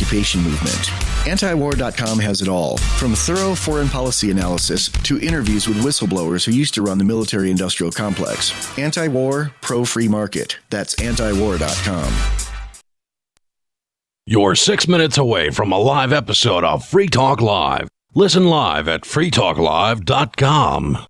occupation movement. Antiwar.com has it all, from thorough foreign policy analysis to interviews with whistleblowers who used to run the military-industrial complex. Anti-war, pro-free market. That's antiwar.com. You're 6 minutes away from a live episode of Free Talk Live. Listen live at freetalklive.com.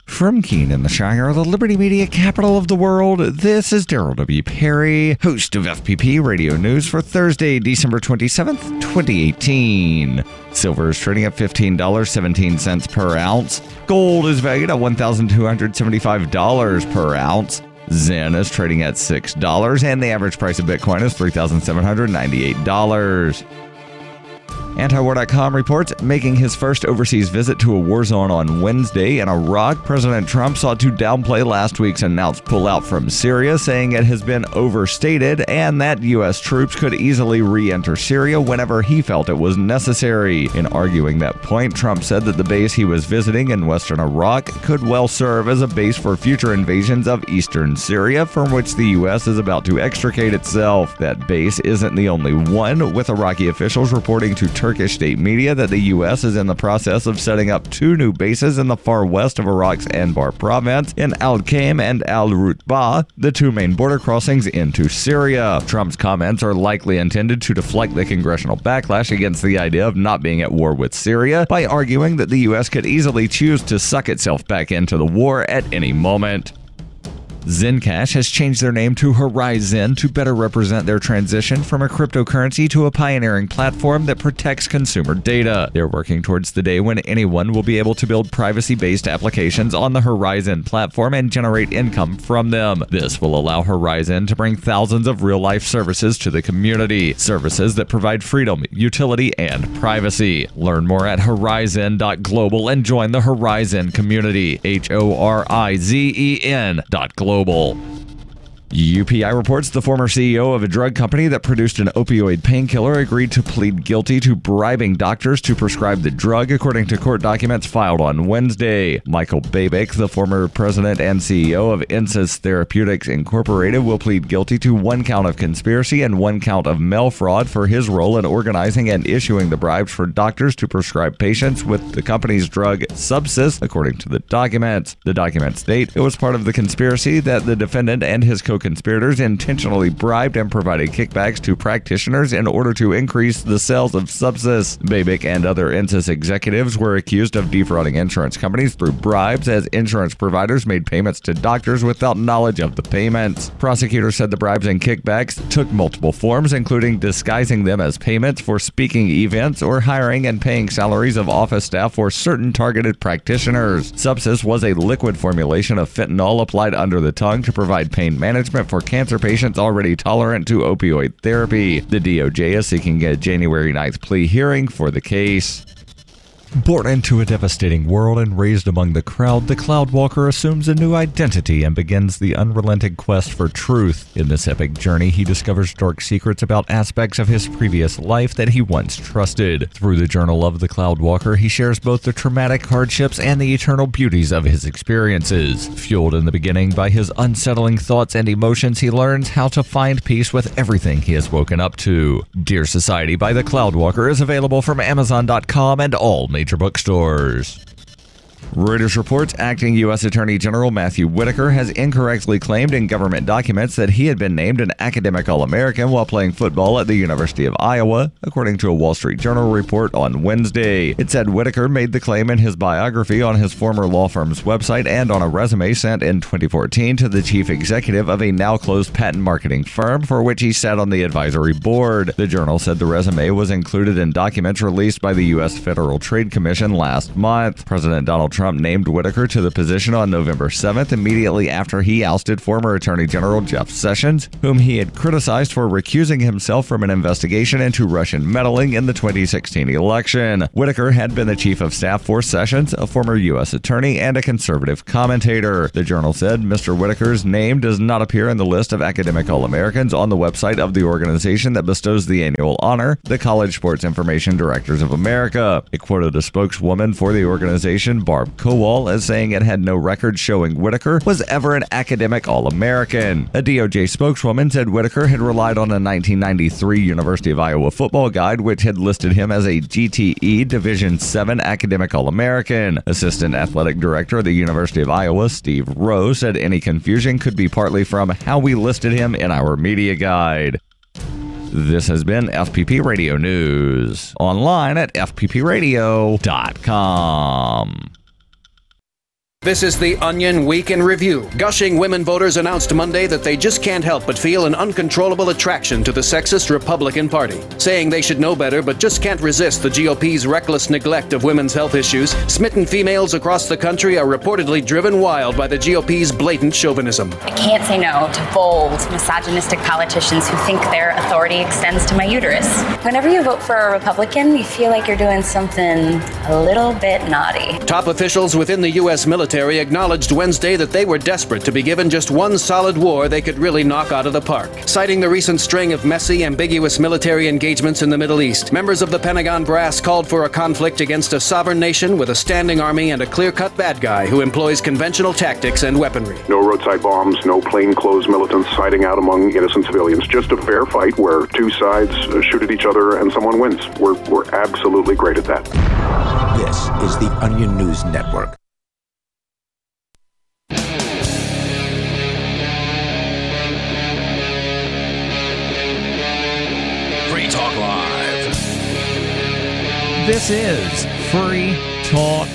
From Keene in the Shire, the Liberty Media capital of the world, this is Darryl W. Perry, host of FPP Radio News for Thursday, December 27th, 2018. Silver is trading at $15.17 per ounce. Gold is valued at $1,275 per ounce. Zen is trading at $6, and the average price of Bitcoin is $3,798. Antiwar.com reports making his first overseas visit to a war zone on Wednesday in Iraq, President Trump sought to downplay last week's announced pullout from Syria, saying it has been overstated and that U.S. troops could easily re-enter Syria whenever he felt it was necessary. In arguing that point, Trump said that the base he was visiting in western Iraq could well serve as a base for future invasions of eastern Syria, from which the U.S. is about to extricate itself. That base isn't the only one, with Iraqi officials reporting to Turkish state media that the U.S. is in the process of setting up two new bases in the far west of Iraq's Anbar province in Al-Qaim and Al-Rutbah, the two main border crossings into Syria. Trump's comments are likely intended to deflect the congressional backlash against the idea of not being at war with Syria by arguing that the U.S. could easily choose to suck itself back into the war at any moment. Zencash has changed their name to Horizon to better represent their transition from a cryptocurrency to a pioneering platform that protects consumer data. They're working towards the day when anyone will be able to build privacy-based applications on the Horizon platform and generate income from them. This will allow Horizon to bring thousands of real-life services to the community, services that provide freedom, utility, and privacy. Learn more at horizon.global and join the Horizon community, HORIZEN.global. UPI reports the former CEO of a drug company that produced an opioid painkiller agreed to plead guilty to bribing doctors to prescribe the drug, according to court documents filed on Wednesday. Michael Babik, the former president and CEO of Census Therapeutics Incorporated, will plead guilty to 1 count of conspiracy and 1 count of mail fraud for his role in organizing and issuing the bribes for doctors to prescribe patients with the company's drug Census, according to the documents. The documents state it was part of the conspiracy that the defendant and his co-conspirators intentionally bribed and provided kickbacks to practitioners in order to increase the sales of Census. Babik and other Census executives were accused of defrauding insurance companies through bribes, as insurance providers made payments to doctors without knowledge of the payments. Prosecutors said the bribes and kickbacks took multiple forms, including disguising them as payments for speaking events or hiring and paying salaries of office staff for certain targeted practitioners. Census was a liquid formulation of fentanyl applied under the tongue to provide pain management for cancer patients already tolerant to opioid therapy. The DOJ is seeking a January 9th plea hearing for the case. Born into a devastating world and raised among the crowd, the Cloudwalker assumes a new identity and begins the unrelenting quest for truth. In this epic journey, he discovers dark secrets about aspects of his previous life that he once trusted. Through the Journal of the Cloudwalker, he shares both the traumatic hardships and the eternal beauties of his experiences. Fueled in the beginning by his unsettling thoughts and emotions, he learns how to find peace with everything he has woken up to. Dear Society by the Cloudwalker is available from Amazon.com and all major bookstores. Reuters reports acting U.S. Attorney General Matthew Whitaker has incorrectly claimed in government documents that he had been named an academic All-American while playing football at the University of Iowa, according to a Wall Street Journal report on Wednesday. It said Whitaker made the claim in his biography on his former law firm's website and on a resume sent in 2014 to the chief executive of a now-closed patent marketing firm for which he sat on the advisory board. The Journal said the resume was included in documents released by the U.S. Federal Trade Commission last month. President Donald Trump named Whitaker to the position on November 7th, immediately after he ousted former Attorney General Jeff Sessions, whom he had criticized for recusing himself from an investigation into Russian meddling in the 2016 election. Whitaker had been the chief of staff for Sessions, a former U.S. attorney, and a conservative commentator. The Journal said Mr. Whitaker's name does not appear in the list of academic All-Americans on the website of the organization that bestows the annual honor, the College Sports Information Directors of America. It quoted a spokeswoman for the organization, Barb Barb Kowal as saying it had no record showing Whitaker was ever an academic All-American. A DOJ spokeswoman said Whitaker had relied on a 1993 University of Iowa football guide which had listed him as a GTE Division VII academic All-American. Assistant Athletic Director of the University of Iowa, Steve Rowe, said any confusion could be partly from how we listed him in our media guide. This has been FPP Radio News, online at fppradio.com. This is the Onion Week in Review. Gushing women voters announced Monday that they just can't help but feel an uncontrollable attraction to the sexist Republican Party. Saying they should know better but just can't resist the GOP's reckless neglect of women's health issues, smitten females across the country are reportedly driven wild by the GOP's blatant chauvinism. I can't say no to bold, misogynistic politicians who think their authority extends to my uterus. Whenever you vote for a Republican, you feel like you're doing something a little bit naughty. Top officials within the U.S. military acknowledged Wednesday that they were desperate to be given just one solid war they could really knock out of the park. Citing the recent string of messy, ambiguous military engagements in the Middle East, members of the Pentagon brass called for a conflict against a sovereign nation with a standing army and a clear-cut bad guy who employs conventional tactics and weaponry. No roadside bombs, no plainclothes militants hiding out among innocent civilians. Just a fair fight where two sides shoot at each other and someone wins. We're absolutely great at that. This is the Onion News Network. Free Talk Live. This is Free Talk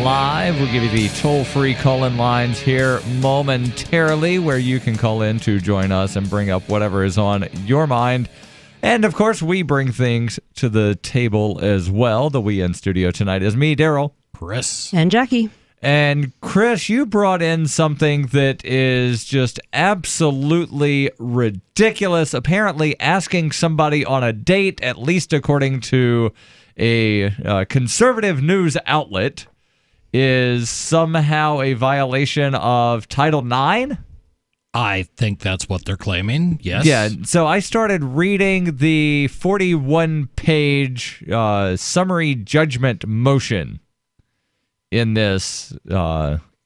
Live. We'll give you the toll-free call-in lines here momentarily where you can call in to join us and bring up whatever is on your mind. And, of course, we bring things to the table as well. The We in studio tonight is me, Darryl. Chris. And Jackie. And, Chris, you brought in something that is just absolutely ridiculous. Apparently asking somebody on a date, at least according to a conservative news outlet, is somehow a violation of Title IX? I think that's what they're claiming, yes. Yeah, so I started reading the 41-page summary judgment motion in this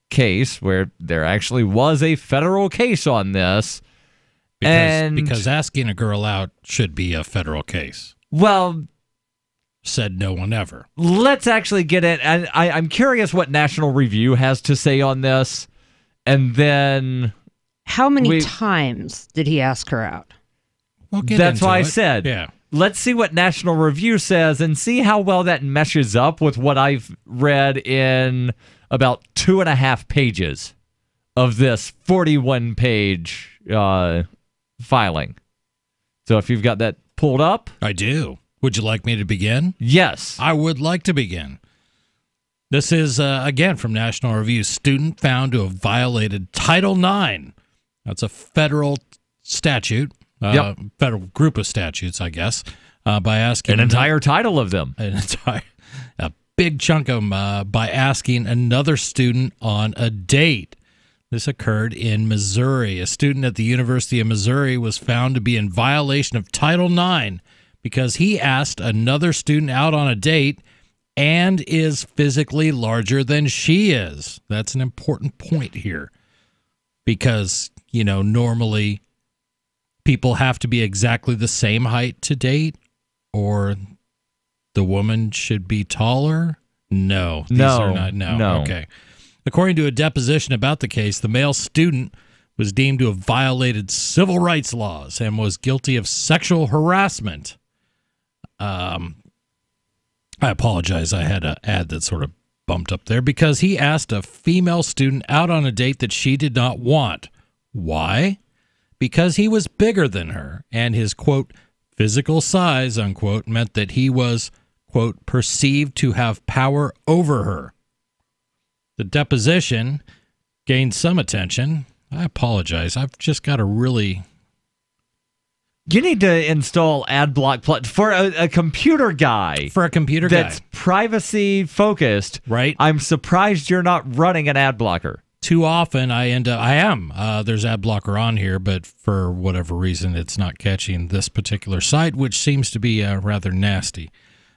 case, where there actually was a federal case on this. Because asking a girl out should be a federal case. Well, said no one ever. Let's actually get it. And I'm curious what National Review has to say on this. And then... How many times did he ask her out? That's why I said, yeah. Let's see what National Review says and see how well that meshes up with what I've read in about 2.5 pages of this 41-page filing. So if you've got that pulled up. I do. Would you like me to begin? Yes. I would like to begin. This is, again, from National Review. Student found to have violated Title IX. That's a federal statute, federal group of statutes, I guess, by asking... An entire title of them. A big chunk of them by asking another student on a date. This occurred in Missouri. A student at the University of Missouri was found to be in violation of Title IX because he asked another student out on a date and is physically larger than she is. That's an important point here because, you know, normally people have to be exactly the same height to date, or the woman should be taller. No. No. Okay. According to a deposition about the case, the male student was deemed to have violated civil rights laws and was guilty of sexual harassment. I apologize. I had an ad that sort of bumped up there because he asked a female student out on a date that she did not want. Why? Because he was bigger than her, and his, quote, physical size, unquote, meant that he was, quote, perceived to have power over her. The deposition gained some attention. I apologize. I've just got to really... You need to install ad block for a computer guy. For a computer guy. That's privacy focused. Right. I'm surprised you're not running an ad blocker. Too often I am. There's ad blocker on here, but for whatever reason, it's not catching this particular site, which seems to be rather nasty.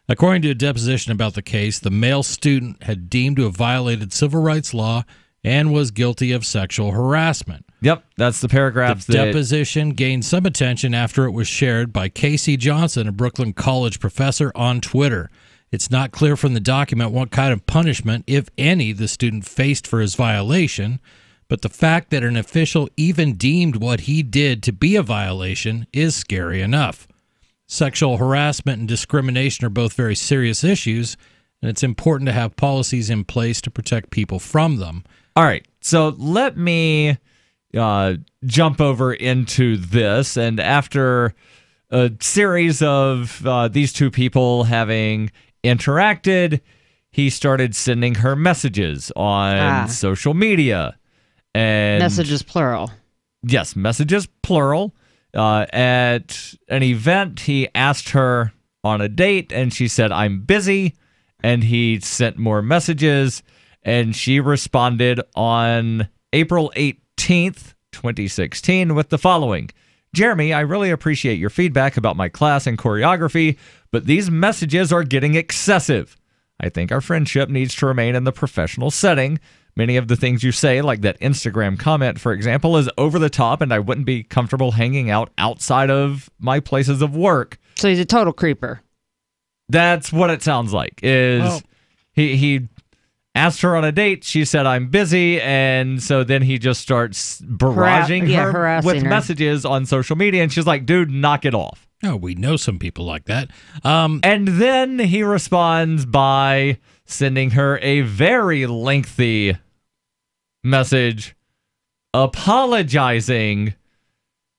According to a deposition about the case, the male student had deemed to have violated civil rights law and was guilty of sexual harassment. Yep, that's the paragraph. The deposition gained some attention after it was shared by Casey Johnson, a Brooklyn College professor, on Twitter. It's not clear from the document what kind of punishment, if any, the student faced for his violation, but the fact that an official even deemed what he did to be a violation is scary enough. Sexual harassment and discrimination are both very serious issues, and it's important to have policies in place to protect people from them. All right, so let me jump over into this. And after a series of these two people having interacted, he started sending her messages on social media. And messages plural. Yes, messages plural. At an event, he asked her on a date, and she said, "I'm busy," and he sent more messages, and she responded on April 18th, 2016, with the following. "Jeremy, I really appreciate your feedback about my class and choreography, but these messages are getting excessive. I think our friendship needs to remain in the professional setting. Many of the things you say, like that Instagram comment, for example, is over the top, and I wouldn't be comfortable hanging out outside of my places of work." So he's a total creeper. That's what it sounds like. He asked her on a date. She said, "I'm busy," and so then he just starts barraging her with messages on social media, and she's like, "Dude, knock it off." Oh, we know some people like that. And then he responds by sending her a very lengthy message apologizing,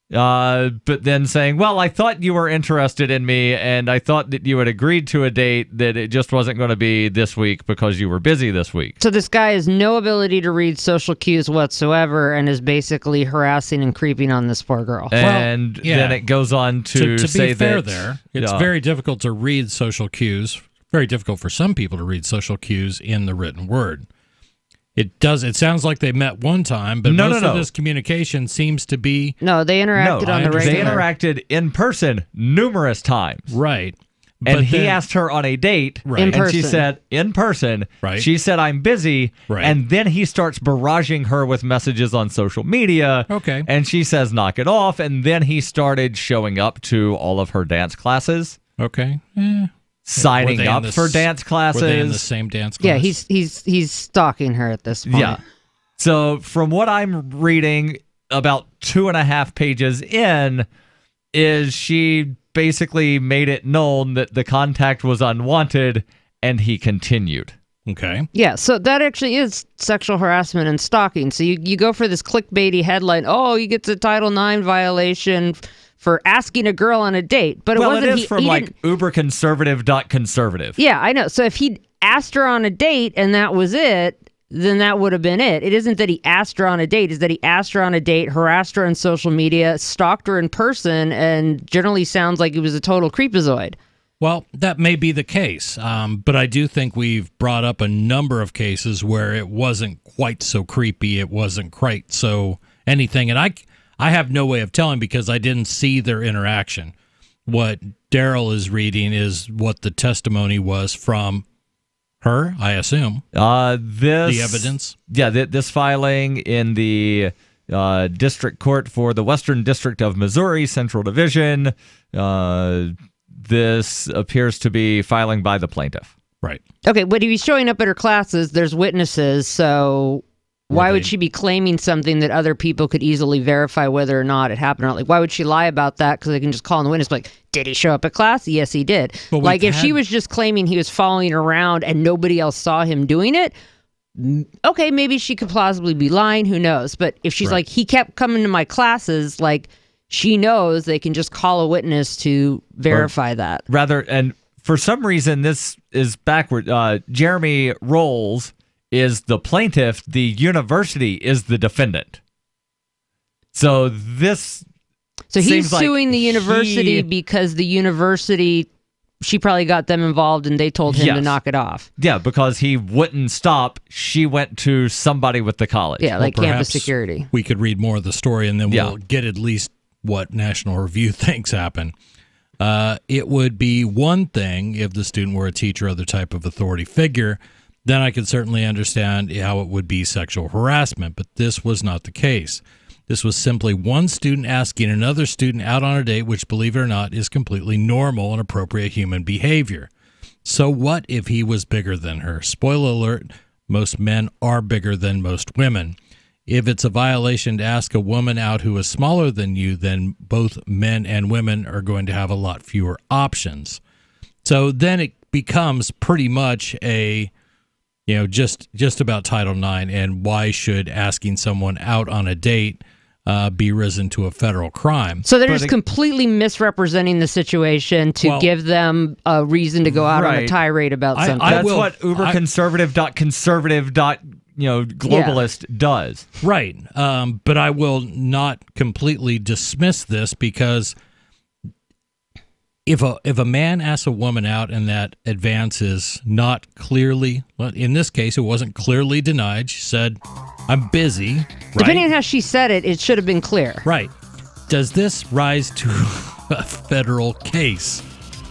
but then saying, "Well, I thought you were interested in me, and I thought that you had agreed to a date, that it just wasn't going to be this week because you were busy this week." So this guy has no ability to read social cues whatsoever and is basically harassing and creeping on this poor girl. And then it goes on to say be fair that it's very difficult to read social cues. Very difficult for some people to read social cues in the written word. It sounds like they met one time, but most of this communication seems to be... No, they interacted on the regular. They interacted in person numerous times. Right. And he asked her on a date, in person. And she said, in person. Right. She said, "I'm busy." Right. And then he starts barraging her with messages on social media. Okay. And she says, "Knock it off." And then he started showing up to all of her dance classes. Okay. Signing up for dance classes. Were they in the same dance class? Yeah, he's stalking her at this point. Yeah. So from what I'm reading, about 2.5 pages in, is she basically made it known that the contact was unwanted, and he continued. Okay. Yeah, so that actually is sexual harassment and stalking. So you go for this clickbaity headline, "Oh, he gets a Title IX violation for asking a girl on a date," but it wasn't. It is from like uberconservative.conservative. Yeah, I know. So if he'd asked her on a date and that was it, then that would have been it. It isn't that he asked her on a date; it's that he asked her on a date, harassed her on social media, stalked her in person, and generally sounds like he was a total creepazoid. Well, that may be the case, but I do think we've brought up a number of cases where it wasn't quite so creepy, it wasn't quite so anything, and I have no way of telling because I didn't see their interaction. What Darryl is reading is what the testimony was from her, I assume. The evidence? Yeah, this filing in the District Court for the Western District of Missouri, Central Division. This appears to be filing by the plaintiff. Right. Okay, but if he's showing up at her classes, there's witnesses, so... Why would she be claiming something that other people could easily verify whether or not it happened or not? Like, why would she lie about that? Because they can just call in the witness, like, did he show up at class? Yes, he did. Like, if she was just claiming he was following her around and nobody else saw him doing it, okay, maybe she could plausibly be lying. Who knows? But if she's like, he kept coming to my classes, like, she knows they can just call a witness to verify that. Rather, and for some reason, this is backward. Jeremy Rolls is the plaintiff, the university is the defendant. So this So he's suing the university because the university, she probably got them involved and they told him to knock it off. Yeah, because he wouldn't stop. She went to somebody with the college. Yeah, like campus security. We could read more of the story and then we'll get at least what National Review thinks happened. It would be one thing if the student were a teacher or other type of authority figure. Then I could certainly understand how it would be sexual harassment, but this was not the case. This was simply one student asking another student out on a date, which, believe it or not, is completely normal and appropriate human behavior. So what if he was bigger than her? Spoiler alert, most men are bigger than most women. If it's a violation to ask a woman out who is smaller than you, then both men and women are going to have a lot fewer options. So then it becomes pretty much a, just about Title IX, and why should asking someone out on a date be risen to a federal crime. So they're just completely misrepresenting the situation to give them a reason to go out on a tirade about something. That's what uberconservative globalist does. Right. But I will not completely dismiss this, because if a man asks a woman out and that advance is not clearly, well, in this case, it wasn't clearly denied. She said, I'm busy. Right? Depending on how she said it, it should have been clear. Right. Does this rise to a federal case?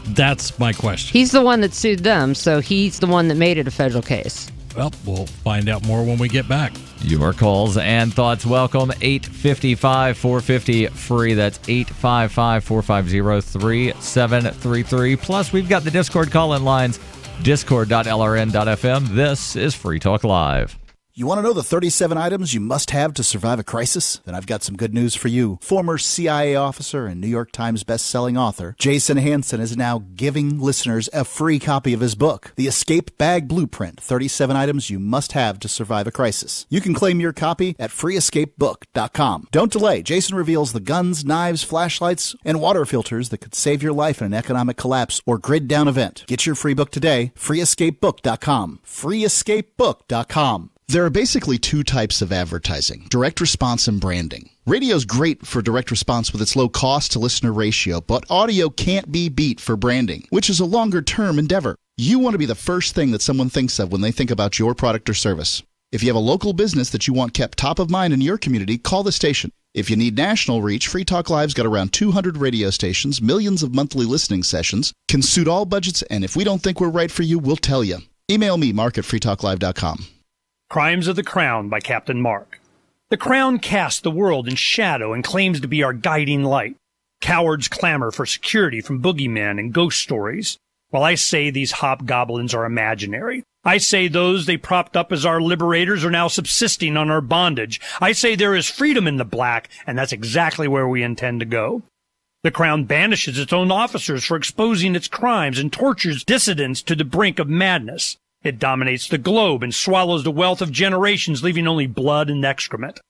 That's my question. He's the one that sued them, so he's the one that made it a federal case. Well, we'll find out more when we get back. Your calls and thoughts welcome. 855-450-FREE. That's 855-450-3733. Plus, we've got the Discord call-in lines, discord.lrn.fm. This is Free Talk Live. You want to know the 37 items you must have to survive a crisis? Then I've got some good news for you. Former CIA officer and New York Times best-selling author Jason Hansen is now giving listeners a free copy of his book, The Escape Bag Blueprint, 37 Items You Must Have to Survive a Crisis. You can claim your copy at freeescapebook.com. Don't delay. Jason reveals the guns, knives, flashlights, and water filters that could save your life in an economic collapse or grid-down event. Get your free book today, freeescapebook.com. freeescapebook.com. There are basically two types of advertising, direct response and branding. Radio's great for direct response with its low cost to listener ratio, but audio can't be beat for branding, which is a longer-term endeavor. You want to be the first thing that someone thinks of when they think about your product or service. If you have a local business that you want kept top of mind in your community, call the station. If you need national reach, Free Talk Live's got around 200 radio stations, millions of monthly listening sessions, can suit all budgets, and if we don't think we're right for you, we'll tell you. Email me, mark@freetalklive.com. Crimes of the Crown by Captain Mark. The Crown casts the world in shadow and claims to be our guiding light. Cowards clamor for security from boogeymen and ghost stories, while I say these hobgoblins are imaginary. I say those they propped up as our liberators are now subsisting on our bondage. I say there is freedom in the black, and that's exactly where we intend to go. The Crown banishes its own officers for exposing its crimes and tortures dissidents to the brink of madness. It dominates the globe and swallows the wealth of generations, leaving only blood and excrement.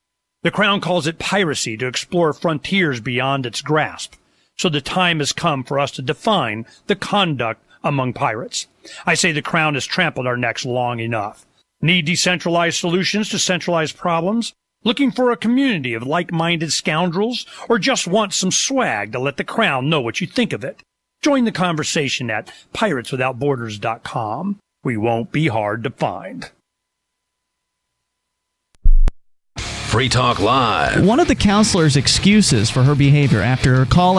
The Crown calls it piracy to explore frontiers beyond its grasp. So the time has come for us to define the conduct among pirates. I say the Crown has trampled our necks long enough. Need decentralized solutions to centralized problems? Looking for a community of like-minded scoundrels? Or just want some swag to let the Crown know what you think of it? Join the conversation at pirateswithoutborders.com. We won't be hard to find. Free Talk Live. One of the counselor's excuses for her behavior after call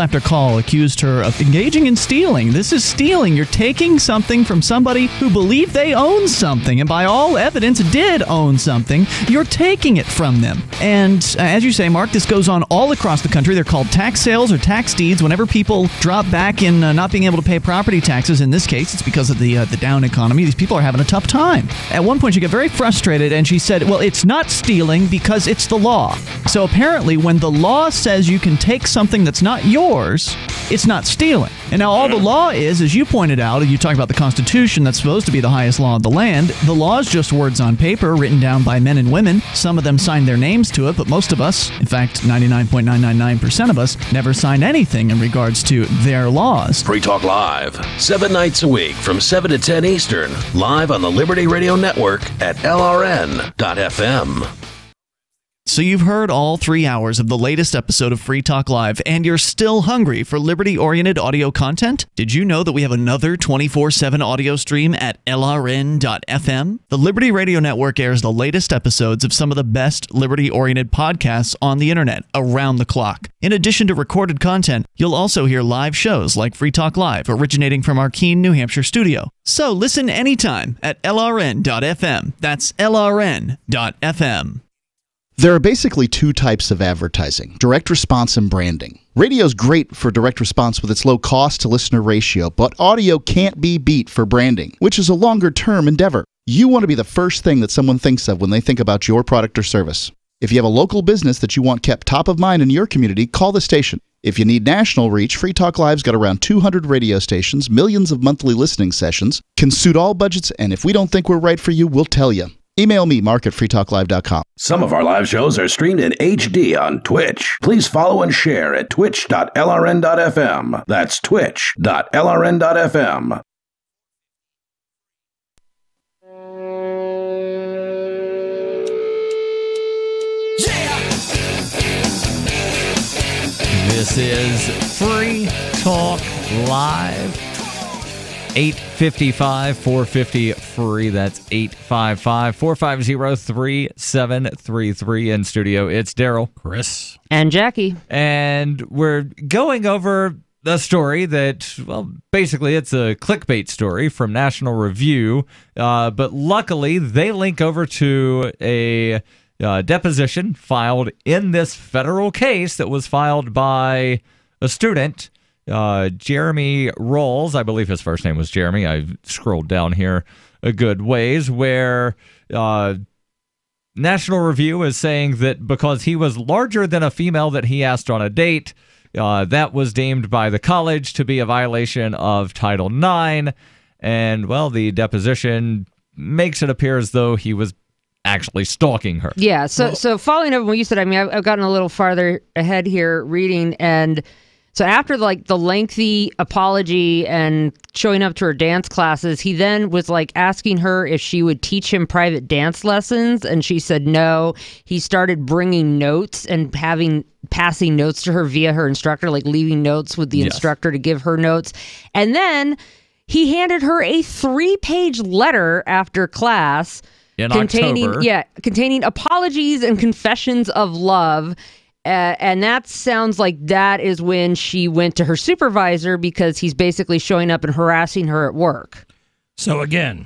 accused her of engaging in stealing. This is stealing. You're taking something from somebody who believed they owned something, and by all evidence did own something. You're taking it from them. And as you say, Mark, this goes on all across the country. They're called tax sales or tax deeds. Whenever people drop back in not being able to pay property taxes, in this case, it's because of the down economy. These people are having a tough time. At one point, she got very frustrated, and she said, well, it's not stealing because it's the law. So apparently, when the law says you can take something that's not yours, it's not stealing. And now all the law is, as you pointed out, and you talk about the Constitution that's supposed to be the highest law of the land, the law is just words on paper written down by men and women. Some of them signed their names to it, but most of us, in fact, 99.999% of us, never signed anything in regards to their laws. Free Talk Live, 7 nights a week from 7 to 10 Eastern, live on the Liberty Radio Network at LRN.FM. So you've heard all 3 hours of the latest episode of Free Talk Live, and you're still hungry for liberty-oriented audio content? Did you know that we have another 24/7 audio stream at LRN.FM? The Liberty Radio Network airs the latest episodes of some of the best liberty-oriented podcasts on the internet around the clock. In addition to recorded content, you'll also hear live shows like Free Talk Live, originating from our Keene, New Hampshire studio. So listen anytime at LRN.FM. That's LRN.FM. There are basically two types of advertising: direct response and branding. Radio's great for direct response with its low cost to listener ratio, but audio can't be beat for branding, which is a longer term endeavor. You want to be the first thing that someone thinks of when they think about your product or service. If you have a local business that you want kept top of mind in your community, call the station. If you need national reach, Free Talk Live's got around 200 radio stations, millions of monthly listening sessions, can suit all budgets, and if we don't think we're right for you, we'll tell you. Email me, mark@freetalklive.com. Some of our live shows are streamed in HD on Twitch. Please follow and share at twitch.lrn.fm. That's twitch.lrn.fm. This is Free Talk Live. 855-450-FREE. That's 855-450-3733 in studio. It's Darryl, Chris, and Jackie. And we're going over a story that, well, basically it's a clickbait story from National Review. But luckily, they link over to a deposition filed in this federal case that was filed by a student, Jeremy Rolls. I believe his first name was Jeremy. I scrolled down here a good ways, where National Review is saying that because he was larger than a female that he asked on a date, that was deemed by the college to be a violation of Title IX. And, well, the deposition makes it appear as though he was actually stalking her. Yeah, so following up on what you said, I mean, I've gotten a little farther ahead here reading, and so after the lengthy apology and showing up to her dance classes, he then was asking her if she would teach him private dance lessons, and she said no. He started bringing notes and passing notes to her via her instructor, leaving notes with the instructor to give her notes. And then he handed her a 3-page letter after class containing apologies and confessions of love. And that sounds like that is when she went to her supervisor, because he's basically showing up and harassing her at work. So again,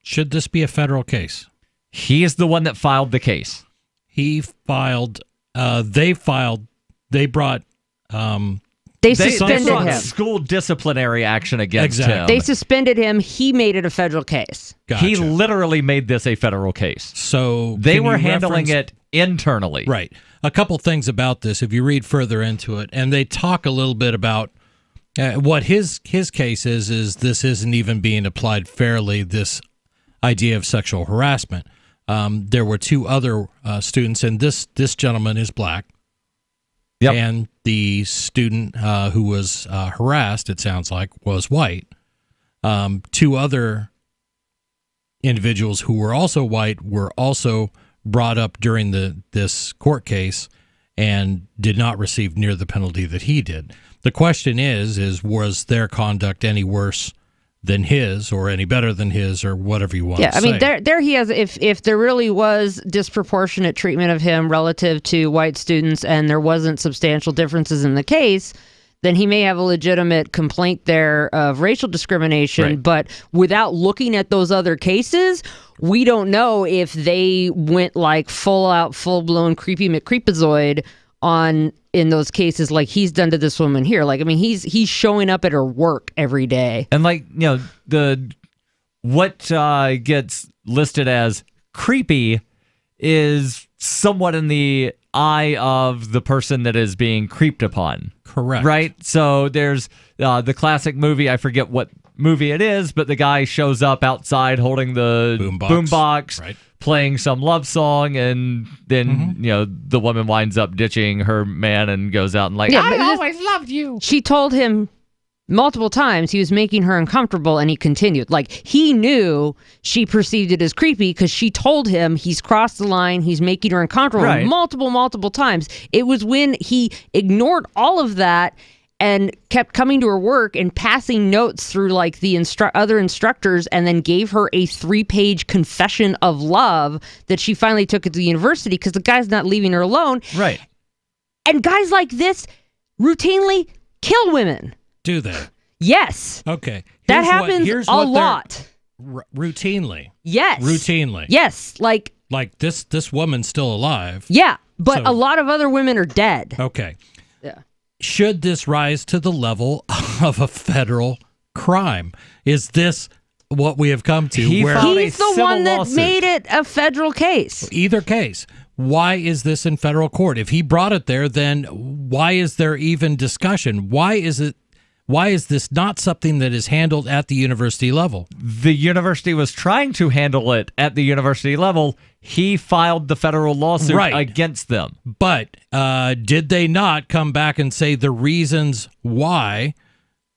should this be a federal case? He is the one that filed the case. They brought They suspended him. School disciplinary action against him. They suspended him. He made it a federal case. Gotcha. He literally made this a federal case. So they were handling it internally. Right. A couple things about this, if you read further into it, and they talk a little bit about what his case is this isn't even being applied fairly, this idea of sexual harassment. There were 2 other students, and this gentleman is black. Yep. And the student who was harassed, it sounds like, was white. 2 other individuals who were also white were also brought up during this court case and did not receive near the penalty that he did. The question is was their conduct any worse than his, or any better than his, or whatever you want to say? Yeah, I mean, there he has, if there really was disproportionate treatment of him relative to white students and there wasn't substantial differences in the case, then he may have a legitimate complaint there of racial discrimination. Right. But without looking at those other cases, we don't know if they went full-blown creepy McCreepazoid in those cases like he's done to this woman here. He's showing up at her work every day. And what gets listed as creepy is somewhat in the eye of the person that is being creeped upon. Correct. Right? So there's the classic movie, I forget what movie it is, but the guy shows up outside holding the boombox, right, playing some love song, and then the woman winds up ditching her man and goes out and I always loved you. She told him multiple times he was making her uncomfortable, and he continued. Like, he knew she perceived it as creepy because she told him he's crossed the line, he's making her uncomfortable multiple times. It was when he ignored all of that and kept coming to her work and passing notes through like the other instructors, and then gave her a 3-page confession of love that she finally took it to the university because the guy's not leaving her alone. Right. And guys like this routinely kill women. Do they? Yes. Okay. That happens a lot. Routinely. Yes. Routinely. Yes. Like this woman's still alive. Yeah, but a lot of other women are dead. Okay. Yeah. Should this rise to the level of a federal crime? Is this what we have come to? He's the one that made it a federal case. Either case. Why is this in federal court? If he brought it there, then why is there even discussion? Why is this not something that is handled at the university level? The university was trying to handle it at the university level. He filed the federal lawsuit against them. But did they not come back and say the reasons why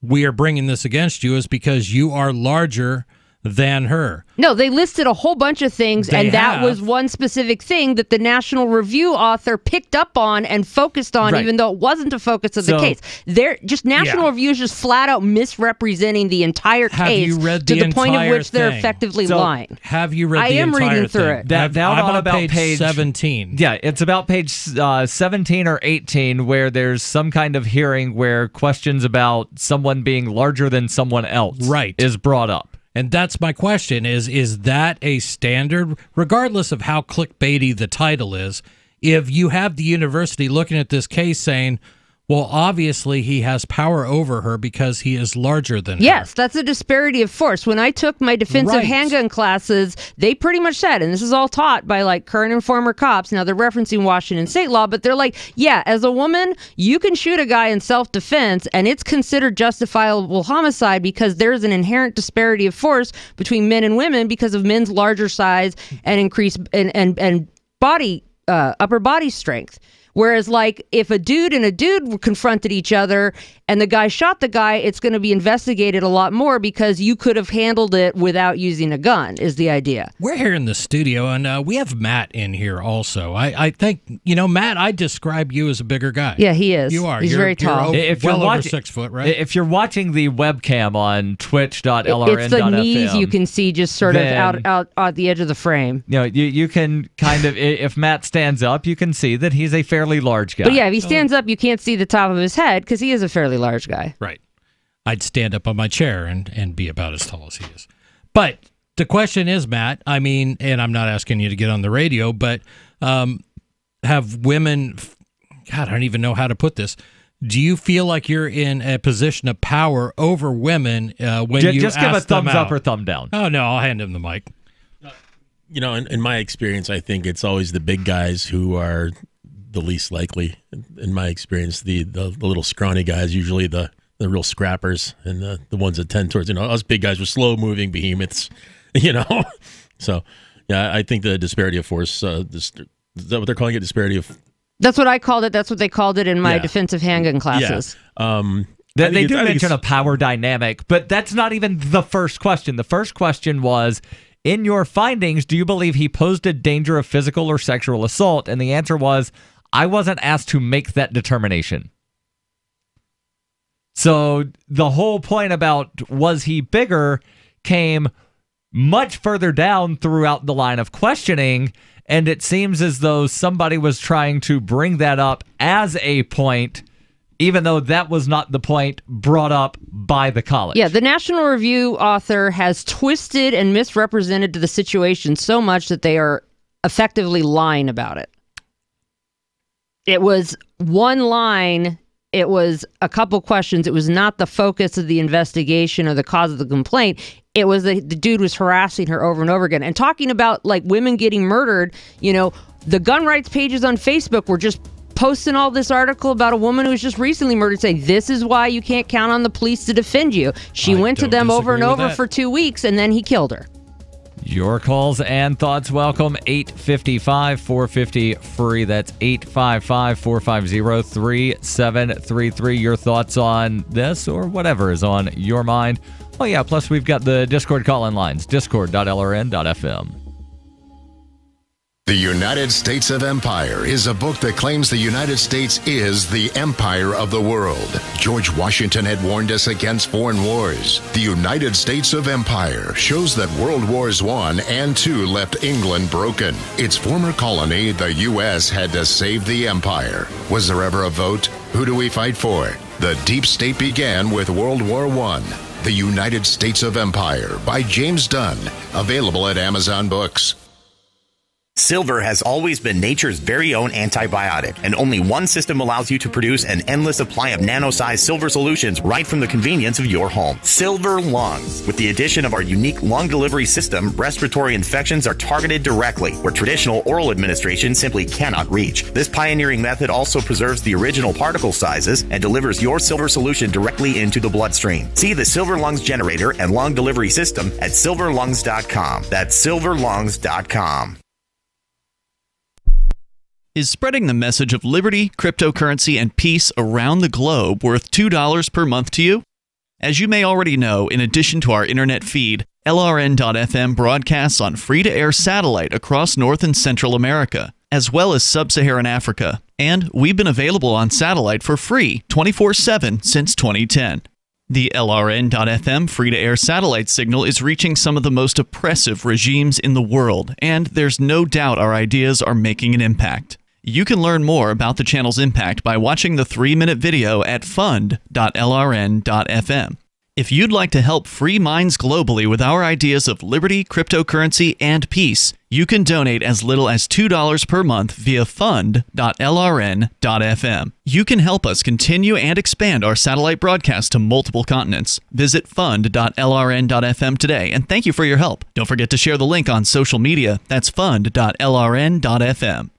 we are bringing this against you is because you are larger than her? No, they listed a whole bunch of things, that was one specific thing that the National Review author picked up on and focused on, even though it wasn't a focus of the case. They're just National Review is just flat out misrepresenting the entire case to the point of which they're effectively lying. Have you read I the am entire reading through thing? it. I'm on about page 17. Yeah, it's about page 17 or 18 where there's some kind of hearing where questions about someone being larger than someone else is brought up. And that's my question is that a standard, regardless of how clickbaity the title is, if you have the university looking at this case saying, well, obviously he has power over her because he is larger than her. Yes, that's a disparity of force. When I took my defensive handgun classes, they pretty much said, and this is all taught by like current and former cops, now they're referencing Washington state law, but they're like, yeah, as a woman, you can shoot a guy in self-defense and it's considered justifiable homicide because there's an inherent disparity of force between men and women because of men's larger size and increased and body upper body strength. Whereas, like, if a dude and a dude confronted each other and the guy shot the guy, it's going to be investigated a lot more because you could have handled it without using a gun, is the idea. We're here in the studio, and we have Matt in here also. I think, Matt, I describe you as a bigger guy. Yeah, he is. You are. He's very tall. Over 6 foot, right? If you're watching the webcam on twitch.lrn.fm. It's the knees you can see just sort of out at the edge of the frame. You can kind of, if Matt stands up, you can see that he's a fairly large guy. But yeah, if he stands up, you can't see the top of his head because he is a fairly large guy. Right. I'd stand up on my chair and be about as tall as he is. But the question is, Matt, I mean, and I'm not asking you to get on the radio, but have women, God, I don't even know how to put this. Do you feel like you're in a position of power over women when you just give a thumbs up or thumb down? Oh, no, I'll hand him the mic. In my experience, I think it's always the big guys who are the least likely. In my experience, the little scrawny guys, usually the real scrappers, and the ones that tend towards, us big guys were slow-moving behemoths, So, yeah, I think the disparity of force, is that what they're calling it, disparity of... That's what I called it. That's what they called it in my defensive handgun classes. Yeah. They do mention a power dynamic, but that's not even the first question. The first question was, in your findings, do you believe he posed a danger of physical or sexual assault? And the answer was, I wasn't asked to make that determination. So the whole point about was he bigger came much further down throughout the line of questioning, and it seems as though somebody was trying to bring that up as a point, even though that was not the point brought up by the college. Yeah, the National Review author has twisted and misrepresented the situation so much that they are effectively lying about it. It was one line, it was a couple questions, it was not the focus of the investigation or the cause of the complaint. It was the dude was harassing her over and over again. And talking about, like, women getting murdered, the gun rights pages on Facebook were just posting all this article about a woman who was just recently murdered saying, this is why you can't count on the police to defend you. She went to them over and over for 2 weeks, and then he killed her. Your calls and thoughts welcome. 855-450-FREE. That's 855-450-3733. Your thoughts on this or whatever is on your mind. Oh, yeah, plus we've got the Discord call-in lines, discord.lrn.fm. The United States of Empire is a book that claims the United States is the empire of the world. George Washington had warned us against foreign wars. The United States of Empire shows that World Wars I and II left England broken. Its former colony, the U.S., had to save the empire. Was there ever a vote? Who do we fight for? The deep state began with World War I. The United States of Empire by James Dunn. Available at Amazon Books. Silver has always been nature's very own antibiotic, and only one system allows you to produce an endless supply of nano-sized silver solutions right from the convenience of your home. Silver Lungs. With the addition of our unique lung delivery system, respiratory infections are targeted directly, where traditional oral administration simply cannot reach. This pioneering method also preserves the original particle sizes and delivers your silver solution directly into the bloodstream. See the Silver Lungs generator and lung delivery system at silverlungs.com. That's silverlungs.com. Is spreading the message of liberty, cryptocurrency, and peace around the globe worth $2 per month to you? As you may already know, in addition to our internet feed, LRN.FM broadcasts on free-to-air satellite across North and Central America, as well as Sub-Saharan Africa. And we've been available on satellite for free 24/7 since 2010. The LRN.FM free-to-air satellite signal is reaching some of the most oppressive regimes in the world, and there's no doubt our ideas are making an impact. You can learn more about the channel's impact by watching the 3-minute video at fund.lrn.fm. If you'd like to help free minds globally with our ideas of liberty, cryptocurrency, and peace, you can donate as little as $2 per month via fund.lrn.fm. You can help us continue and expand our satellite broadcast to multiple continents. Visit fund.lrn.fm today, and thank you for your help. Don't forget to share the link on social media. That's fund.lrn.fm.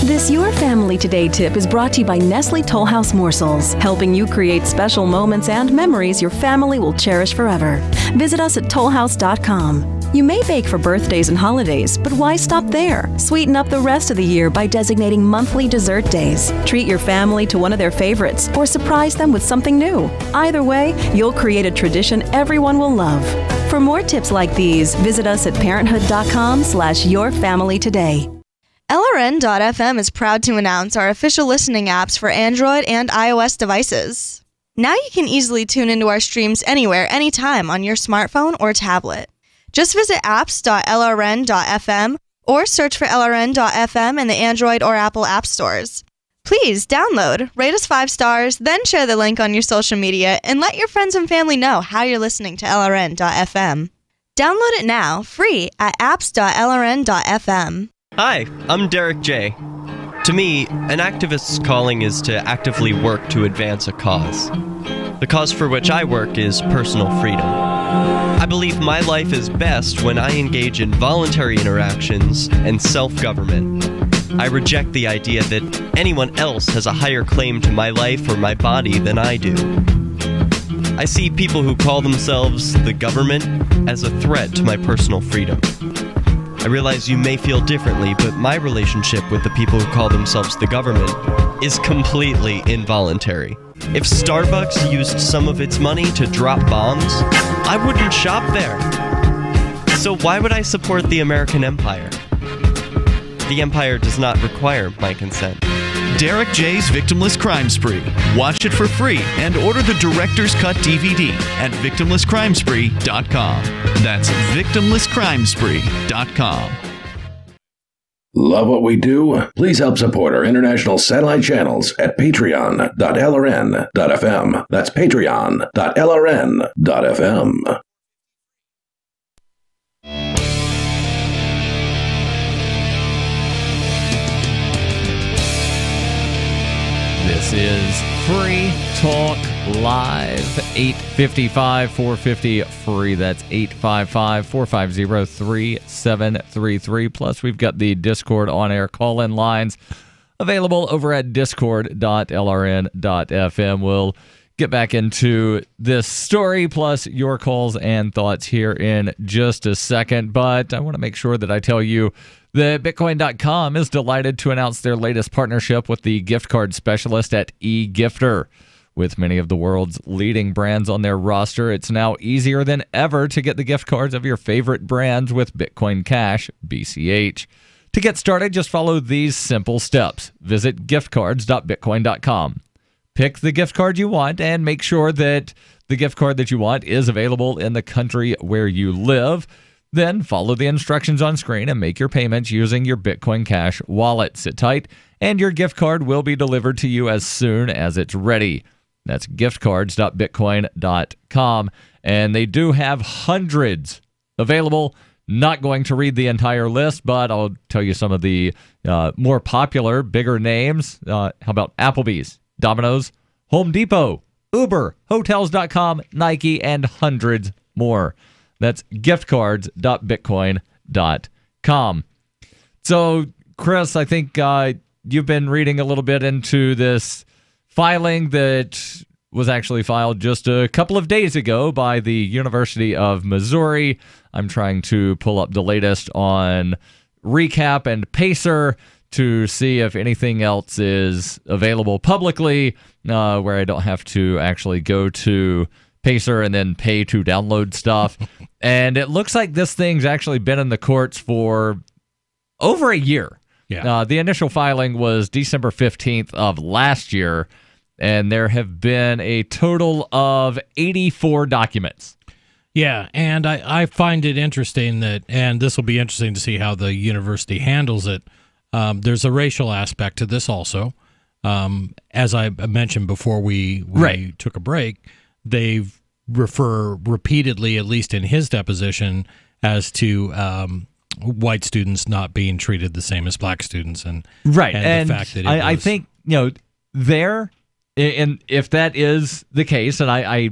This Your Family Today tip is brought to you by Nestle Toll House Morsels, helping you create special moments and memories your family will cherish forever. Visit us at tollhouse.com. You may bake for birthdays and holidays, but why stop there? Sweeten up the rest of the year by designating monthly dessert days. Treat your family to one of their favorites or surprise them with something new. Either way, you'll create a tradition everyone will love. For more tips like these, visit us at parenthood.com/yourfamilytoday. LRN.FM is proud to announce our official listening apps for Android and iOS devices. Now you can easily tune into our streams anywhere, anytime on your smartphone or tablet. Just visit apps.lrn.fm or search for LRN.FM in the Android or Apple app stores. Please download, rate us 5 stars, then share the link on your social media and let your friends and family know how you're listening to LRN.FM. Download it now, free at apps.lrn.fm. Hi, I'm Derek J. To me, an activist's calling is to actively work to advance a cause. The cause for which I work is personal freedom. I believe my life is best when I engage in voluntary interactions and self-government. I reject the idea that anyone else has a higher claim to my life or my body than I do. I see people who call themselves the government as a threat to my personal freedom. I realize you may feel differently, but my relationship with the people who call themselves the government is completely involuntary. If Starbucks used some of its money to drop bombs, I wouldn't shop there. So why would I support the American empire? The empire does not require my consent. Derek J's Victimless Crime Spree. Watch it for free and order the Director's Cut DVD at victimlesscrimespree.com. That's victimlesscrimespree.com. Love what we do? Please help support our international satellite channels at patreon.lrn.fm. That's patreon.lrn.fm. This is Free Talk Live, 855-450-FREE. That's 855-450-3733. Plus, we've got the Discord on-air call-in lines available over at discord.lrn.fm. We'll get back into this story, plus your calls and thoughts here in just a second. But I want to make sure that I tell you that Bitcoin.com is delighted to announce their latest partnership with the gift card specialist at eGifter. With many of the world's leading brands on their roster, it's now easier than ever to get the gift cards of your favorite brands with Bitcoin Cash, BCH. To get started, just follow these simple steps. Visit giftcards.bitcoin.com. Pick the gift card you want and make sure that the gift card that you want is available in the country where you live. Then follow the instructions on screen and make your payments using your Bitcoin Cash wallet. Sit tight, and your gift card will be delivered to you as soon as it's ready. That's giftcards.bitcoin.com. And they do have hundreds available. Not going to read the entire list, but I'll tell you some of the more popular, bigger names. How about Applebee's, Domino's, Home Depot, Uber, Hotels.com, Nike, and hundreds more. That's giftcards.bitcoin.com. So, Chris, I think you've been reading a little bit into this filing that was actually filed just a couple of days ago by the University of Missouri. I'm trying to pull up the latest on Recap and Pacer to see if anything else is available publicly where I don't have to actually go to Pacer and then pay to download stuff. And it looks like this thing's actually been in the courts for over a year. Yeah. The initial filing was December 15th of last year, and there have been a total of 84 documents. Yeah, and I find it interesting that, and this will be interesting to see how the university handles it, there's a racial aspect to this also. As I mentioned before we took a break, they refer repeatedly, at least in his deposition, as to white students not being treated the same as black students. And the fact that I think, there, and if that is the case, and I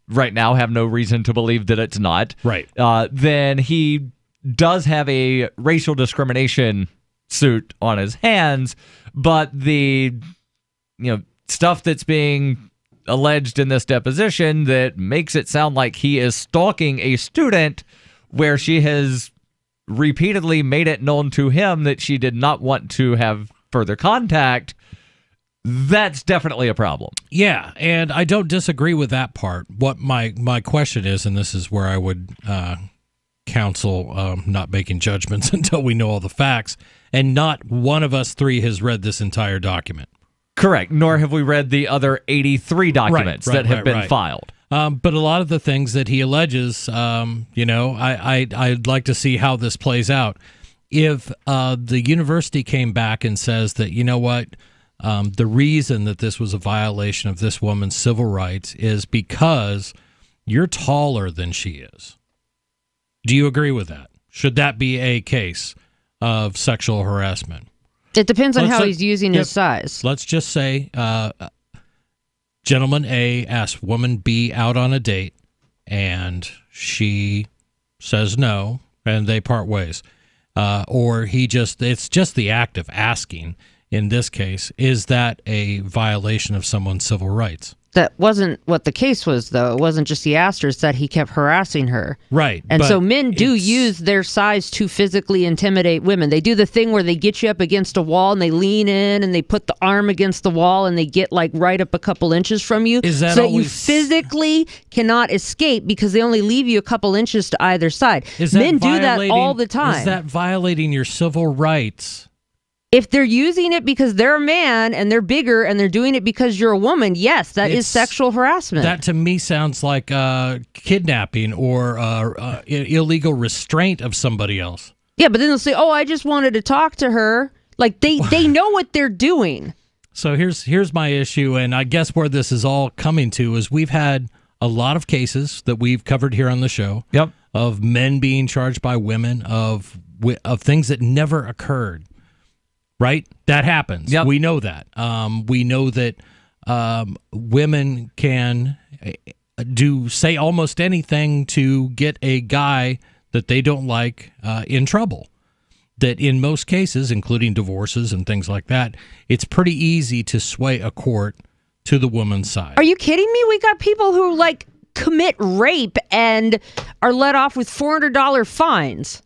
right now have no reason to believe that it's not, right? Then he does have a racial discrimination suit on his hands, but the stuff that's being alleged in this deposition that makes it sound like he is stalking a student, where she has repeatedly made it known to him that she did not want to have further contact. That's definitely a problem. Yeah, and I don't disagree with that part. What my question is, and this is where I would counsel not making judgments until we know all the facts, and not one of us three has read this entire document. Correct, nor have we read the other 83 documents that have been filed. But a lot of the things that he alleges, I'd like to see how this plays out. If the university came back and says that, you know what, the reason that this was a violation of this woman's civil rights is because you're taller than she is. Do you agree with that? Should that be a case of sexual harassment? It depends on how he's using his size. Let's just say gentleman A asks woman B out on a date, and she says no, and they part ways. Or it's just the act of asking. In this case, is that a violation of someone's civil rights? That wasn't what the case was, though. It wasn't just he asked her, it's that he kept harassing her. Right. And so men do use their size to physically intimidate women. They do the thing where they get you up against a wall and they lean in and they put the arm against the wall and they get like right up a couple inches from you. Is that so that you physically cannot escape because they only leave you a couple inches to either side. Men do that all the time. Is that violating your civil rights? If they're using it because they're a man and they're bigger and they're doing it because you're a woman, yes, that is sexual harassment. That to me sounds like kidnapping or illegal restraint of somebody else. Yeah, but then they'll say, oh, I just wanted to talk to her. Like they know what they're doing. So here's my issue, and I guess where this is all coming to is we've had a lot of cases that we've covered here on the show of men being charged by women of things that never occurred. Right? That happens. Yep. We know that. We know that women can say almost anything to get a guy that they don't like in trouble. That in most cases, including divorces and things like that, it's pretty easy to sway a court to the woman's side. Are you kidding me? We got people who like commit rape and are let off with $400 fines.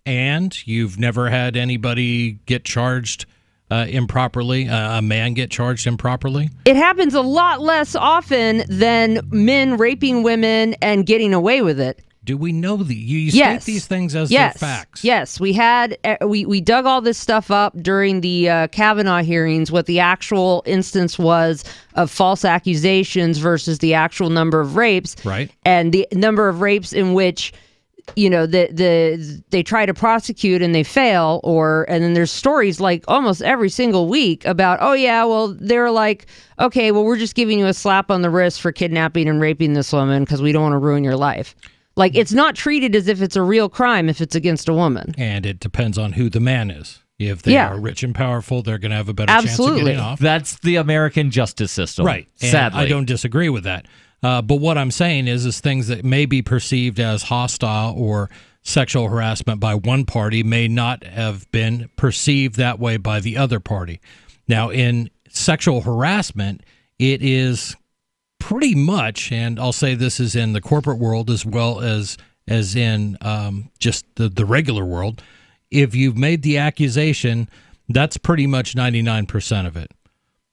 And you've never had anybody get charged improperly, a man get charged improperly? It happens a lot less often than men raping women and getting away with it. Do we know you state these things as they're facts? Yes, we dug all this stuff up during the Kavanaugh hearings, what the actual instance was of false accusations versus the actual number of rapes. Right. And the number of rapes in which, you know, they try to prosecute and they fail, and then there's stories like almost every single week about, oh yeah, well, they're like, okay, well, we're just giving you a slap on the wrist for kidnapping and raping this woman because we don't want to ruin your life. Like, it's not treated as if it's a real crime if it's against a woman. And it depends on who the man is. If they are rich and powerful, they're going to have a better chance of getting off. That's the American justice system. Right. And sadly. I don't disagree with that. But what I'm saying is things that may be perceived as hostile or sexual harassment by one party may not have been perceived that way by the other party. Now, in sexual harassment, it is pretty much, and I'll say this is in the corporate world as well as in just the regular world, if you've made the accusation, that's pretty much 99% of it.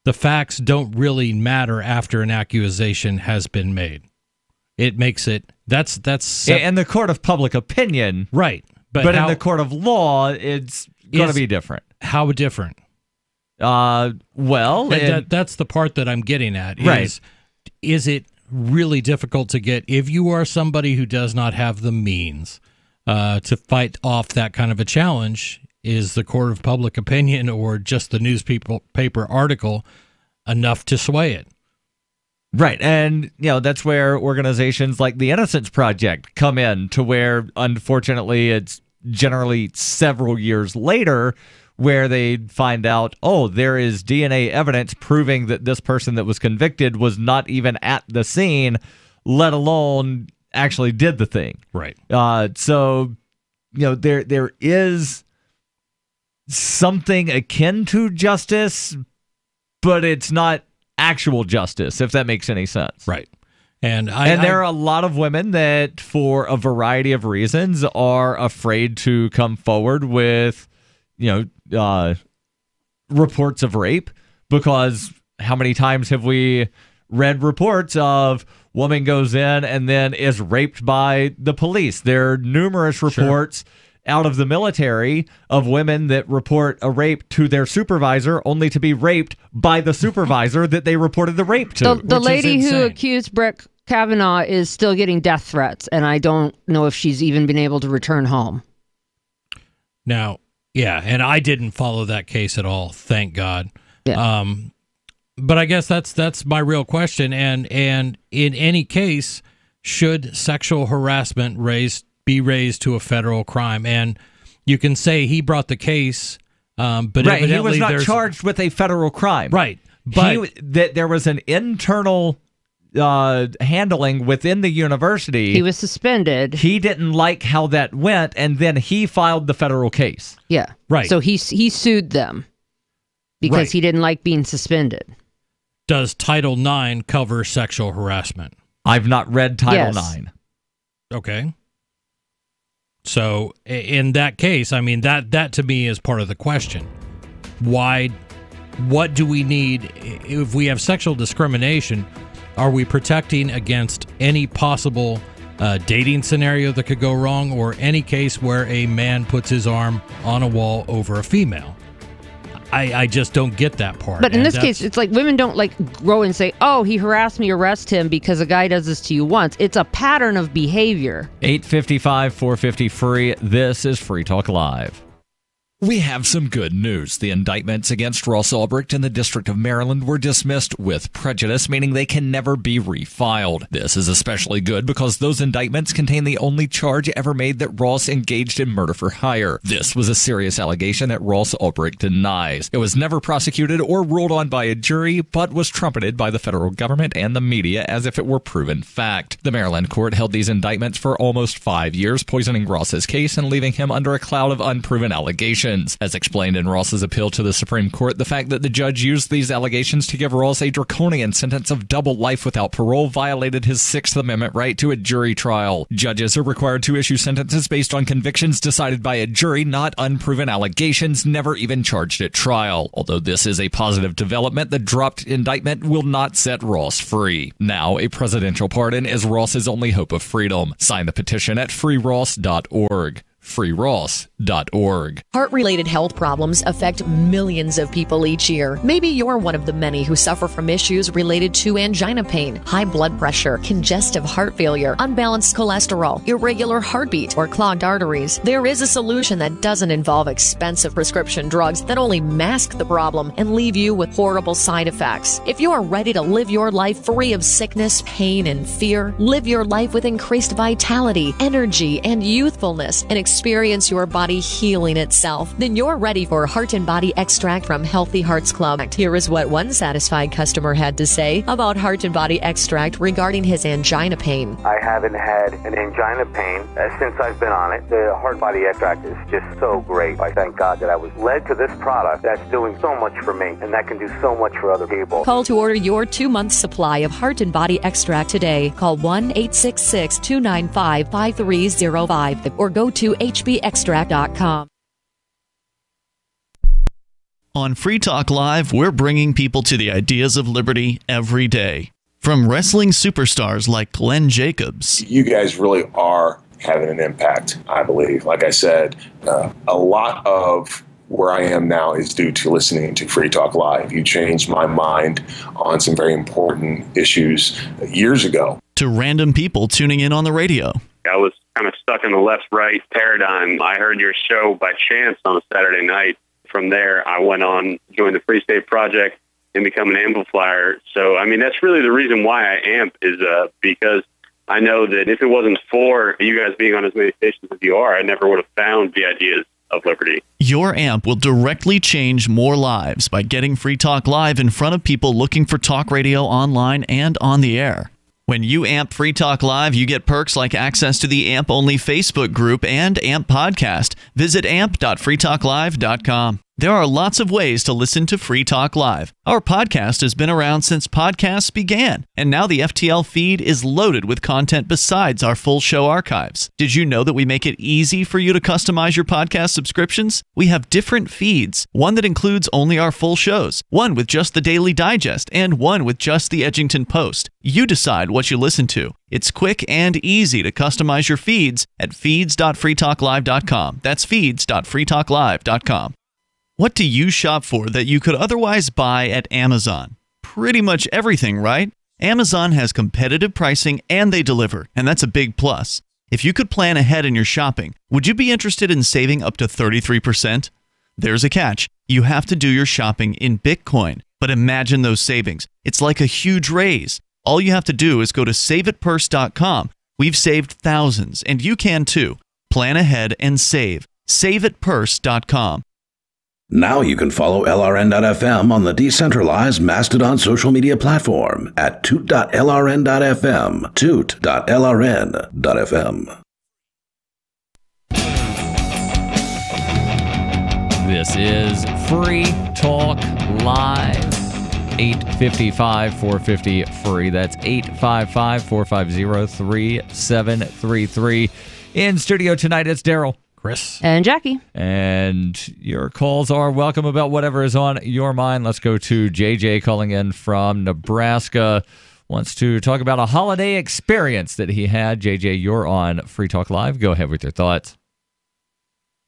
The facts don't really matter after an accusation has been made. It makes it, that's in the court of public opinion. Right. But in the court of law, it's going to be different. How different? Well, that's the part that I'm getting at. Right. Is it really difficult to get, if you are somebody who does not have the means to fight off that kind of a challenge, is the court of public opinion or just the newspaper article enough to sway it? Right. And, that's where organizations like the Innocence Project come in, to where, unfortunately, it's generally several years later where they find out, oh, there is DNA evidence proving that this person that was convicted was not even at the scene, let alone actually did the thing. Right. So, there is something akin to justice, but it's not actual justice, if that makes any sense. Right. And there are a lot of women that, for a variety of reasons, are afraid to come forward with, reports of rape, because how many times have we read reports of woman goes in and then is raped by the police? There are numerous reports out of the military of women that report a rape to their supervisor only to be raped by the supervisor that they reported the rape to. The lady who accused Brett Kavanaugh is still getting death threats, and I don't know if she's even been able to return home. Now, yeah, and I didn't follow that case at all, thank God. Yeah. But I guess that's my real question. And in any case, should sexual harassment be raised to a federal crime? And you can say he brought the case, but right, he was not charged with a federal crime. Right, but there was an internal handling within the university. He was suspended. He didn't like how that went, and then he filed the federal case. Yeah, right. So he sued them because he didn't like being suspended. Does Title IX cover sexual harassment? I've not read Title IX. Okay. So in that case, I mean, that to me is part of the question. What do we need if we have sexual discrimination? Are we protecting against any possible dating scenario that could go wrong, or any case where a man puts his arm on a wall over a female? I just don't get that part. But in this case, it's like women don't go and say, oh, he harassed me, arrest him because a guy does this to you once. It's a pattern of behavior. 855 450 free. This is Free Talk Live. We have some good news. The indictments against Ross Ulbricht in the District of Maryland were dismissed with prejudice, meaning they can never be refiled. This is especially good because those indictments contain the only charge ever made that Ross engaged in murder for hire. This was a serious allegation that Ross Ulbricht denies. It was never prosecuted or ruled on by a jury, but was trumpeted by the federal government and the media as if it were proven fact. The Maryland court held these indictments for almost 5 years, poisoning Ross's case and leaving him under a cloud of unproven allegations. convictions. As explained in Ross's appeal to the Supreme Court, the fact that the judge used these allegations to give Ross a draconian sentence of double life without parole violated his Sixth Amendment right to a jury trial. Judges are required to issue sentences based on convictions decided by a jury, not unproven allegations never even charged at trial. Although this is a positive development, the dropped indictment will not set Ross free. Now, a presidential pardon is Ross's only hope of freedom. Sign the petition at freeross.org. freeross.org. Heart-related health problems affect millions of people each year. Maybe you're one of the many who suffer from issues related to angina pain, high blood pressure, congestive heart failure, unbalanced cholesterol, irregular heartbeat, or clogged arteries. There is a solution that doesn't involve expensive prescription drugs that only mask the problem and leave you with horrible side effects. If you are ready to live your life free of sickness, pain, and fear, live your life with increased vitality, energy, and youthfulness, and experience your body healing itself, then you're ready for Heart and Body Extract from Healthy Hearts Club. Here is what one satisfied customer had to say about Heart and Body Extract regarding his angina pain. I haven't had an angina pain since I've been on it. The Heart Body Extract is just so great. I thank God that I was led to this product that's doing so much for me and that can do so much for other people. Call to order your 2-month supply of Heart and Body Extract today. Call 1-866-295-5305 or go to hbextract.com. On Free Talk Live, we're bringing people to the ideas of liberty every day. From wrestling superstars like Glenn Jacobs. You guys really are having an impact, I believe. Like I said, a lot of where I am now is due to listening to Free Talk Live. You changed my mind on some very important issues years ago. To random people tuning in on the radio. I was kind of stuck in the left-right paradigm. I heard your show by chance on a Saturday night. From there, I went on, joined the Free State Project, and become an amplifier. So, I mean, that's really the reason why I amp is because I know that if it wasn't for you guys being on as many stations as you are, I never would have found the ideas of liberty. Your amp will directly change more lives by getting Free Talk Live in front of people looking for talk radio online and on the air. When you amp Free Talk Live, you get perks like access to the AMP-only Facebook group and AMP podcast. Visit amp.freetalklive.com. There are lots of ways to listen to Free Talk Live. Our podcast has been around since podcasts began, and now the FTL feed is loaded with content besides our full show archives. Did you know that we make it easy for you to customize your podcast subscriptions? We have different feeds, one that includes only our full shows, one with just the Daily Digest, and one with just the Edgington Post. You decide what you listen to. It's quick and easy to customize your feeds at feeds.freetalklive.com. That's feeds.freetalklive.com. What do you shop for that you could otherwise buy at Amazon? Pretty much everything, right? Amazon has competitive pricing and they deliver, and that's a big plus. If you could plan ahead in your shopping, would you be interested in saving up to 33%? There's a catch. You have to do your shopping in Bitcoin. But imagine those savings. It's like a huge raise. All you have to do is go to saveitpurse.com. We've saved thousands, and you can too. Plan ahead and save. Saveitpurse.com. Now you can follow LRN.FM on the decentralized Mastodon social media platform at toot.lrn.fm, toot.lrn.fm. This is Free Talk Live. 855-450-FREE. That's 855-450-3733. In studio tonight, it's Darryl, Chris, and Jackie. And your calls are welcome about whatever is on your mind. Let's go to JJ calling in from Nebraska. Wants to talk about a holiday experience that he had. JJ, you're on Free Talk Live. Go ahead with your thoughts.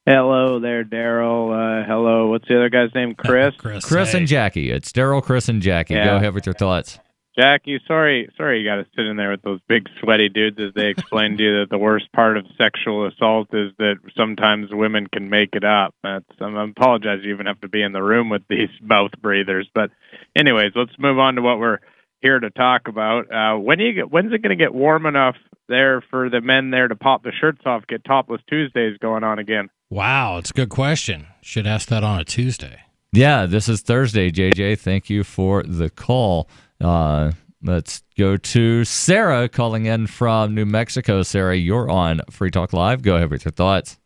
Hello there, Darryl. Hello. What's the other guy's name? Chris? Chris and Jackie. It's Darryl, Chris, and Jackie. Yeah. Go ahead with your thoughts. Jackie, sorry you got to sit in there with those big sweaty dudes as they explain to you that the worst part of sexual assault is that sometimes women can make it up. I apologize you even have to be in the room with these mouth breathers. But anyways, let's move on to what we're here to talk about. When's it going to get warm enough there for the men there to pop the shirts off, get Topless Tuesdays going on again? Wow, it's a good question. Should ask that on a Tuesday. Yeah, this is Thursday, JJ. Thank you for the call. Let's go to Sarah calling in from New Mexico. Sarah, you're on Free Talk Live. Go ahead with your thoughts.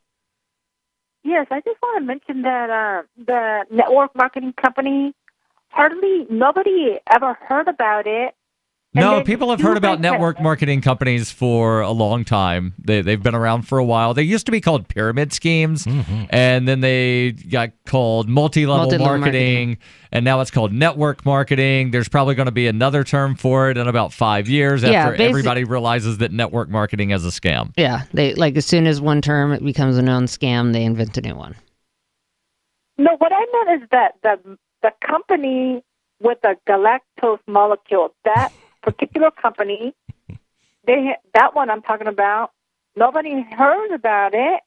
Yes, I just want to mention that the network marketing company, nobody ever heard about it. No, people have heard about network marketing companies for a long time. They've been around for a while. They used to be called pyramid schemes, and then they got called multi-level marketing, and now it's called network marketing. There's probably going to be another term for it in about 5 years after everybody realizes that network marketing is a scam. Yeah, they as soon as one term it becomes a known scam, they invent a new one. No, what I meant is that the company with the galactose molecule, that particular company, that one I'm talking about, nobody heard about it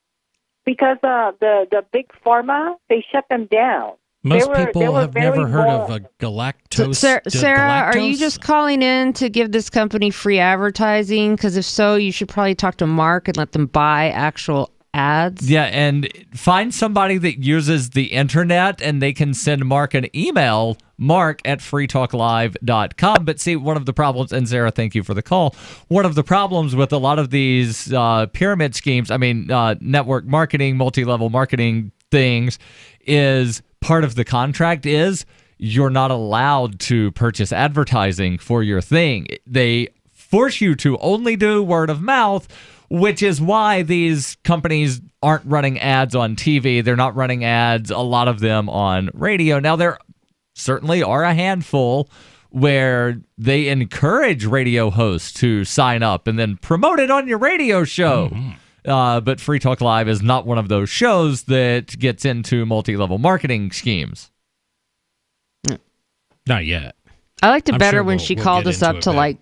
because the big pharma, they shut them down. Most people have never heard of a galactose. Sarah, are you just calling in to give this company free advertising? Because if so, you should probably talk to Mark and let them buy actual ads. Yeah, and find somebody that uses the internet, and they can send Mark an email, mark@freetalklive.com. But see, one of the problems, and Sarah, thank you for the call, one of the problems with a lot of these pyramid schemes, network marketing, multi-level marketing things, is part of the contract is you're not allowed to purchase advertising for your thing. They force you to only do word of mouth, which is why these companies aren't running ads on TV. They're not running ads, a lot of them, on radio. Now, there certainly are a handful where they encourage radio hosts to sign up and then promote it on your radio show. But Free Talk Live is not one of those shows that gets into multi-level marketing schemes. Not yet. I liked it better when she called us up to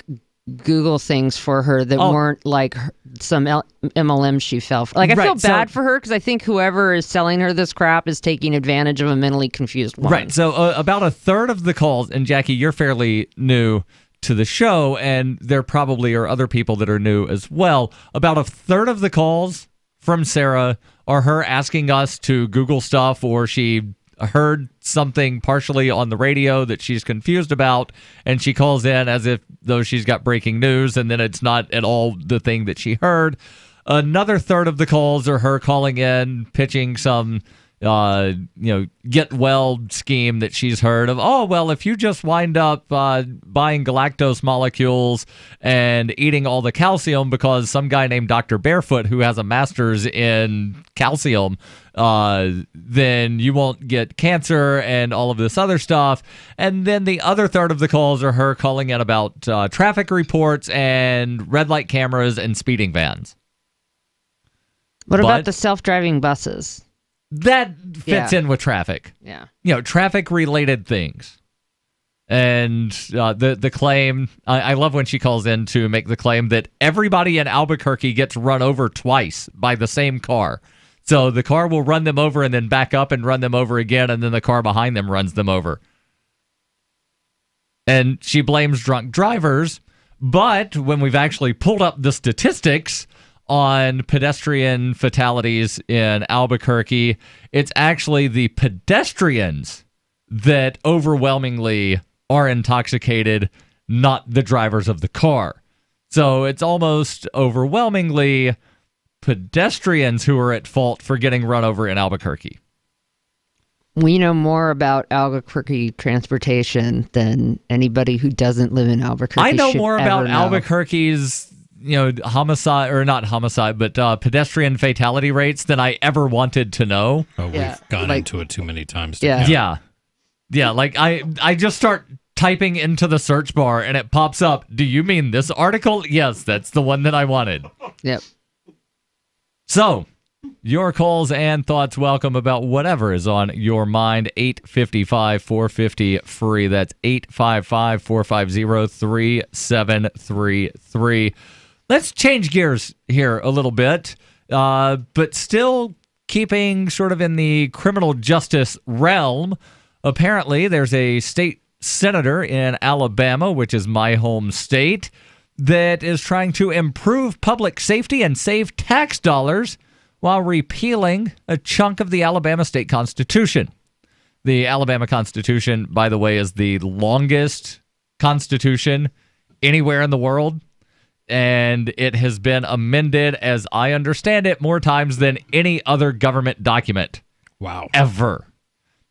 Google things for her that weren't like some MLM she fell for. I feel bad for her because I think whoever is selling her this crap is taking advantage of a mentally confused woman. Right. So about a third of the calls, and Jackie, you're fairly new to the show, and there probably are other people that are new as well. About a third of the calls from Sarah are her asking us to Google stuff, or she heard something partially on the radio that she's confused about, and she calls in as if though she's got breaking news, and then it's not at all the thing that she heard. Another third of the calls are her calling in, pitching some get well scheme that she's heard of. Oh, well, if you just wind up buying galactose molecules and eating all the calcium because some guy named Dr. Barefoot, who has a master's in calcium, then you won't get cancer and all of this other stuff. And then the other third of the calls are her calling in about traffic reports and red light cameras and speeding vans. What about the self-driving buses? That fits in with traffic. Yeah. Traffic-related things. And the claim, I love when she calls in to make the claim that everybody in Albuquerque gets run over twice by the same car. So the car will run them over and then back up and run them over again, and then the car behind them runs them over. And she blames drunk drivers, but when we've actually pulled up the statistics on pedestrian fatalities in Albuquerque, it's actually the pedestrians that overwhelmingly are intoxicated, not the drivers of the car. So it's almost overwhelmingly pedestrians who are at fault for getting run over in Albuquerque. We know more about Albuquerque transportation than anybody who doesn't live in Albuquerque. I know more about Albuquerque's homicide, or not homicide, but pedestrian fatality rates than I ever wanted to know. Oh, we've gone into it too many times. Yeah. Like I just start typing into the search bar and it pops up. Do you mean this article? Yes, that's the one that I wanted. Yep. So, your calls and thoughts welcome about whatever is on your mind. 855-450-FREE. That's 855-450-3733. Let's change gears here a little bit, but still keeping sort of in the criminal justice realm. Apparently, there's a state senator in Alabama, which is my home state, that is trying to improve public safety and save tax dollars while repealing a chunk of the Alabama state constitution. The Alabama Constitution, by the way, is the longest constitution anywhere in the world. and it has been amended, as I understand it, more times than any other government document. Wow. Ever.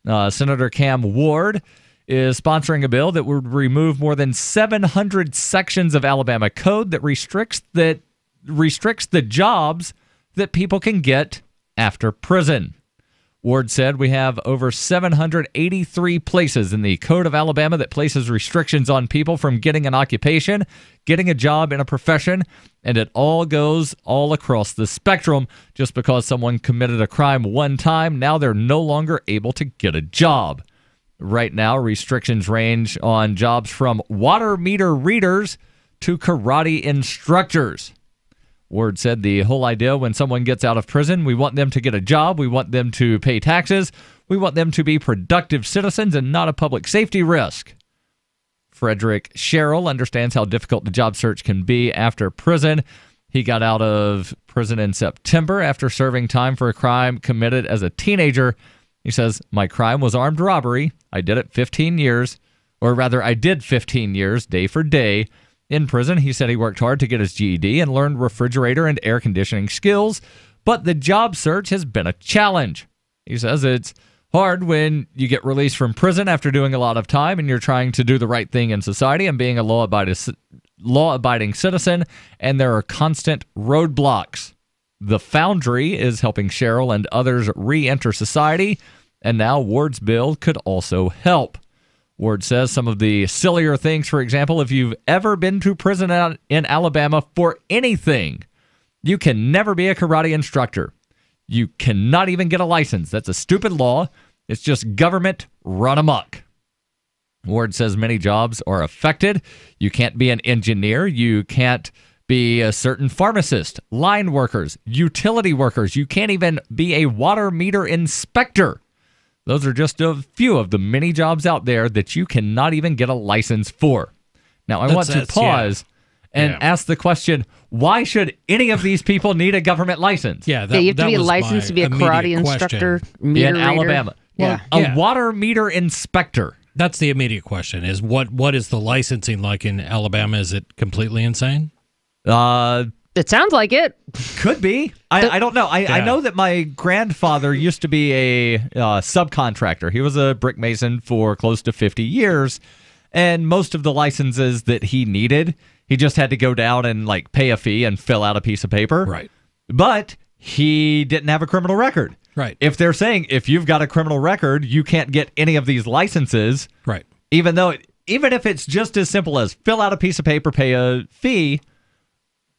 Senator Cam Ward is sponsoring a bill that would remove more than 700 sections of Alabama code that restricts the jobs that people can get after prison. Ward said we have over 783 places in the Code of Alabama that places restrictions on people from getting an occupation, getting a job in a profession, and it all goes all across the spectrum. Just because someone committed a crime one time, now they're no longer able to get a job. Right now, restrictions range on jobs from water meter readers to karate instructors. Ward said the whole idea when someone gets out of prison, we want them to get a job, we want them to pay taxes, we want them to be productive citizens and not a public safety risk. Frederick Sherrill understands how difficult the job search can be after prison. He got out of prison in September after serving time for a crime committed as a teenager. He says, my crime was armed robbery. I did it 15 years, or rather I did 15 years, day for day. In prison, he said he worked hard to get his GED and learned refrigerator and air conditioning skills, but the job search has been a challenge. He says it's hard when you get released from prison after doing a lot of time and you're trying to do the right thing in society and being a law-abiding citizen, and there are constant roadblocks. The Foundry is helping Cheryl and others re-enter society, and now Ward's bill could also help. Ward says some of the sillier things, for example, if you've ever been to prison in Alabama for anything, you can never be a karate instructor. You cannot even get a license. That's a stupid law. It's just government run amok. Ward says many jobs are affected. You can't be an engineer. You can't be a certain pharmacist, line workers, utility workers. You can't even be a water meter inspector. Those are just a few of the many jobs out there that you cannot even get a license for. Now, I want to pause and ask the question, why should any of these people need a government license? Yeah, you have to be licensed to be a karate instructor, meter in reader. Alabama. Well, a water meter inspector. That's the immediate question, is what is the licensing like in Alabama? Is it completely insane? It sounds like it. Could be. I don't know. I know that my grandfather used to be a subcontractor. He was a brick mason for close to 50 years, and most of the licenses that he needed, he just had to go down and like pay a fee and fill out a piece of paper. Right. But he didn't have a criminal record. Right. If they're saying if you've got a criminal record, you can't get any of these licenses. Right. Even if it's just as simple as fill out a piece of paper, pay a fee.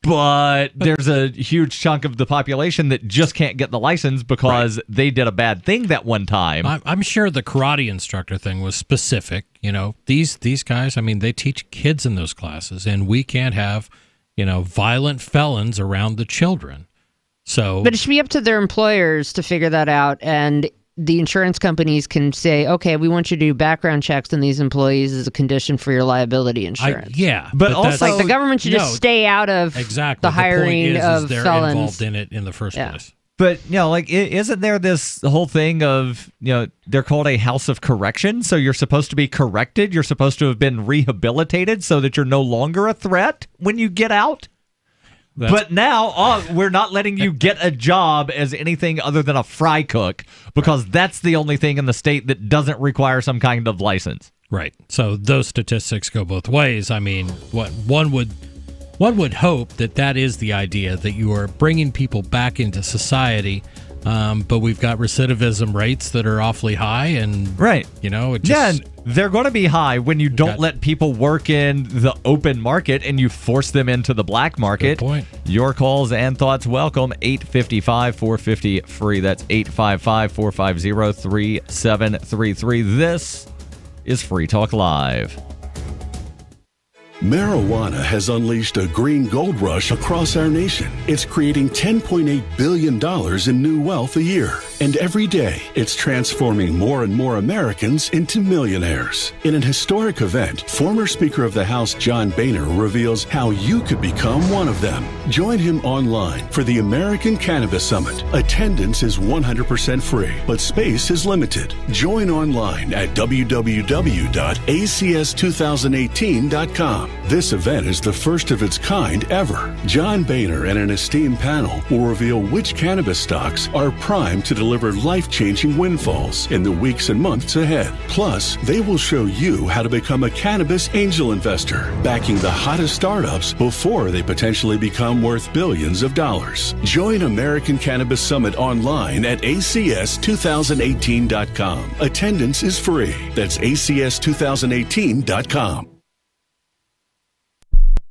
But there's a huge chunk of the population that just can't get the license because they did a bad thing that one time. I'm sure the karate instructor thing was specific. You know, these guys, I mean, they teach kids in those classes, and we can't have, violent felons around the children. So, but it should be up to their employers to figure that out, and the insurance companies can say, okay, we want you to do background checks on these employees as a condition for your liability insurance. But also like the government should just stay out of the hiring of they're felons. Involved in it in the first place. But, isn't there this whole thing of, they're called a house of correction, so you're supposed to be corrected, you're supposed to have been rehabilitated so that you're no longer a threat when you get out? But now we're not letting you get a job as anything other than a fry cook because that's the only thing in the state that doesn't require some kind of license. Right. So those statistics go both ways. I mean, one would hope that is the idea, that you are bringing people back into society. But we've got recidivism rates that are awfully high, and it just, they're going to be high when you don't let people work in the open market and you force them into the black market. Good point. Your calls and thoughts welcome. 855-450-FREE. That's 855-450-3733. This is Free Talk Live. Marijuana has unleashed a green gold rush across our nation. It's creating $10.8 billion in new wealth a year. And every day, it's transforming more and more Americans into millionaires. In an historic event, former Speaker of the House John Boehner reveals how you could become one of them. Join him online for the American Cannabis Summit. Attendance is 100% free, but space is limited. Join online at www.acs2018.com. This event is the first of its kind ever. John Boehner and an esteemed panel will reveal which cannabis stocks are primed to deliver life-changing windfalls in the weeks and months ahead. Plus, they will show you how to become a cannabis angel investor, backing the hottest startups before they potentially become worth billions of dollars. Join American Cannabis Summit online at acs2018.com. Attendance is free. That's acs2018.com.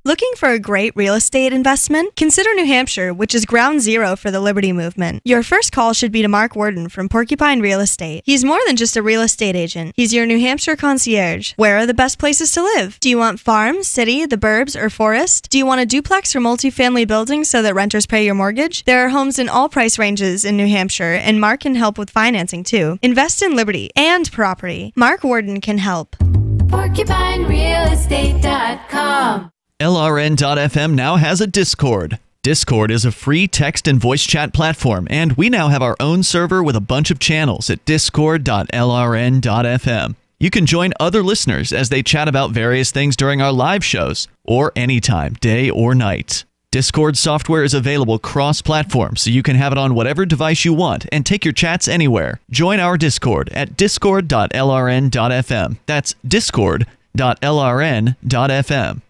Looking for a great real estate investment? Consider New Hampshire, which is ground zero for the Liberty Movement. Your first call should be to Mark Worden from Porcupine Real Estate. He's more than just a real estate agent. He's your New Hampshire concierge. Where are the best places to live? Do you want farm, city, the burbs, or forest? Do you want a duplex or multifamily building so that renters pay your mortgage? There are homes in all price ranges in New Hampshire, and Mark can help with financing too. Invest in liberty and property. Mark Worden can help. PorcupineRealEstate.com. LRN.FM now has a Discord. Discord is a free text and voice chat platform, and we now have our own server with a bunch of channels at discord.lrn.fm. You can join other listeners as they chat about various things during our live shows, or anytime, day or night. Discord software is available cross-platform, so you can have it on whatever device you want and take your chats anywhere. Join our Discord at discord.lrn.fm. That's discord.lrn.fm.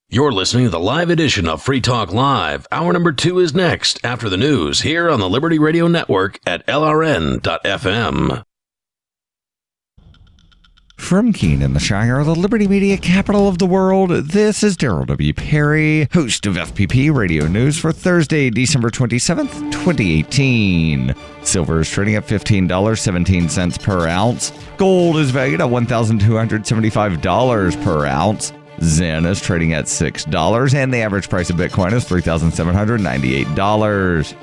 You're listening to the live edition of Free Talk Live. Hour number 2 is next after the news here on the Liberty Radio Network at LRN.FM. From Keene in the Shire, the Liberty Media capital of the world, this is Darryl W. Perry, host of FPP Radio News for Thursday, December 27th, 2018. Silver is trading at $15.17 per ounce. Gold is valued at $1,275 per ounce. Zen is trading at $6, and the average price of Bitcoin is $3,798.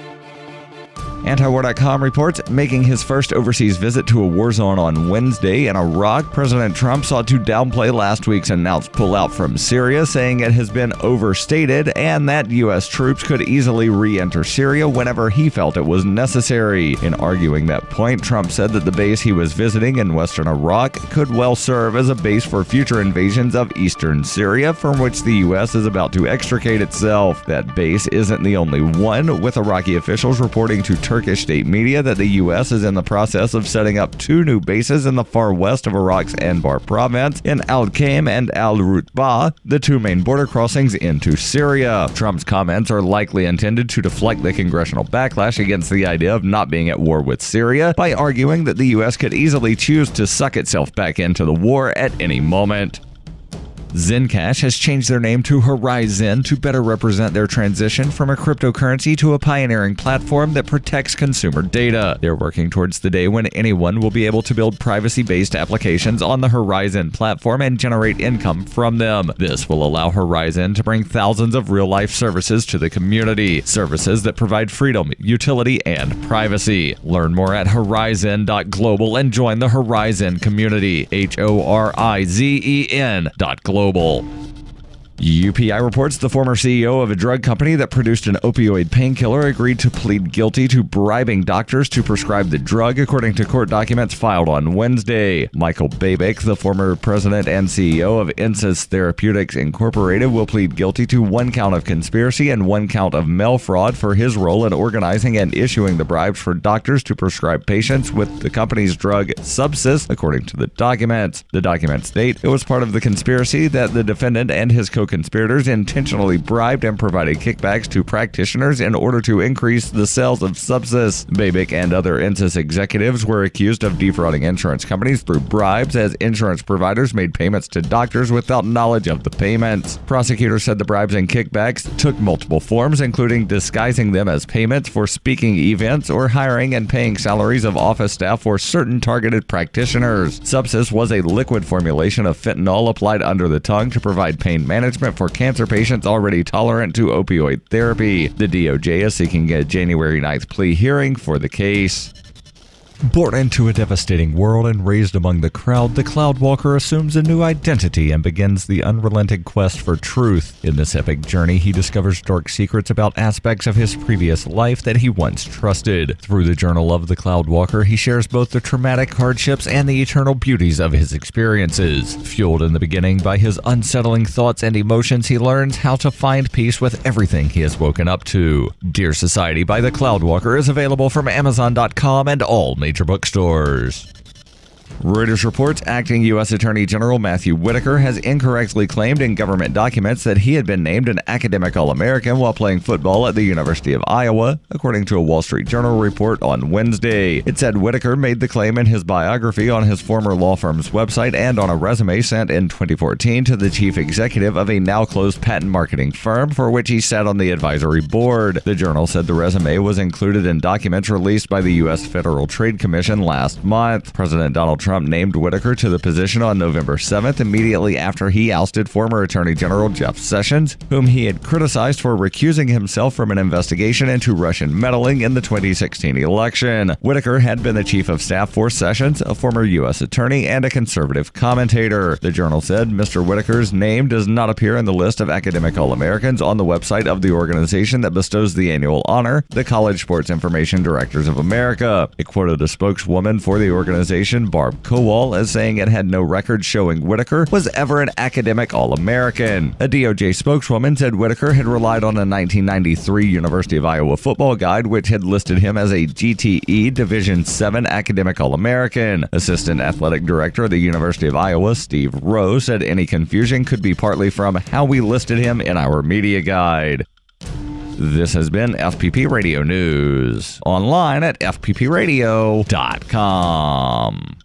Antiwar.com reports making his first overseas visit to a war zone on Wednesday in Iraq, President Trump sought to downplay last week's announced pullout from Syria, saying it has been overstated and that U.S. troops could easily re-enter Syria whenever he felt it was necessary. In arguing that point, Trump said that the base he was visiting in western Iraq could well serve as a base for future invasions of eastern Syria, from which the U.S. is about to extricate itself. That base isn't the only one, with Iraqi officials reporting to Turkish state media that the U.S. is in the process of setting up 2 new bases in the far west of Iraq's Anbar province in Al-Qaim and Al-Rutbah, the 2 main border crossings into Syria. Trump's comments are likely intended to deflect the congressional backlash against the idea of not being at war with Syria by arguing that the U.S. could easily choose to suck itself back into the war at any moment. Zencash has changed their name to Horizon to better represent their transition from a cryptocurrency to a pioneering platform that protects consumer data. They're working towards the day when anyone will be able to build privacy-based applications on the Horizon platform and generate income from them. This will allow Horizon to bring thousands of real-life services to the community, services that provide freedom, utility, and privacy. Learn more at horizon.global and join the Horizon community, HORIZEN.global. UPI reports the former CEO of a drug company that produced an opioid painkiller agreed to plead guilty to bribing doctors to prescribe the drug, according to court documents filed on Wednesday. Michael Babik, the former president and CEO of Census Therapeutics Incorporated, will plead guilty to 1 count of conspiracy and 1 count of mail fraud for his role in organizing and issuing the bribes for doctors to prescribe patients with the company's drug Census, according to the documents. The documents state it was part of the conspiracy that the defendant and his co-conspirators intentionally bribed and provided kickbacks to practitioners in order to increase the sales of Census. Babik and other Census executives were accused of defrauding insurance companies through bribes, as insurance providers made payments to doctors without knowledge of the payments. Prosecutors said the bribes and kickbacks took multiple forms, including disguising them as payments for speaking events or hiring and paying salaries of office staff for certain targeted practitioners. Census was a liquid formulation of fentanyl applied under the tongue to provide pain management for cancer patients already tolerant to opioid therapy. The DOJ is seeking a January 9th plea hearing for the case. Born into a devastating world and raised among the crowd, the Cloudwalker assumes a new identity and begins the unrelenting quest for truth. In this epic journey, he discovers dark secrets about aspects of his previous life that he once trusted. Through the journal of the Cloudwalker, he shares both the traumatic hardships and the eternal beauties of his experiences. Fueled in the beginning by his unsettling thoughts and emotions, he learns how to find peace with everything he has woken up to. Dear Society by the Cloudwalker is available from Amazon.com and all major bookstores. Reuters reports acting U.S. Attorney General Matthew Whitaker has incorrectly claimed in government documents that he had been named an academic All-American while playing football at the University of Iowa, according to a Wall Street Journal report on Wednesday. It said Whitaker made the claim in his biography on his former law firm's website and on a resume sent in 2014 to the chief executive of a now-closed patent marketing firm for which he sat on the advisory board. The Journal said the resume was included in documents released by the U.S. Federal Trade Commission last month. President Donald Trump named Whitaker to the position on November 7th, immediately after he ousted former Attorney General Jeff Sessions, whom he had criticized for recusing himself from an investigation into Russian meddling in the 2016 election. Whitaker had been the chief of staff for Sessions, a former U.S. attorney, and a conservative commentator. The Journal said Mr. Whitaker's name does not appear in the list of academic All-Americans on the website of the organization that bestows the annual honor, the College Sports Information Directors of America. It quoted a spokeswoman for the organization, Barb Kowal, as saying it had no record showing Whitaker was ever an academic All-American. A DOJ spokeswoman said Whitaker had relied on a 1993 University of Iowa football guide which had listed him as a GTE Division VII academic All-American. Assistant Athletic Director of the University of Iowa, Steve Rowe, said any confusion could be partly from how we listed him in our media guide. This has been FPP Radio News, online at fppradio.com.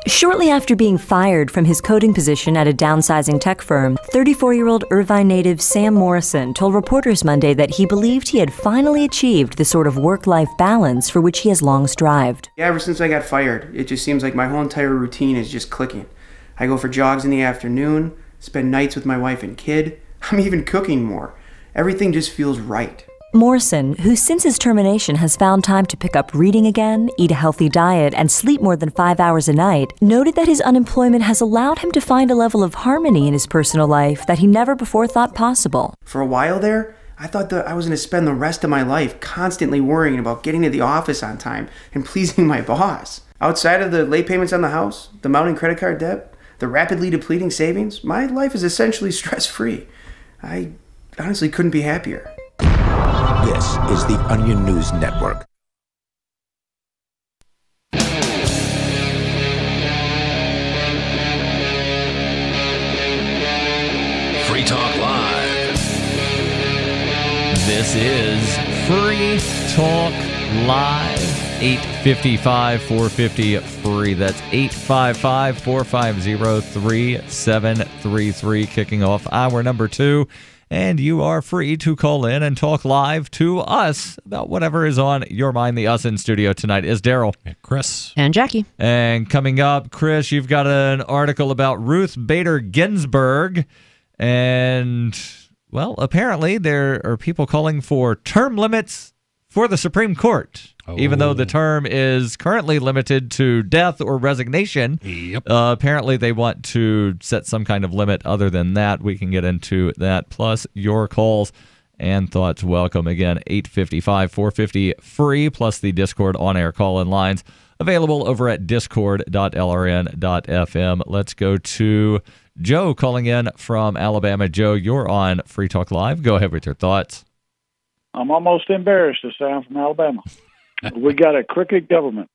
Shortly after being fired from his coding position at a downsizing tech firm, 34-year-old Irvine native Sam Morrison told reporters Monday that he believed he had finally achieved the sort of work-life balance for which he has long strived. Ever since I got fired, it just seems like my whole entire routine is just clicking. I go for jogs in the afternoon, spend nights with my wife and kid. I'm even cooking more. Everything just feels right. Morrison, who since his termination has found time to pick up reading again, eat a healthy diet, and sleep more than 5 hours a night, noted that his unemployment has allowed him to find a level of harmony in his personal life that he never before thought possible. For a while there, I thought that I was going to spend the rest of my life constantly worrying about getting to the office on time and pleasing my boss. Outside of the late payments on the house, the mounting credit card debt, the rapidly depleting savings, my life is essentially stress-free. I honestly couldn't be happier. This is the Onion News Network. Free Talk Live. This is Free Talk Live. 855-450-FREE. That's 855-450-3733. Kicking off hour number 2. And you are free to call in and talk live to us about whatever is on your mind. The us in studio tonight is Darryl, Chris, and Jackie. And coming up, Chris, you've got an article about Ruth Bader Ginsburg. And, well, apparently there are people calling for term limits for the Supreme Court. Even though the term is currently limited to death or resignation, apparently they want to set some kind of limit other than that. We can get into that, plus your calls and thoughts. Welcome again, 855-450-FREE, plus the Discord on-air call-in lines available over at discord.lrn.fm. Let's go to Joe calling in from Alabama. Joe, you're on Free Talk Live. Go ahead with your thoughts. I'm almost embarrassed to say I'm from Alabama. We got a crooked government.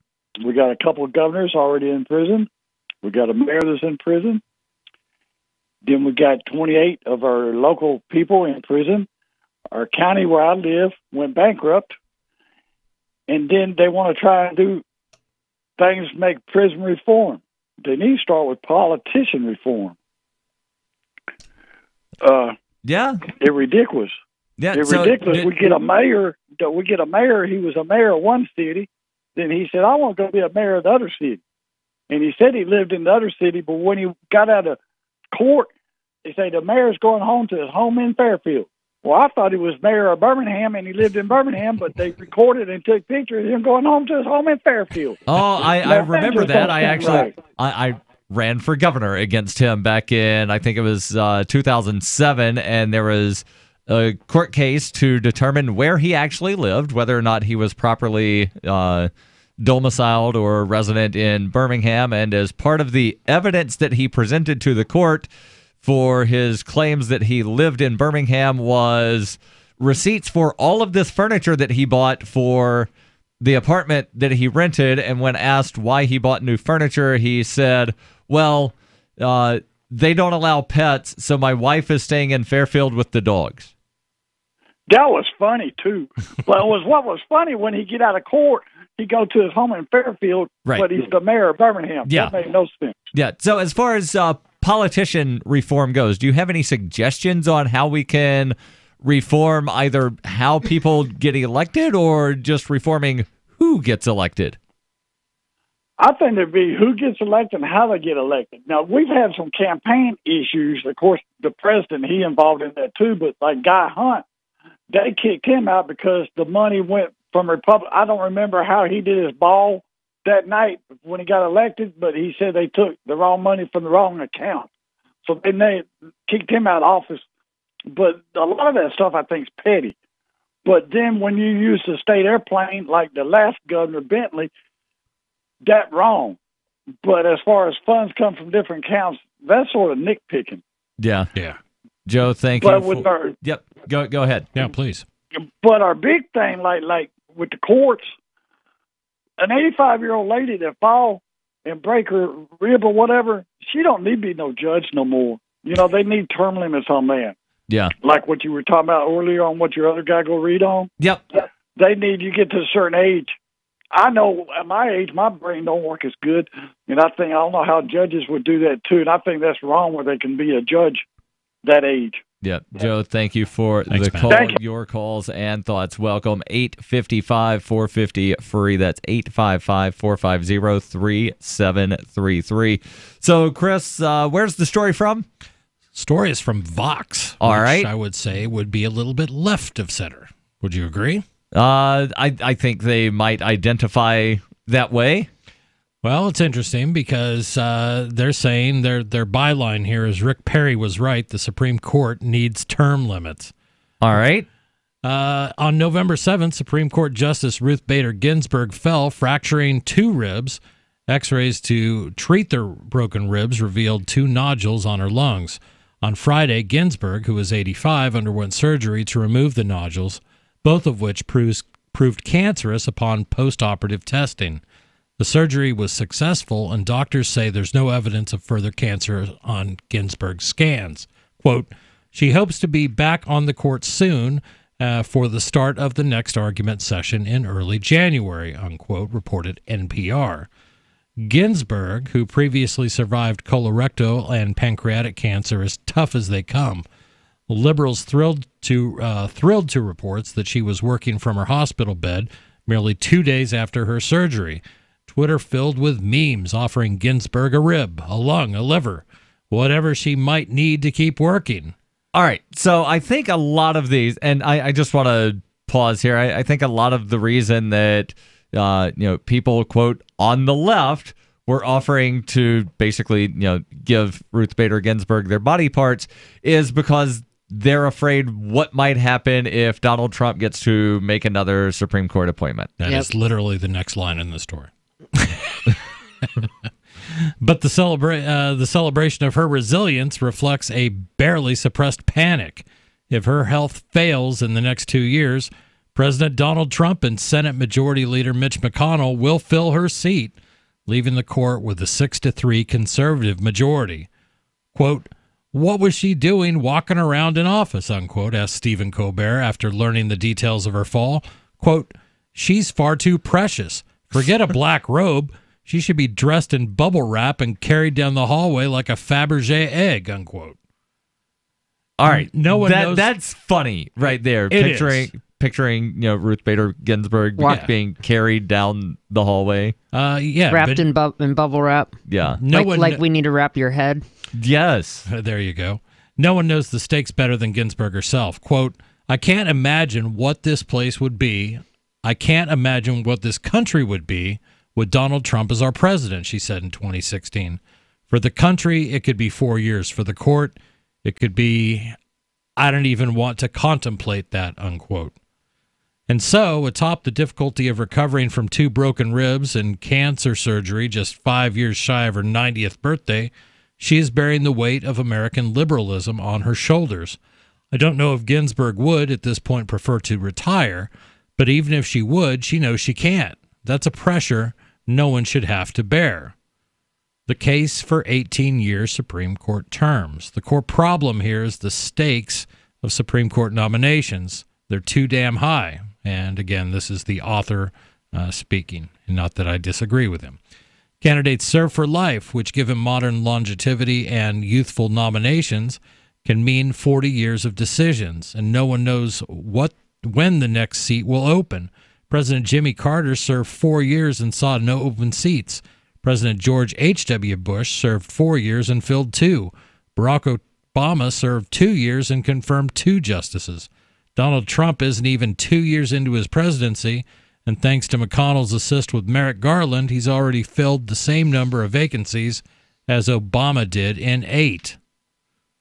We got a couple of governors already in prison. We got a mayor that's in prison. Then we got 28 of our local people in prison. Our county where I live went bankrupt. And then they want to try and do things to make prison reform. They need to start with politician reform. Yeah. It's ridiculous. Yeah, it's ridiculous. We get a mayor. He was a mayor of one city. Then he said, I want to go be a mayor of the other city. And he said he lived in the other city, but when he got out of court, they say the mayor's going home to his home in Fairfield. Well, I thought he was mayor of Birmingham, and he lived in Birmingham, but they recorded and took pictures of him going home to his home in Fairfield. Oh, I remember that. I ran for governor against him back in, I think it was 2007, and there was a court case to determine where he actually lived, whether or not he was properly domiciled or resident in Birmingham. And as part of the evidence that he presented to the court for his claims that he lived in Birmingham was receipts for all of this furniture that he bought for the apartment that he rented. And when asked why he bought new furniture, he said, well, they don't allow pets, so my wife is staying in Fairfield with the dogs. That was funny, too. Well, what was funny, when he get out of court, he go to his home in Fairfield, right, but he's the mayor of Birmingham. Yeah. That made no sense. Yeah. So as far as politician reform goes, do you have any suggestions on how we can reform either how people get elected or just reforming who gets elected? I think it'd be who gets elected and how they get elected. Now, we've had some campaign issues. Of course, the president, he involved in that too, but like Guy Hunt, they kicked him out because the money went from Republic. I don't remember how he did his ball that night when he got elected, but he said they took the wrong money from the wrong account. So then they kicked him out of office. But a lot of that stuff I think is petty. But then when you use the state airplane, like the last governor, Bentley, that wrong. But as far as funds come from different accounts, that's sort of nitpicking. Yeah. Yeah. Joe, thank But you. with our, Yep. Go ahead. Yeah, please. But our big thing, like with the courts, an 85-year-old lady that fall and break her rib or whatever, she don't need to be no judge no more. You know, they need term limits on that. Yeah. Like what you were talking about earlier on what your other guy go read on. Yep. They need, you get to a certain age. I know at my age, my brain don't work as good. And I don't know how judges would do that too. And I think that's wrong where they can be a judge that age. Yep. Joe, thank you for the call. Your calls and thoughts. Welcome. 855-450-FREE. That's 855-450-3733. So, Chris, where's the story from? Story is from Vox. All which right. I would say would be a little bit left of center. Would you agree? I think they might identify that way. Well, it's interesting because they're saying their byline here is Rick Perry was right. The Supreme Court needs term limits. All right. On November 7th, Supreme Court Justice Ruth Bader Ginsburg fell, fracturing 2 ribs. X-rays to treat the broken ribs revealed 2 nodules on her lungs. On Friday, Ginsburg, who was 85, underwent surgery to remove the nodules, both of which proved cancerous upon post-operative testing. The surgery was successful, and doctors say there's no evidence of further cancer on Ginsburg's scans. Quote, she hopes to be back on the court soon for the start of the next argument session in early January, unquote, reported NPR. Ginsburg, who previously survived colorectal and pancreatic cancer, is tough as they come. Liberals thrilled to reports that she was working from her hospital bed merely 2 days after her surgery. Twitter filled with memes offering Ginsburg a rib, a lung, a liver, whatever she might need to keep working. All right. So I think a lot of these, and I just want to pause here. I think a lot of the reason that people, quote, on the left were offering to basically, give Ruth Bader Ginsburg their body parts is because they're afraid what might happen if Donald Trump gets to make another Supreme Court appointment. That is literally the next line in the story. But the celebration of her resilience reflects a barely suppressed panic. If her health fails in the next 2 years, President Donald Trump and Senate Majority Leader Mitch McConnell will fill her seat, leaving the court with a 6-3 conservative majority. Quote, what was she doing walking around in office, unquote, asked Stephen Colbert after learning the details of her fall. Quote, she's far too precious. Forget a black robe. She should be dressed in bubble wrap and carried down the hallway like a Fabergé egg, unquote. All right. No one knows. That's funny right there. It Picturing Ruth Bader Ginsburg being carried down the hallway. Wrapped in bubble wrap. Yeah. Like we need to wrap your head. Yes. There you go. No one knows the stakes better than Ginsburg herself. Quote, I can't imagine what this place would be. I can't imagine what this country would be with Donald Trump as our president, she said in 2016. For the country, it could be 4 years. For the court, it could be, I don't even want to contemplate that, unquote. And so, atop the difficulty of recovering from 2 broken ribs and cancer surgery just 5 years shy of her 90th birthday, she is bearing the weight of American liberalism on her shoulders. I don't know if Ginsburg would, at this point, prefer to retire, but even if she would, she knows she can't. That's a pressure no one should have to bear. The case for 18 year Supreme Court terms. The core problem here is the stakes of Supreme Court nominations. They're too damn high. And again, this is the author speaking, and not that I disagree with him. Candidates serve for life, which given modern longevity and youthful nominations can mean 40 years of decisions, and no one knows when the next seat will open. President Jimmy Carter served 4 years and saw no open seats. President George H.W. Bush served 4 years and filled 2. Barack Obama served 2 years and confirmed 2 justices. Donald Trump isn't even 2 years into his presidency, and thanks to McConnell's assist with Merrick Garland, he's already filled the same number of vacancies as Obama did in 8.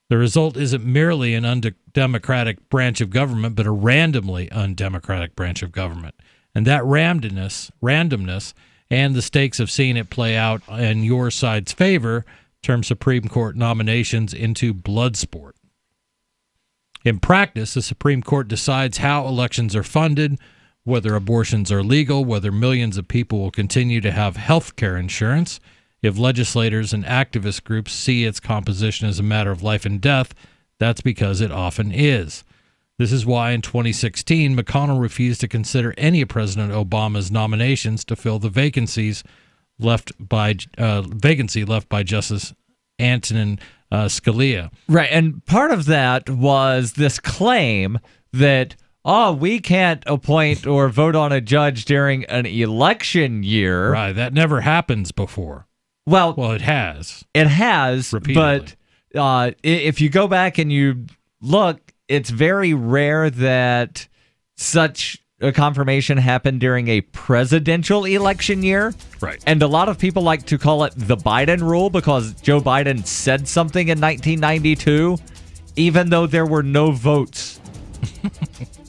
The result isn't merely an undemocratic branch of government, but a randomly undemocratic branch of government. And that randomness and the stakes of seeing it play out in your side's favor turn Supreme Court nominations into blood sport. In practice, the Supreme Court decides how elections are funded, whether abortions are legal, whether millions of people will continue to have health care insurance. If legislators and activist groups see its composition as a matter of life and death, that's because it often is. This is why in 2016, McConnell refused to consider any of President Obama's nominations to fill the vacancy left by Justice Antonin Scalia. Right, and part of that was this claim that, we can't appoint or vote on a judge during an election year. Right, that never happens before. Well, it has. It has, repeatedly. But if you go back and you look, it's very rare that such a confirmation happened during a presidential election year. Right. And a lot of people like to call it the Biden rule because Joe Biden said something in 1992, even though there were no votes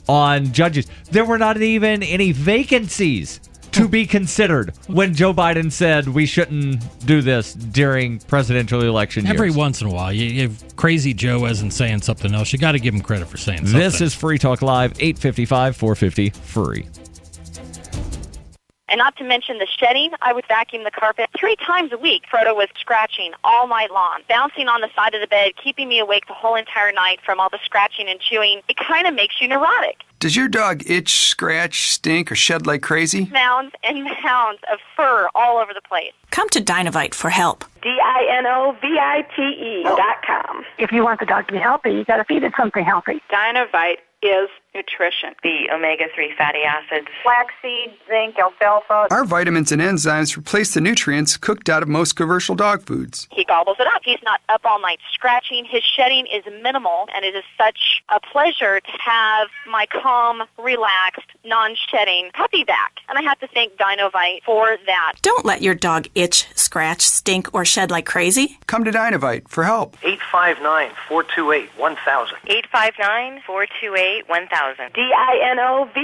on judges. There were not even any vacancies to be considered when Joe Biden said we shouldn't do this during presidential election years. Every once in a while, if Crazy Joe isn't saying something else, you got to give him credit for saying something. This is Free Talk Live, 855-450, free. And not to mention the shedding, I would vacuum the carpet 3 times a week. Frodo was scratching all night long, bouncing on the side of the bed, keeping me awake the whole entire night from all the scratching and chewing. It kind of makes you neurotic. Does your dog itch, scratch, stink, or shed like crazy? Mounds and mounds of fur all over the place. Come to Dinovite for help. DINOVITE.com. If you want the dog to be healthy, you got to feed it something healthy. Dinovite is nutrition. The omega-3 fatty acids. Flaxseed, zinc, alfalfa. Our vitamins and enzymes replace the nutrients cooked out of most commercial dog foods. He gobbles it up. He's not up all night scratching. His shedding is minimal, and it is such a pleasure to have my calm, relaxed, non-shedding puppy back. And I have to thank Dinovite for that. Don't let your dog itch, scratch, stink, or shed like crazy. Come to Dinovite for help. 859-428-1000. 859-428-1000. DINOVITE.com.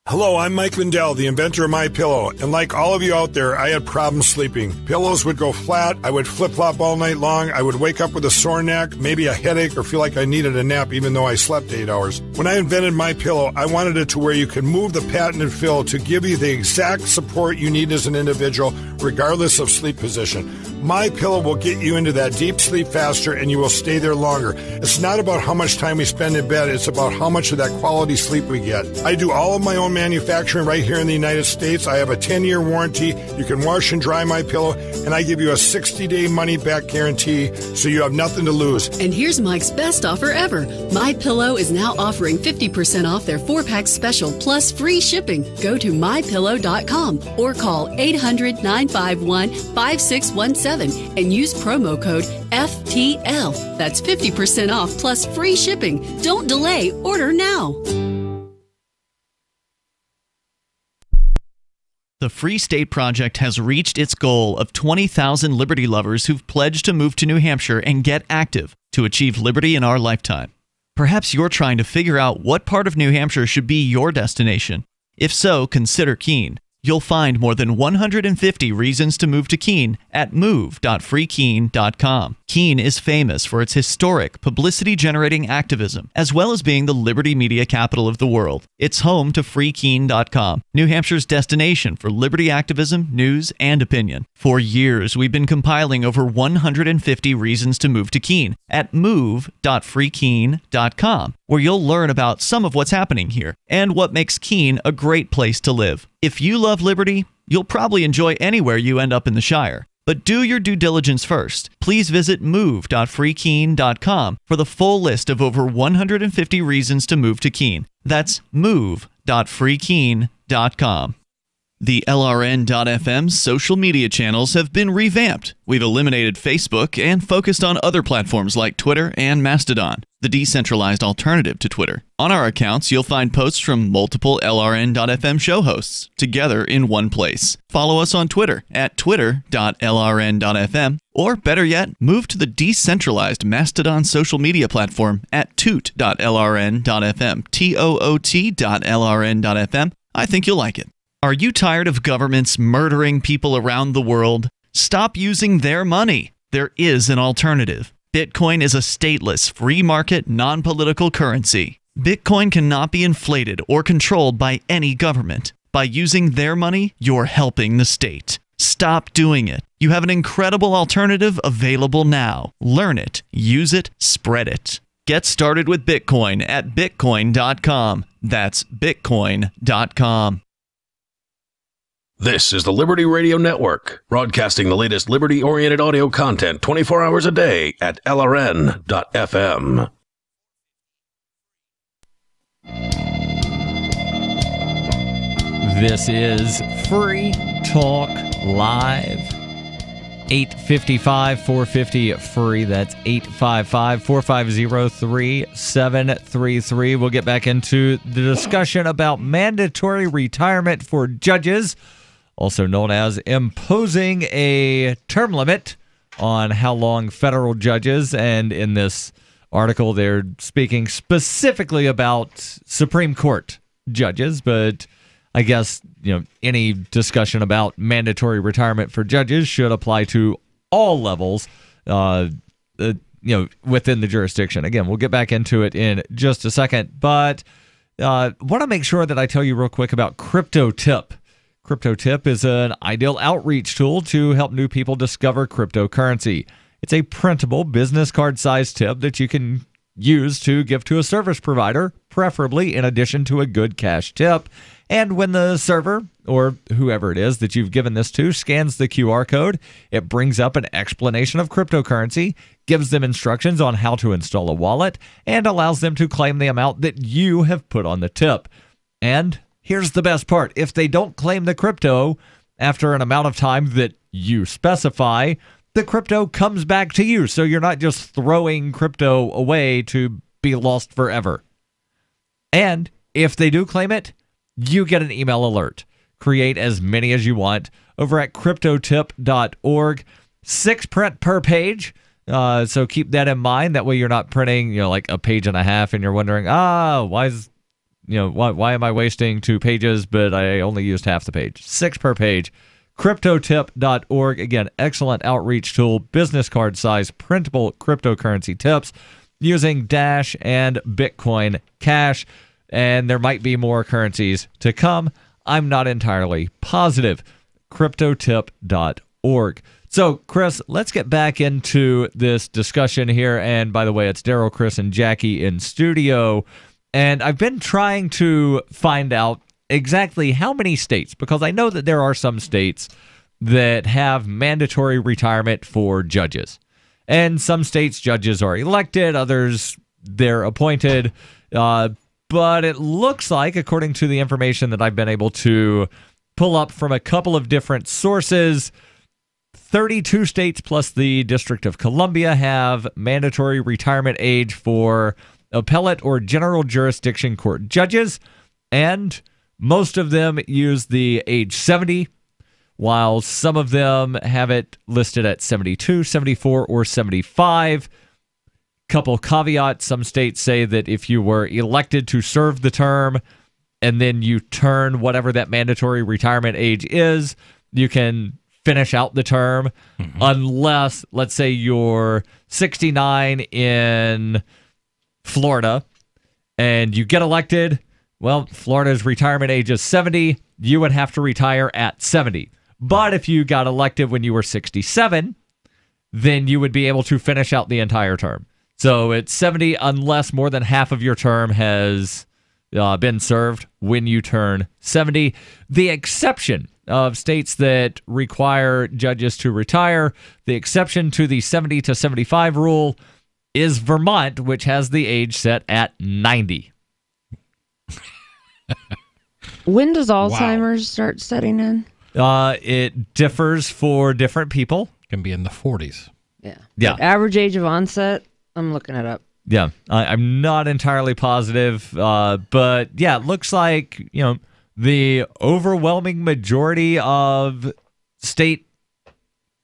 Hello, I'm Mike Lindell, the inventor of MyPillow, and like all of you out there, I had problems sleeping. Pillows would go flat, I would flip-flop all night long, I would wake up with a sore neck, maybe a headache, or feel like I needed a nap even though I slept 8 hours. When I invented MyPillow, I wanted it to where you can move the patented fill to give you the exact support you need as an individual, regardless of sleep position. MyPillow will get you into that deep sleep faster, and you will stay there longer. It's not about how much time we spend in bed, it's about how much of that quality sleep we get. I do all of my own manufacturing right here in the United States. I have a 10-year warranty. You can wash and dry MyPillow, and I give you a 60-day money-back guarantee, so you have nothing to lose. And here's Mike's best offer ever. MyPillow is now offering 50% off their 4-pack special plus free shipping. Go to MyPillow.com or call 800-9 951-5617 and use promo code FTL. That's 50% off plus free shipping. Don't delay. Order now. The Free State Project has reached its goal of 20,000 liberty lovers who've pledged to move to New Hampshire and get active to achieve liberty in our lifetime. Perhaps you're trying to figure out what part of New Hampshire should be your destination. If so, consider Keene. You'll find more than 150 reasons to move to Keene at move.freekeene.com. Keene is famous for its historic, publicity-generating activism, as well as being the liberty media capital of the world. It's home to freekeene.com, New Hampshire's destination for liberty activism, news, and opinion. For years, we've been compiling over 150 reasons to move to Keene at move.freekeene.com, where you'll learn about some of what's happening here and what makes Keene a great place to live. If you love liberty, you'll probably enjoy anywhere you end up in the Shire. But do your due diligence first. Please visit move.freekeene.com for the full list of over 150 reasons to move to Keene. That's move.freekeene.com. The LRN.FM social media channels have been revamped. We've eliminated Facebook and focused on other platforms like Twitter and Mastodon, the decentralized alternative to Twitter. On our accounts, you'll find posts from multiple LRN.FM show hosts together in one place. Follow us on Twitter at twitter.lrn.fm, or better yet, move to the decentralized Mastodon social media platform at toot.lrn.fm, toot.lrn.fm. I think you'll like it. Are you tired of governments murdering people around the world? Stop using their money. There is an alternative. Bitcoin is a stateless, free market, non-political currency. Bitcoin cannot be inflated or controlled by any government. By using their money, you're helping the state. Stop doing it. You have an incredible alternative available now. Learn it, use it, spread it. Get started with Bitcoin at bitcoin.com. That's bitcoin.com. This is the Liberty Radio Network, broadcasting the latest liberty-oriented audio content 24 hours a day at LRN.FM. This is Free Talk Live. 855-450-FREE. That's 855-450-3733. We'll get back into the discussion about mandatory retirement for judges, also known as imposing a term limit on how long federal judges, and in this article they're speaking specifically about Supreme Court judges, but I guess, any discussion about mandatory retirement for judges should apply to all levels, within the jurisdiction. Again, we'll get back into it in just a second, but want to make sure that I tell you real quick about Crypto Tip. Crypto Tip is an ideal outreach tool to help new people discover cryptocurrency. It's a printable business card-sized tip that you can use to give to a service provider, preferably in addition to a good cash tip. And when the server, or whoever it is that you've given this to, scans the QR code, it brings up an explanation of cryptocurrency, gives them instructions on how to install a wallet, and allows them to claim the amount that you have put on the tip. And here's the best part. If they don't claim the crypto after an amount of time that you specify, the crypto comes back to you. So you're not just throwing crypto away to be lost forever. And if they do claim it, you get an email alert. Create as many as you want over at cryptotip.org. 6 print per page. So keep that in mind. That way you're not printing, like a page and a half and you're wondering, why am I wasting 2 pages, but I only used half the page. 6 per page. Cryptotip.org. Again, excellent outreach tool. Business card size, printable cryptocurrency tips using Dash and Bitcoin Cash. And there might be more currencies to come. I'm not entirely positive. Cryptotip.org. So, Chris, let's get back into this discussion here. And by the way, it's Darryl, Chris, and Jackie in studio. And I've been trying to find out exactly how many states, because I know that there are some states that have mandatory retirement for judges. And some states, judges are elected, others, they're appointed. But it looks like, according to the information that I've been able to pull up from a couple of different sources. 32 states plus the District of Columbia have mandatory retirement age for appellate or general jurisdiction court judges, and most of them use the age 70, while some of them have it listed at 72, 74, or 75. Couple caveats. Some states say that if you were elected to serve the term and then you turn whatever that mandatory retirement age is, you can finish out the term, unless, let's say, you're 69 in Florida and you get elected. Well, Florida's retirement age is 70. You would have to retire at 70. But if you got elected when you were 67, then you would be able to finish out the entire term. So it's 70 unless more than half of your term has been served when you turn 70. The exception of states that require judges to retire, the exception to the 70 to 75 rule is Vermont, which has the age set at 90. When does Alzheimer's start setting in? It differs for different people. Can be in the 40s. Yeah. Yeah. Average age of onset? I'm looking it up. Yeah. I'm not entirely positive, but yeah, it looks like, the overwhelming majority of state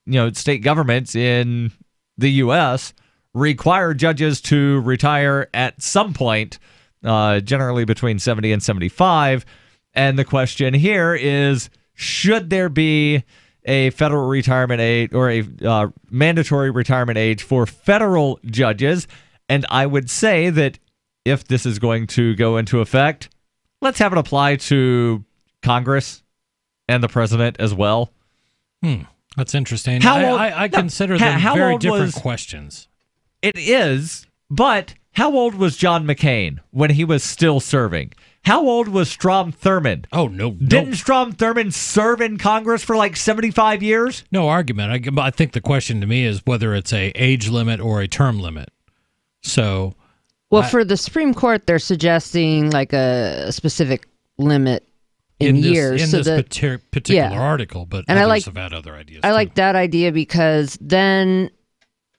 governments in the U.S. require judges to retire at some point, generally between 70 and 75. And the question here is, should there be a federal retirement age or a mandatory retirement age for federal judges? And I would say that if this is going to go into effect, let's have it apply to Congress and the president as well. That's interesting. I consider them very different questions. It is, but how old was John McCain when he was still serving? How old was Strom Thurmond? Oh, no. Didn't Strom Thurmond serve in Congress for like 75 years? No argument. I think the question to me is whether it's a age limit or a term limit. So, well, for the Supreme Court, they're suggesting like a specific limit in years. In this particular article, but and others have had other ideas. I like that idea because then,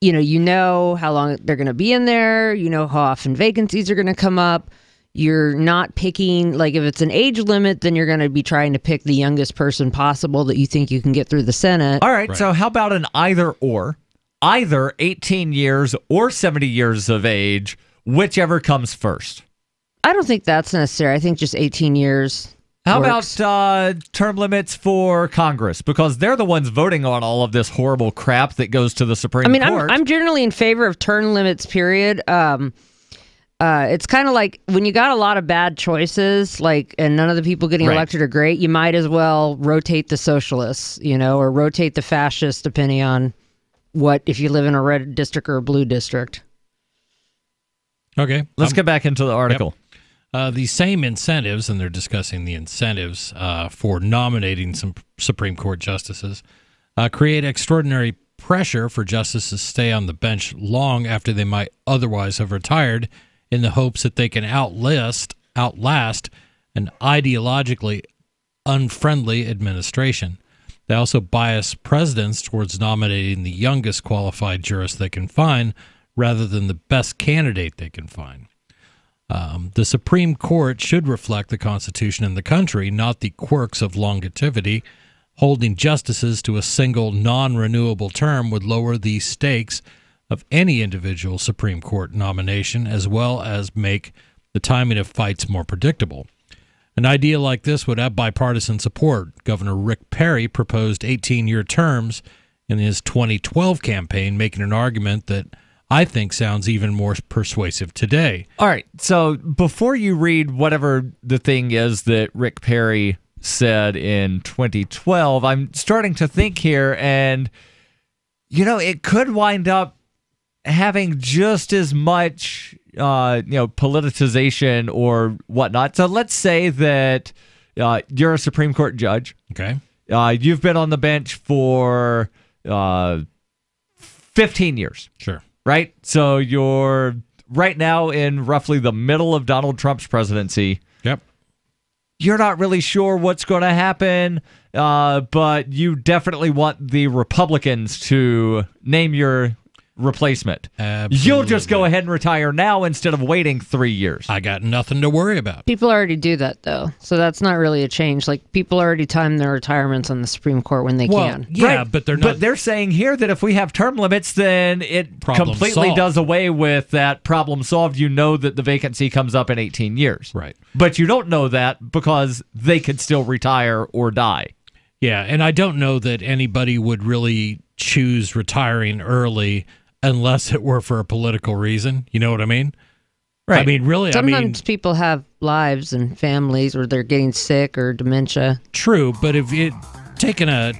you know how long they're going to be in there. You know how often vacancies are going to come up. You're not picking, like if it's an age limit, then you're going to be trying to pick the youngest person possible that you think you can get through the Senate. All right. So how about an either or? Either 18 years or 70 years of age, whichever comes first. I don't think that's necessary. I think just 18 years. How works. about term limits for Congress? Because they're the ones voting on all of this horrible crap that goes to the Supreme Court. I'm generally in favor of term limits, period. It's kind of like when you got a lot of bad choices, and none of the people getting elected are great, you might as well rotate the socialists, or rotate the fascists, depending on if you live in a red district or a blue district. Okay. Let's get back into the article. Yep. The same incentives, and they're discussing the incentives for nominating some Supreme Court justices, create extraordinary pressure for justices to stay on the bench long after they might otherwise have retired, in the hopes that they can outlast an ideologically unfriendly administration. They also bias presidents towards nominating the youngest qualified jurist they can find rather than the best candidate they can find. The Supreme Court should reflect the Constitution and the country, not the quirks of longevity. Holding justices to a single non-renewable term would lower the stakes of any individual Supreme Court nomination, as well as make the timing of fights more predictable. An idea like this would have bipartisan support. Governor Rick Perry proposed 18-year terms in his 2012 campaign, making an argument that I think sounds even more persuasive today. All right, so before you read whatever the thing is that Rick Perry said in 2012, I'm starting to think here, and, it could wind up having just as much, politicization or whatnot. So let's say that you're a Supreme Court judge. Okay. You've been on the bench for 15 years. Sure. Right? So you're right now in roughly the middle of Donald Trump's presidency. Yep. you're not really sure what's going to happen, but you definitely want the Republicans to name your replacement. Absolutely. You'll just go ahead and retire now instead of waiting 3 years. I got nothing to worry about. People already do that, though. So that's not really a change. Like, people already time their retirements on the Supreme Court when they can. Yeah, Right. but they're not. But they're saying here that if we have term limits, then it Problem completely solved. does away with that problem solved. You know that the vacancy comes up in 18 years. Right. But you don't know that because they could still retire or die. Yeah, and I don't know that anybody would really choose retiring early unless it were for a political reason. You know what I mean? Right. I mean, really, Sometimes people have lives and families, or they're getting sick or dementia. True, but if it taking a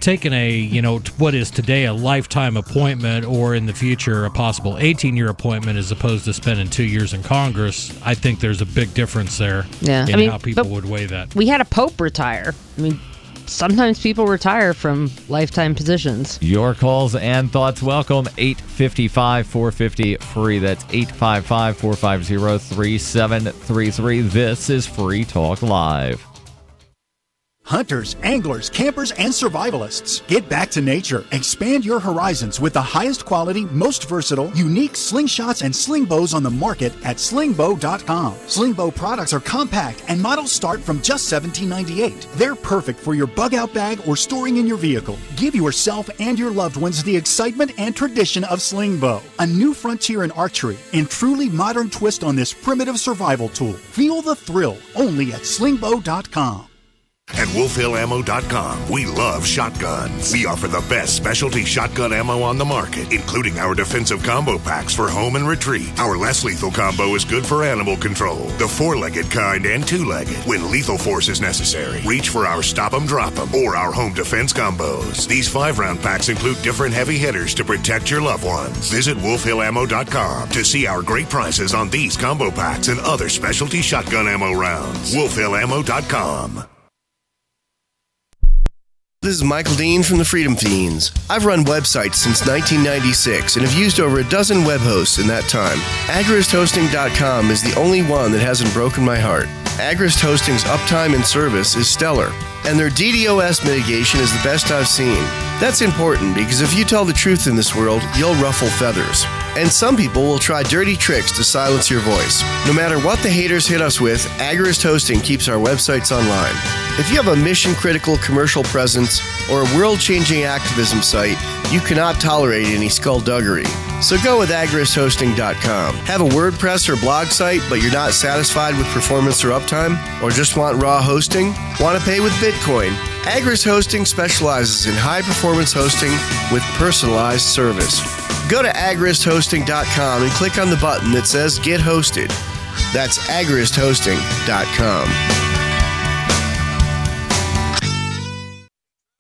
what is today a lifetime appointment, or in the future a possible 18-year appointment, as opposed to spending 2 years in Congress, I think there's a big difference there. Yeah, in how people would weigh that. We had a pope retire. I mean, sometimes people retire from lifetime positions. Your calls and thoughts welcome. 855-450-FREE. That's 855-450-3733. This is Free Talk Live. Hunters, anglers, campers, and survivalists. Get back to nature. Expand your horizons with the highest quality, most versatile, unique slingshots and sling bows on the market at slingbow.com. Slingbow products are compact and models start from just $17.98. They're perfect for your bug out bag or storing in your vehicle. Give yourself and your loved ones the excitement and tradition of Slingbow, a new frontier in archery and truly modern twist on this primitive survival tool. Feel the thrill only at slingbow.com. At WolfHillAmmo.com, we love shotguns. We offer the best specialty shotgun ammo on the market, including our defensive combo packs for home and retreat. Our less lethal combo is good for animal control, the 4-legged kind and 2-legged. When lethal force is necessary, reach for our Stop 'em, Drop 'em, or our home defense combos. These 5-round packs include different heavy hitters to protect your loved ones. Visit WolfHillAmmo.com to see our great prices on these combo packs and other specialty shotgun ammo rounds. WolfHillAmmo.com. This is Michael Dean from the Freedom Fiends. I've run websites since 1996 and have used over a dozen web hosts in that time. AgristHosting.com is the only one that hasn't broken my heart. Agrist Hosting's uptime and service is stellar, and their DDoS mitigation is the best I've seen. That's important because if you tell the truth in this world, you'll ruffle feathers. And some people will try dirty tricks to silence your voice. No matter what the haters hit us with, Agrist Hosting keeps our websites online. If you have a mission-critical commercial presence or a world-changing activism site, you cannot tolerate any skullduggery. So go with agristhosting.com. Have a WordPress or blog site, but you're not satisfied with performance or uptime? Or just want raw hosting? Want to pay with Bitcoin? Agrist Hosting specializes in high-performance hosting with personalized service. Go to agristhosting.com and click on the button that says Get Hosted. That's agristhosting.com.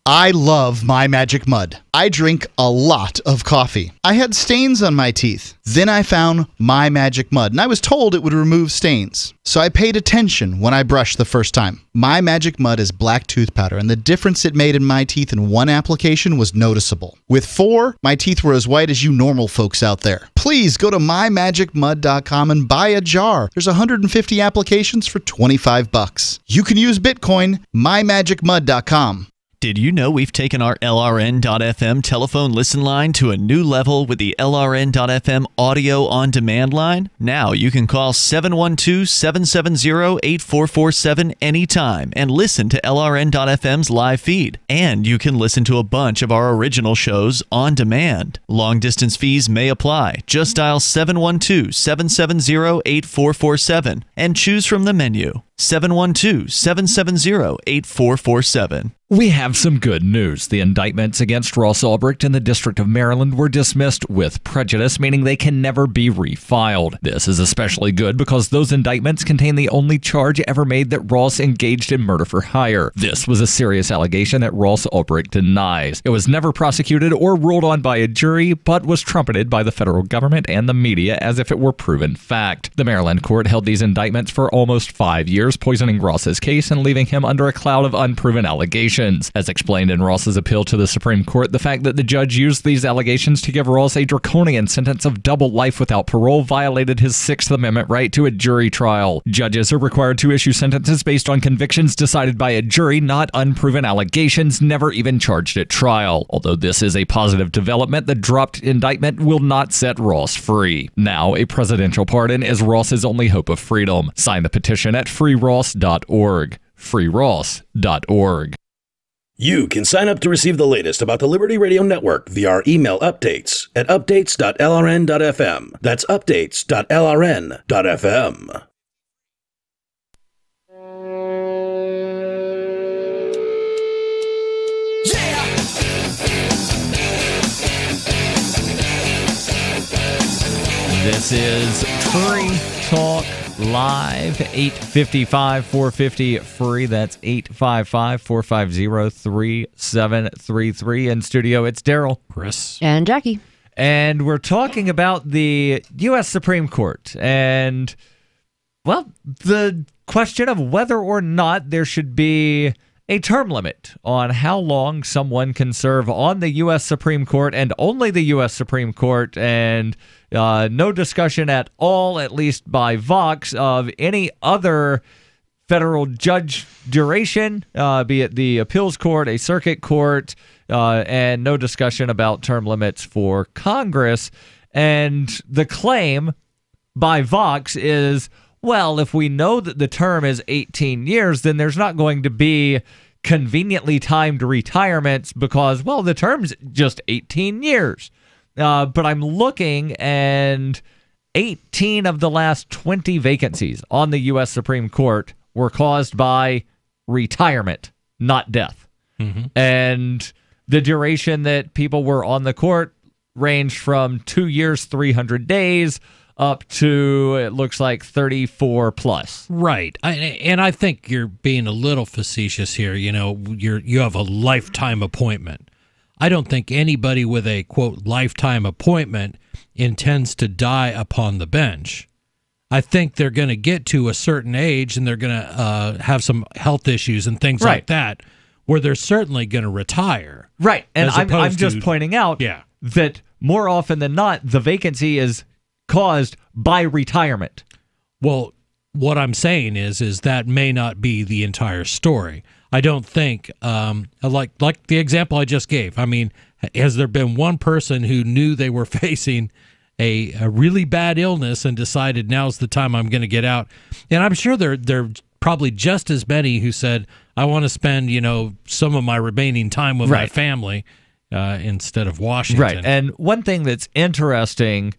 I love My Magic Mud. I drink a lot of coffee. I had stains on my teeth. Then I found My Magic Mud, and I was told it would remove stains. So I paid attention when I brushed the first time. My Magic Mud is black tooth powder, and the difference it made in my teeth in one application was noticeable. With 4, my teeth were as white as you normal folks out there. Please go to mymagicmud.com and buy a jar. There's 150 applications for $25. You can use Bitcoin, mymagicmud.com. Did you know we've taken our LRN.FM telephone listen line to a new level with the LRN.FM audio on demand line? Now you can call 712-770-8447 anytime and listen to LRN.FM's live feed. And you can listen to a bunch of our original shows on demand. Long distance fees may apply. Just dial 712-770-8447 and choose from the menu. 712-770-8447. We have some good news. The indictments against Ross Ulbricht in the District of Maryland were dismissed with prejudice, meaning they can never be refiled. This is especially good because those indictments contain the only charge ever made that Ross engaged in murder for hire. This was a serious allegation that Ross Ulbricht denies. It was never prosecuted or ruled on by a jury, but was trumpeted by the federal government and the media as if it were proven fact. The Maryland court held these indictments for almost 5 years years, poisoning Ross's case and leaving him under a cloud of unproven allegations. As explained in Ross's appeal to the Supreme Court, the fact that the judge used these allegations to give Ross a draconian sentence of double life without parole violated his Sixth Amendment right to a jury trial. Judges are required to issue sentences based on convictions decided by a jury, not unproven allegations never even charged at trial. Although this is a positive development, the dropped indictment will not set Ross free. Now, a presidential pardon is Ross's only hope of freedom. Sign the petition at freeross.org. freeross.org. You can sign up to receive the latest about the Liberty Radio Network via our email updates at updates.lrn.fm. That's updates.lrn.fm. This is Free Talk Live, 855-450 free. That's 855-450-3733. In studio, it's Darryl, Chris, and Jackie. And we're talking about the U.S. Supreme Court and, well, the question of whether or not there should be a term limit on how long someone can serve on the U.S. Supreme Court and only the U.S. Supreme Court, and no discussion at all, at least by Vox, of any other federal judge duration, be it the appeals court, a circuit court, and no discussion about term limits for Congress. And the claim by Vox is, well, if we know that the term is 18 years, then there's not going to be conveniently timed retirements because, well, the term's just 18 years. But I'm looking, and 18 of the last 20 vacancies on the U.S. Supreme Court were caused by retirement, not death. Mm-hmm. And the duration that people were on the court ranged from 2 years, 300 days, up to, it looks like, 34 plus. Right. And I think you're being a little facetious here. You know, you have a lifetime appointment. I don't think anybody with a, quote, lifetime appointment intends to die upon the bench. I think they're going to get to a certain age and they're going to have some health issues and things like that, where they're certainly going to retire. Right. And I'm just pointing out that more often than not, the vacancy is caused by retirement. Well, what I'm saying is that may not be the entire story. I don't think, like the example I just gave, I mean, has there been one person who knew they were facing a really bad illness and decided now's the time I'm going to get out? And I'm sure there are probably just as many who said, I want to spend, some of my remaining time with my family instead of Washington. Right. And one thing that's interesting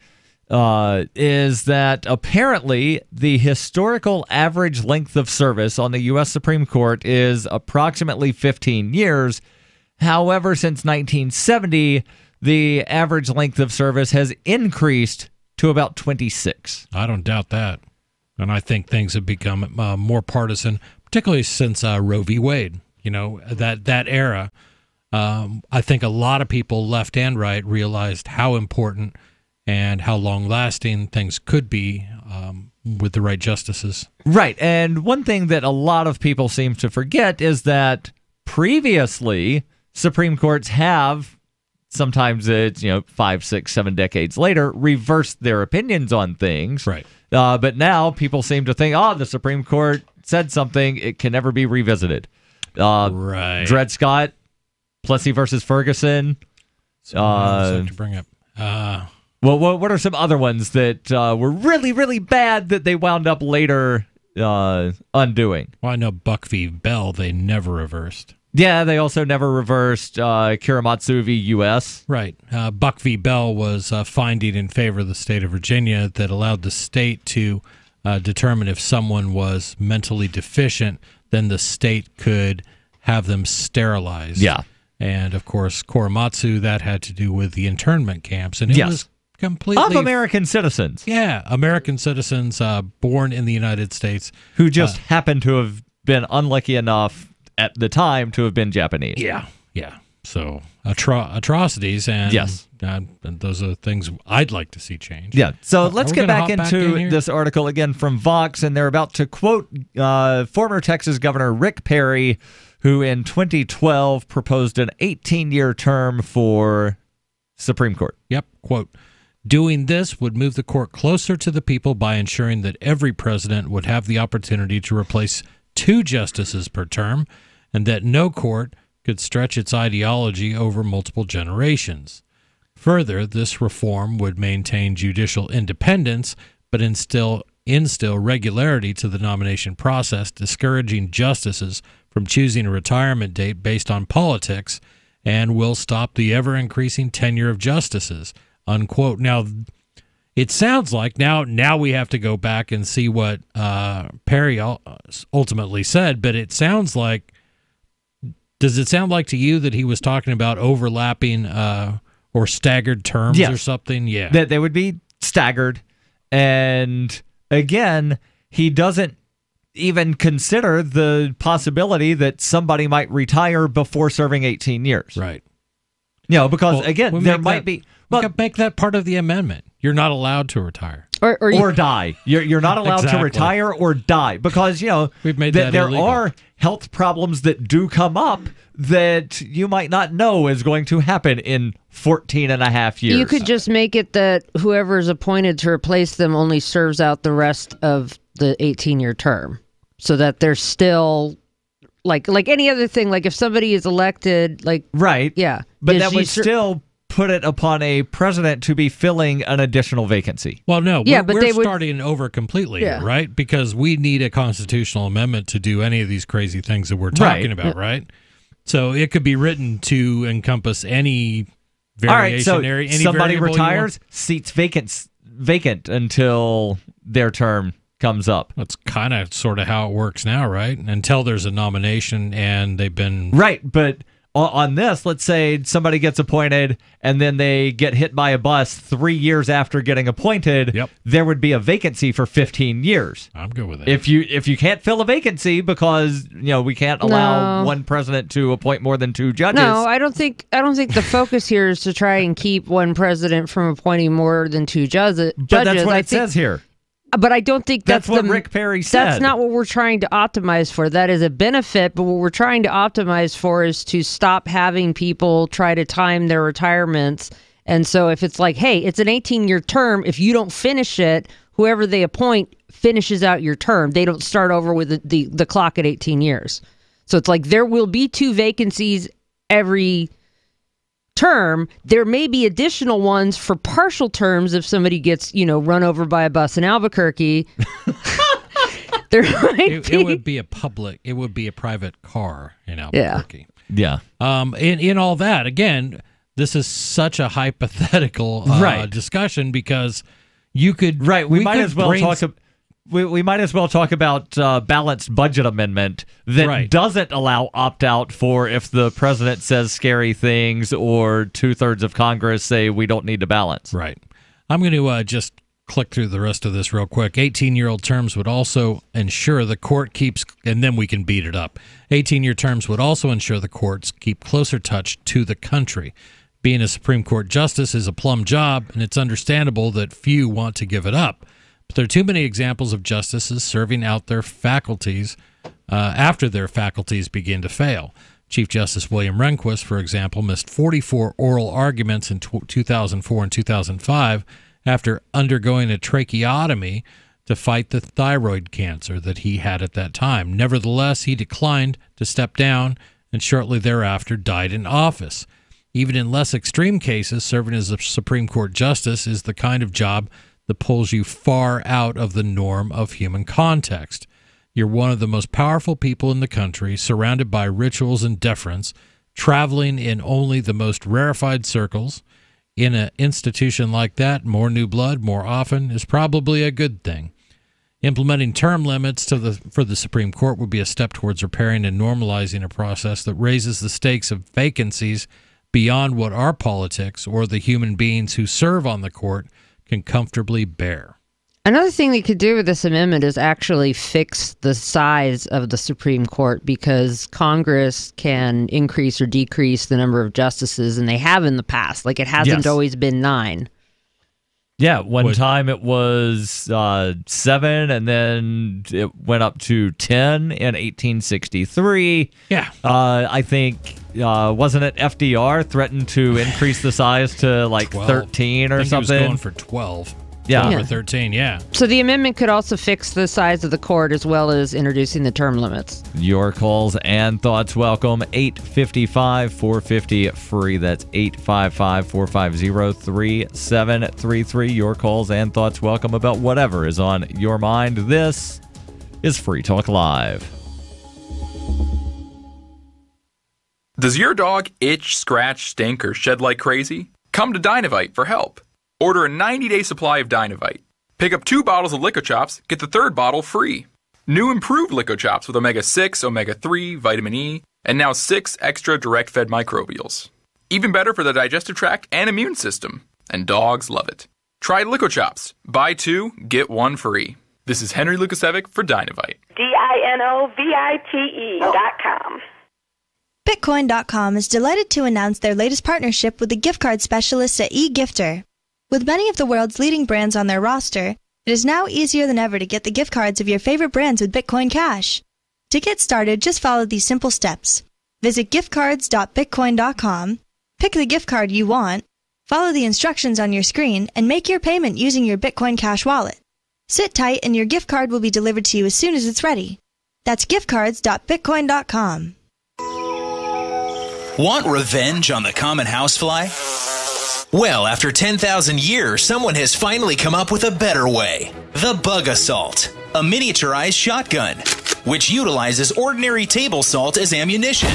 is that apparently the historical average length of service on the U.S. Supreme Court is approximately 15 years. However, since 1970, the average length of service has increased to about 26. I don't doubt that. And I think things have become more partisan, particularly since Roe v. Wade. That era. I think a lot of people, left and right, realized how important and how long-lasting things could be with the right justices. Right, and one thing that a lot of people seem to forget is that previously, Supreme Courts have, sometimes it's 5, 6, 7 decades later, reversed their opinions on things. Right. But now people seem to think, the Supreme Court said something, it can never be revisited. Right. Dred Scott, Plessy versus Ferguson. To bring up. Well, what are some other ones that were really, really bad that they wound up later undoing? Well, I know Buck v. Bell, they never reversed. Yeah, they also never reversed Kiramatsu v. U.S. Right. Buck v. Bell was a finding in favor of the state of Virginia that allowed the state to determine if someone was mentally deficient, then the state could have them sterilized. Yeah. And, of course, Korematsu, that had to do with the internment camps. And it was completely... Of American citizens. Yeah, American citizens born in the United States. Who just happened to have been unlucky enough at the time to have been Japanese. Yeah. So atrocities, and yes, and those are things I'd like to see change. Yeah. So let's get back into this article again from Vox, and they're about to quote former Texas Governor Rick Perry, who in 2012 proposed an 18-year term for Supreme Court. Yep. Quote, doing this would move the court closer to the people by ensuring that every president would have the opportunity to replace 2 justices per term, and that no court could stretch its ideology over multiple generations. Further, this reform would maintain judicial independence, but instill regularity to the nomination process, discouraging justices from choosing a retirement date based on politics, and will stop the ever-increasing tenure of justices, unquote. Now, it sounds like now we have to go back and see what Perry ultimately said, but it sounds like, does it sound like to you that he was talking about overlapping or staggered terms or something? Yeah. That they would be staggered. And again, he doesn't even consider the possibility that somebody might retire before serving 18 years. Right. Because again, there might be... Well, we could make that part of the amendment. You're not allowed to retire. Or die. You're not allowed to retire or die because, we've made that there illegal. are health problems that do come up that you might not know is going to happen in 14 and a half years. You could just make it that whoever is appointed to replace them only serves out the rest of the 18-year term so that they're still... Like any other thing, like if somebody is elected, right, yeah, but that would still put it upon a president to be filling an additional vacancy. Well, no, we're starting over completely here, right? Because we need a constitutional amendment to do any of these crazy things that we're talking about, right? So it could be written to encompass any variation. All right, so somebody retires, seats vacant until their term comes up. That's kind of sort of how it works now, right? Until there's a nomination and they've been... Right, but on this, let's say somebody gets appointed and then they get hit by a bus 3 years after getting appointed, there would be a vacancy for 15 years. I'm good with it. If you can't fill a vacancy because, we can't allow one president to appoint more than 2 judges. No, I don't think the focus here is to try and keep one president from appointing more than 2 judges. But that's what it says here. But I don't think that's what Rick Perry said. That's not what we're trying to optimize for. That is a benefit, but what we're trying to optimize for is to stop having people try to time their retirements. And so if it's like, hey, it's an 18-year term, if you don't finish it, whoever they appoint finishes out your term. They don't start over with the clock at 18 years. So it's like there will be 2 vacancies every term. There may be additional ones for partial terms if somebody gets, run over by a bus in Albuquerque. It would be a private car in Albuquerque. Yeah. In all that, again, this is such a hypothetical discussion because you could... Right, we might as well talk about balanced budget amendment that doesn't allow opt-out for if the president says scary things or 2/3 of Congress say we don't need to balance. Right. I'm going to just click through the rest of this real quick. 18-year-old terms would also ensure the court keeps, and then we can beat it up. 18-year terms would also ensure the courts keep closer touch to the country. Being a Supreme Court justice is a plum job, and it's understandable that few want to give it up. But there are too many examples of justices serving out their faculties after their faculties begin to fail. Chief Justice William Rehnquist, for example, missed 44 oral arguments in 2004 and 2005 after undergoing a tracheotomy to fight the thyroid cancer that he had at that time. Nevertheless, he declined to step down and shortly thereafter died in office. Even in less extreme cases, serving as a Supreme Court justice is the kind of job that pulls you far out of the norm of human context. You're one of the most powerful people in the country, surrounded by rituals and deference, traveling in only the most rarefied circles. In an institution like that, more new blood more often is probably a good thing. Implementing term limits for the Supreme Court would be a step towards repairing and normalizing a process that raises the stakes of vacancies beyond what our politics or the human beings who serve on the court can comfortably bear. Another thing they could do with this amendment is actually fix the size of the Supreme Court, because Congress can increase or decrease the number of justices, and they have in the past. Like, it hasn't always been 9. Yeah, one time it was 7, and then it went up to 10 in 1863. Yeah. I think, wasn't it FDR threatened to increase the size to like 12. 13 or I think something? He was going for 12. Yeah. 12 or 13, yeah. So the amendment could also fix the size of the court as well as introducing the term limits. Your calls and thoughts welcome. 855-450-FREE. That's 855-450-3733. Your calls and thoughts welcome about whatever is on your mind. This is Free Talk Live. Does your dog itch, scratch, stink, or shed like crazy? Come to Dynavite for help. Order a 90-day supply of Dynavite. Pick up 2 bottles of Lico Chops, get the 3rd bottle free. New improved Lico Chops with omega-6, omega-3, vitamin E, and now 6 extra direct-fed microbials. Even better for the digestive tract and immune system. And dogs love it. Try Lico Chops. Buy 2, get 1 free. This is Henry Lukasevic for Dynavite. DINOVITE.com. Bitcoin.com is delighted to announce their latest partnership with the gift card specialists at eGifter. With many of the world's leading brands on their roster, it is now easier than ever to get the gift cards of your favorite brands with Bitcoin Cash. To get started, just follow these simple steps. Visit giftcards.bitcoin.com, pick the gift card you want, follow the instructions on your screen, and make your payment using your Bitcoin Cash wallet. Sit tight and your gift card will be delivered to you as soon as it's ready. That's giftcards.bitcoin.com. Want revenge on the common housefly? Well, after 10,000 years, someone has finally come up with a better way. The Bug Assault, a miniaturized shotgun, which utilizes ordinary table salt as ammunition.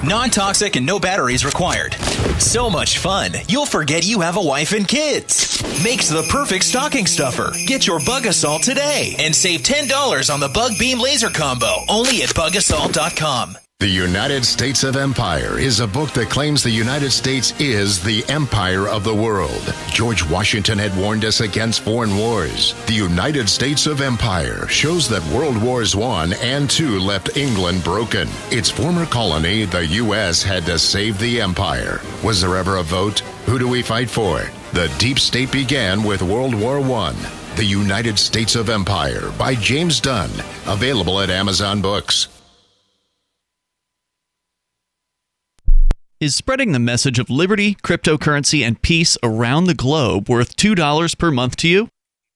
Non-toxic and no batteries required. So much fun, you'll forget you have a wife and kids. Makes the perfect stocking stuffer. Get your Bug Assault today and save $10 on the Bug Beam Laser Combo, only at bugassault.com. The United States of Empire is a book that claims the United States is the empire of the world. George Washington had warned us against foreign wars. The United States of Empire shows that World Wars I and II left England broken. Its former colony, the U.S., had to save the empire. Was there ever a vote? Who do we fight for? The deep state began with World War I. The United States of Empire by James Dunn. Available at Amazon Books. Is spreading the message of liberty, cryptocurrency, and peace around the globe worth $2 per month to you?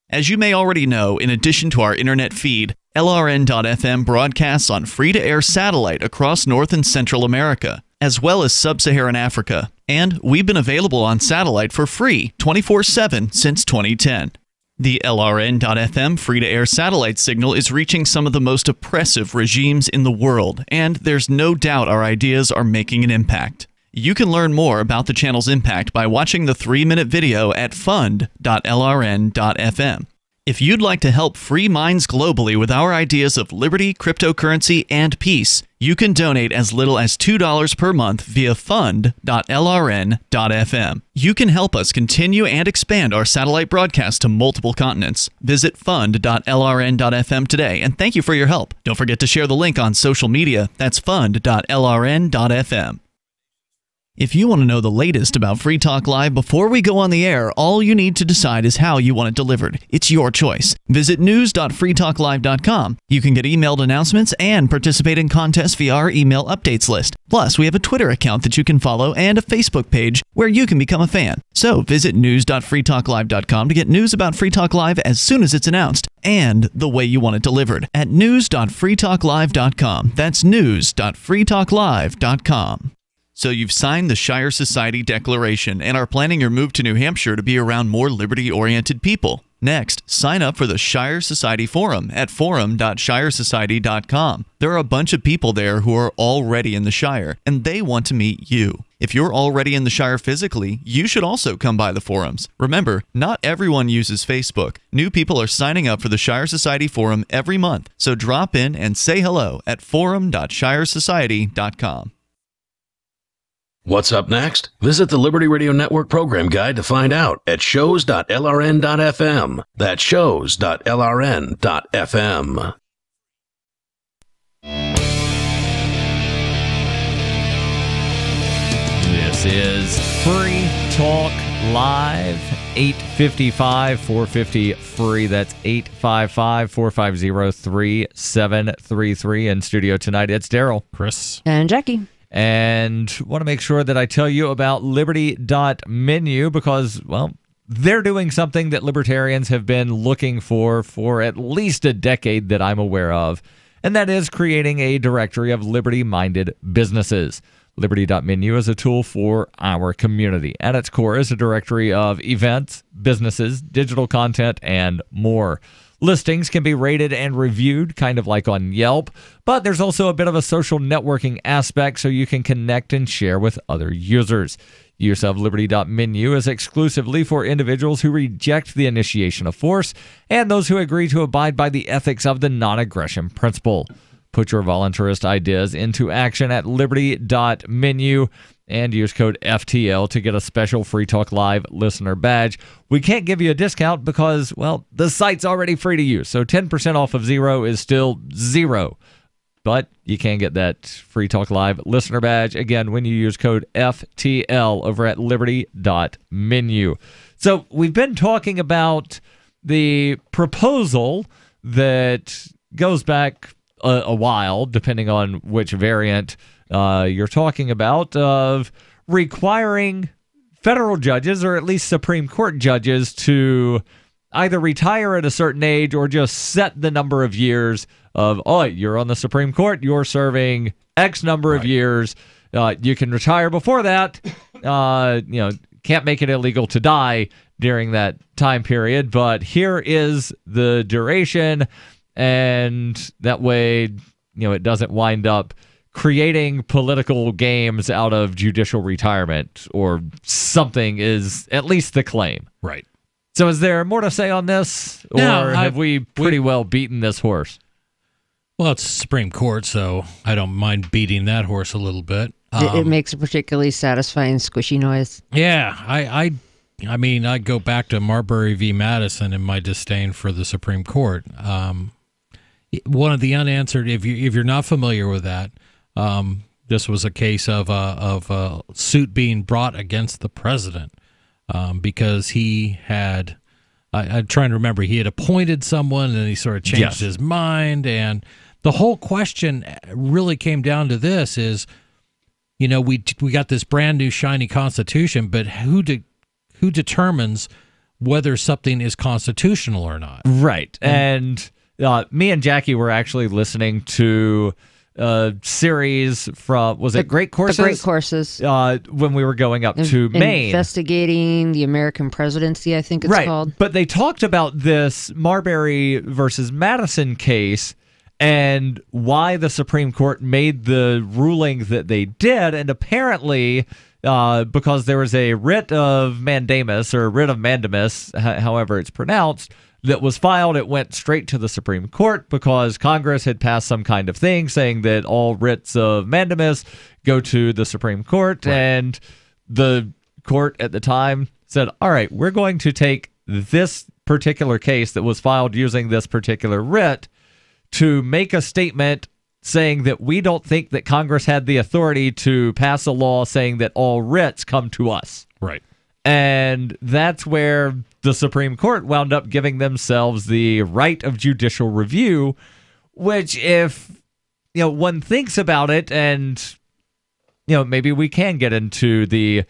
As you may already know, in addition to our internet feed, LRN.FM broadcasts on free-to-air satellite across North and Central America, as well as Sub-Saharan Africa. And we've been available on satellite for free 24/7 since 2010. The LRN.FM free-to-air satellite signal is reaching some of the most oppressive regimes in the world, and there's no doubt our ideas are making an impact. You can learn more about the channel's impact by watching the 3-minute video at fund.lrn.fm. If you'd like to help free minds globally with our ideas of liberty, cryptocurrency, and peace, you can donate as little as $2 per month via fund.lrn.fm. You can help us continue and expand our satellite broadcast to multiple continents. Visit fund.lrn.fm today, and thank you for your help. Don't forget to share the link on social media. That's fund.lrn.fm. If you want to know the latest about Free Talk Live before we go on the air, all you need to decide is how you want it delivered. It's your choice. Visit news.freetalklive.com. You can get emailed announcements and participate in contests via our email updates list. Plus, we have a Twitter account that you can follow and a Facebook page where you can become a fan. So visit news.freetalklive.com to get news about Free Talk Live as soon as it's announced and the way you want it delivered at news.freetalklive.com. That's news.freetalklive.com. So you've signed the Shire Society Declaration and are planning your move to New Hampshire to be around more liberty-oriented people. Next, sign up for the Shire Society Forum at forum.shiresociety.com. There are a bunch of people there who are already in the Shire, and they want to meet you. If you're already in the Shire physically, you should also come by the forums. Remember, not everyone uses Facebook. New people are signing up for the Shire Society Forum every month, so drop in and say hello at forum.shiresociety.com. What's up next? Visit the Liberty Radio Network program guide to find out at shows.lrn.fm. That's shows.lrn.fm. This is Free Talk Live, 855-450-FREE. That's 855-450-3733. In studio tonight, it's Darryl, Chris, and Jackie. And want to make sure that I tell you about Liberty.menu because, well, they're doing something that libertarians have been looking for at least a decade that I'm aware of, and that is creating a directory of liberty-minded businesses. Liberty.menu is a tool for our community. At its core is a directory of events, businesses, digital content, and more. Listings can be rated and reviewed, kind of like on Yelp, but there's also a bit of a social networking aspect so you can connect and share with other users. Use of Liberty.menu is exclusively for individuals who reject the initiation of force and those who agree to abide by the ethics of the non-aggression principle. Put your voluntarist ideas into action at Liberty.menu and use code FTL to get a special Free Talk Live listener badge. We can't give you a discount because, well, the site's already free to use, so 10% off of zero is still zero. But you can get that Free Talk Live listener badge, again, when you use code FTL over at Liberty.menu. So we've been talking about the proposal that goes back a while, depending on which variant you're talking about, of requiring federal judges or at least Supreme Court judges to either retire at a certain age or just set the number of years of, oh, you're on the Supreme Court, you're serving X number of years, you can retire before that, can't make it illegal to die during that time period, but here is the duration, and that way, it doesn't wind up creating political games out of judicial retirement or something is at least the claim. Right. So is there more to say on this, or have we pretty well beaten this horse? Well, it's the Supreme Court, so I don't mind beating that horse a little bit. It makes a particularly satisfying squishy noise. Yeah, I mean, I go back to Marbury v. Madison in my disdain for the Supreme Court. One of the unanswered, if you're not familiar with that, this was a case of a suit being brought against the president because he had, I'm trying to remember, he had appointed someone and he sort of changed his mind. And the whole question really came down to this is, we got this brand new shiny Constitution, but who determines whether something is constitutional or not? Right. And me and Jackie were actually listening to a series from, was it Great Courses? The Great Courses. When we were going up to Maine. Investigating the American presidency, I think it's called. But they talked about this Marbury versus Madison case and why the Supreme Court made the ruling that they did. And apparently, because there was a writ of mandamus, or writ of mandamus, however it's pronounced, that was filed, it went straight to the Supreme Court because Congress had passed some kind of thing saying that all writs of mandamus go to the Supreme Court. Right. And the court at the time said, all right, we're going to take this particular case that was filed using this particular writ to make a statement saying that we don't think that Congress had the authority to pass a law saying that all writs come to us. Right. And that's where the Supreme Court wound up giving themselves the right of judicial review, which if, one thinks about it, and, maybe we can get into the,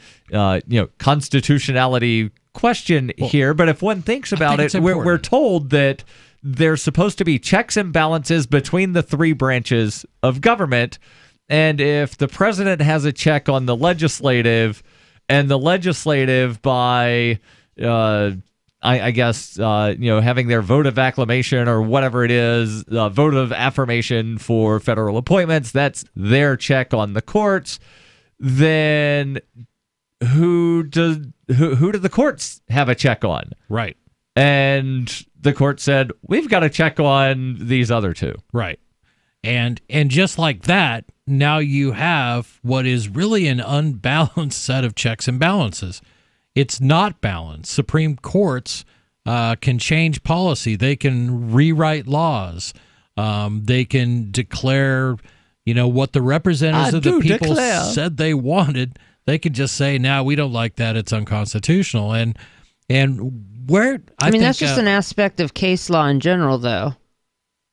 constitutionality question here, but if one thinks about it, we're told that there's supposed to be checks and balances between the three branches of government, and if the president has a check on the legislative, and the legislative by, I guess, having their vote of acclamation or whatever it is, vote of affirmation for federal appointments, that's their check on the courts, then who do the courts have a check on? Right. And the court said, we've got a check on these other two. Right. And just like that, now you have what is really an unbalanced set of checks and balances. It's not balanced. Supreme Courts can change policy. They can rewrite laws. They can declare, what the representatives of the people said they wanted. They could just say, "No, we don't like that. It's unconstitutional." And where I think that's just an aspect of case law in general, though.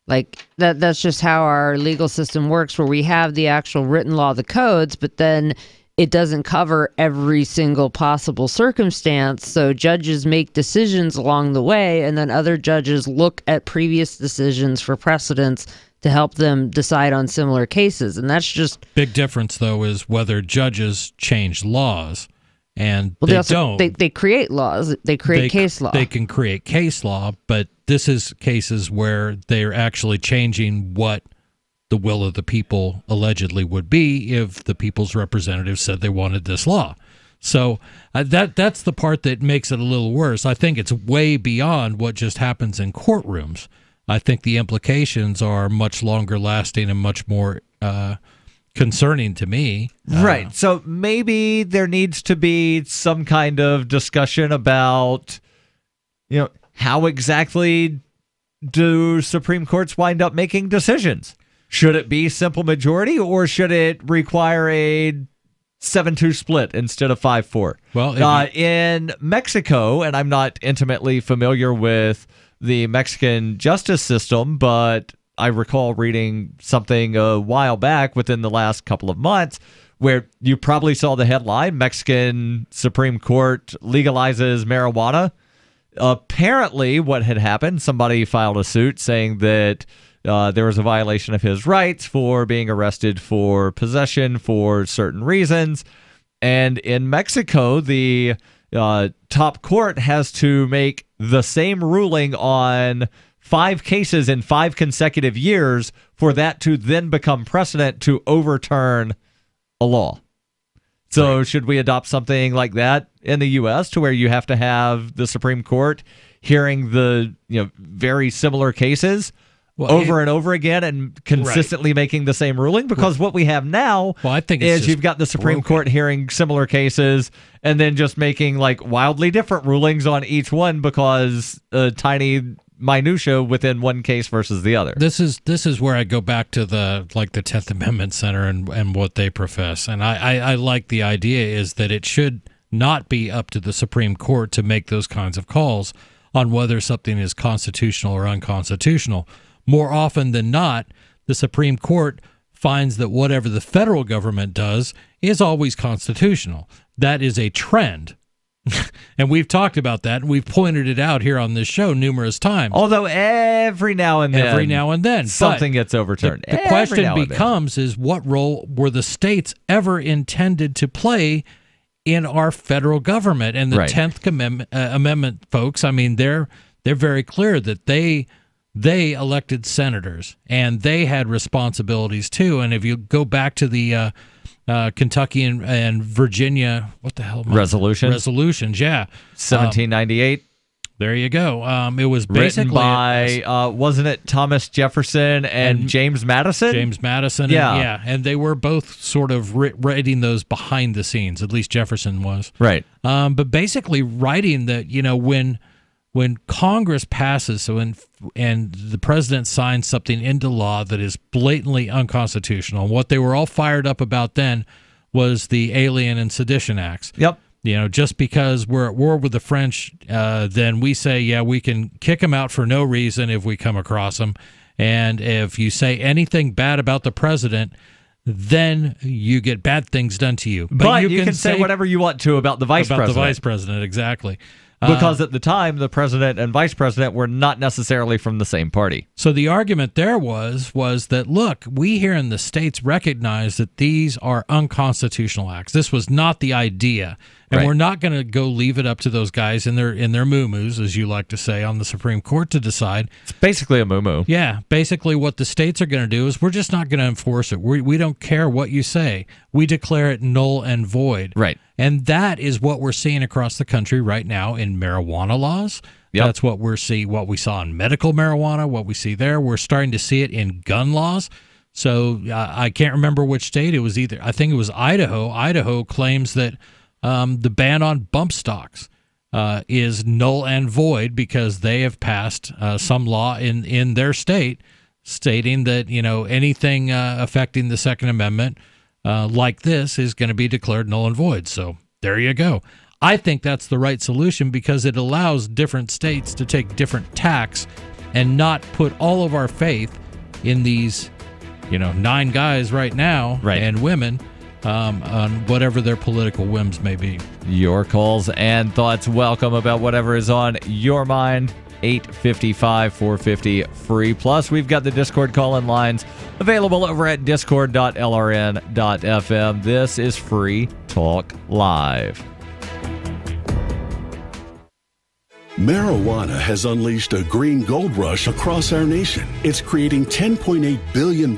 Like that's just how our legal system works, where we have the actual written law, the codes, but then it doesn't cover every single possible circumstance. So judges make decisions along the way, and then other judges look at previous decisions for precedents to help them decide on similar cases. And that's just... Big difference, though, is whether judges change laws, and they also don't. They create laws. They create case law. They can create case law, but this is cases where they're actually changing what the will of the people allegedly would be if the people's representatives said they wanted this law. So that's the part that makes it a little worse. I think it's way beyond what just happens in courtrooms. I think the implications are much longer lasting and much more concerning to me. Right. So maybe there needs to be some kind of discussion about, how exactly do Supreme Courts wind up making decisions? Should it be simple majority, or should it require a 7-2 split instead of 5-4? Well, in Mexico, and I'm not intimately familiar with the Mexican justice system, but I recall reading something a while back within the last couple of months where you probably saw the headline, Mexican Supreme Court legalizes marijuana. Apparently what had happened, somebody filed a suit saying that there was a violation of his rights for being arrested for possession for certain reasons. And in Mexico, the top court has to make the same ruling on 5 cases in 5 consecutive years for that to then become precedent to overturn a law. So right. Should we adopt something like that in the U.S. to where you have to have the Supreme Court hearing the very similar cases over and over again and consistently making the same ruling? Because what we have now is you've got the Supreme Court hearing similar cases and then just making wildly different rulings on each one because a tiny minutia within one case versus the other. This is where I go back to the 10th Amendment Center and what they profess. And I like the idea is that it should not be up to the Supreme Court to make those kinds of calls on whether something is constitutional or unconstitutional. More often than not, the Supreme Court finds that whatever the federal government does is always constitutional. That is a trend. And we've talked about that, and we've pointed it out here on this show numerous times. Although every now and then something gets overturned. The question becomes is what role were the states ever intended to play in our federal government? And the 10th Amendment folks, they're very clear that they elected senators, and they had responsibilities too. And if you go back to the Kentucky and Virginia, what the hell? Resolutions, yeah. 1798. There you go. It was basically written by, wasn't it Thomas Jefferson and James Madison? James Madison, yeah. And they were both sort of writing those behind the scenes, at least Jefferson was. Right. But basically writing that, when Congress passes and the president signs something into law that is blatantly unconstitutional, what they were all fired up about then was the Alien and Sedition Acts. Yep. Just because we're at war with the French, then we say, yeah, we can kick them out for no reason if we come across them. And if you say anything bad about the president, then you get bad things done to you. But you can say whatever you want to about the vice president. About the vice president, exactly. Because at the time, the president and vice president were not necessarily from the same party. So the argument there was that, look, we here in the States recognize that these are unconstitutional acts. This was not the idea. And we're not going to go leave it up to those guys in their moo-moos, as you like to say, on the Supreme Court to decide. It's basically a moo-moo. Yeah, basically what the states are going to do is we're just not going to enforce it. We don't care what you say. We declare it null and void. Right. And that is what we're seeing across the country right now in marijuana laws. Yep. That's what we saw in medical marijuana, what we see there. We're starting to see it in gun laws. So I can't remember which state it was either. I think it was Idaho. Idaho claims that the ban on bump stocks is null and void because they have passed some law in their state stating that, anything affecting the Second Amendment like this is going to be declared null and void. So there you go. I think that's the right solution because it allows different states to take different tacks and not put all of our faith in these 9 guys right now and women on whatever their political whims may be. Your calls and thoughts welcome about whatever is on your mind. 855-450 free. Plus, we've got the Discord call-in lines available over at discord.lrn.fm. This is Free Talk Live. Marijuana has unleashed a green gold rush across our nation. It's creating $10.8 billion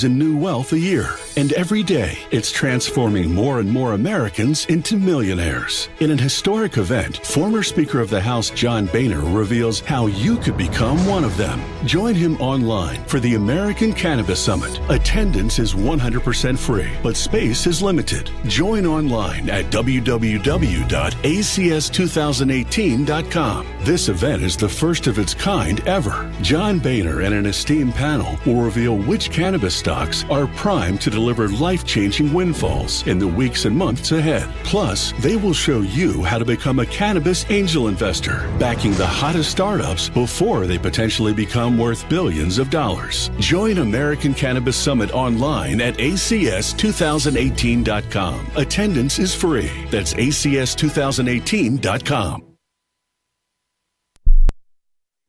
in new wealth a year. And every day, it's transforming more and more Americans into millionaires. In an historic event, former Speaker of the House John Boehner reveals how you could become one of them. Join him online for the American Cannabis Summit. Attendance is 100% free, but space is limited. Join online at www.acs2018.com. This event is the first of its kind ever. John Boehner and an esteemed panel will reveal which cannabis stocks are primed to deliver life-changing windfalls in the weeks and months ahead. Plus, they will show you how to become a cannabis angel investor, backing the hottest startups before they potentially become worth billions of dollars. Join American Cannabis Summit online at acs2018.com. Attendance is free. That's acs2018.com.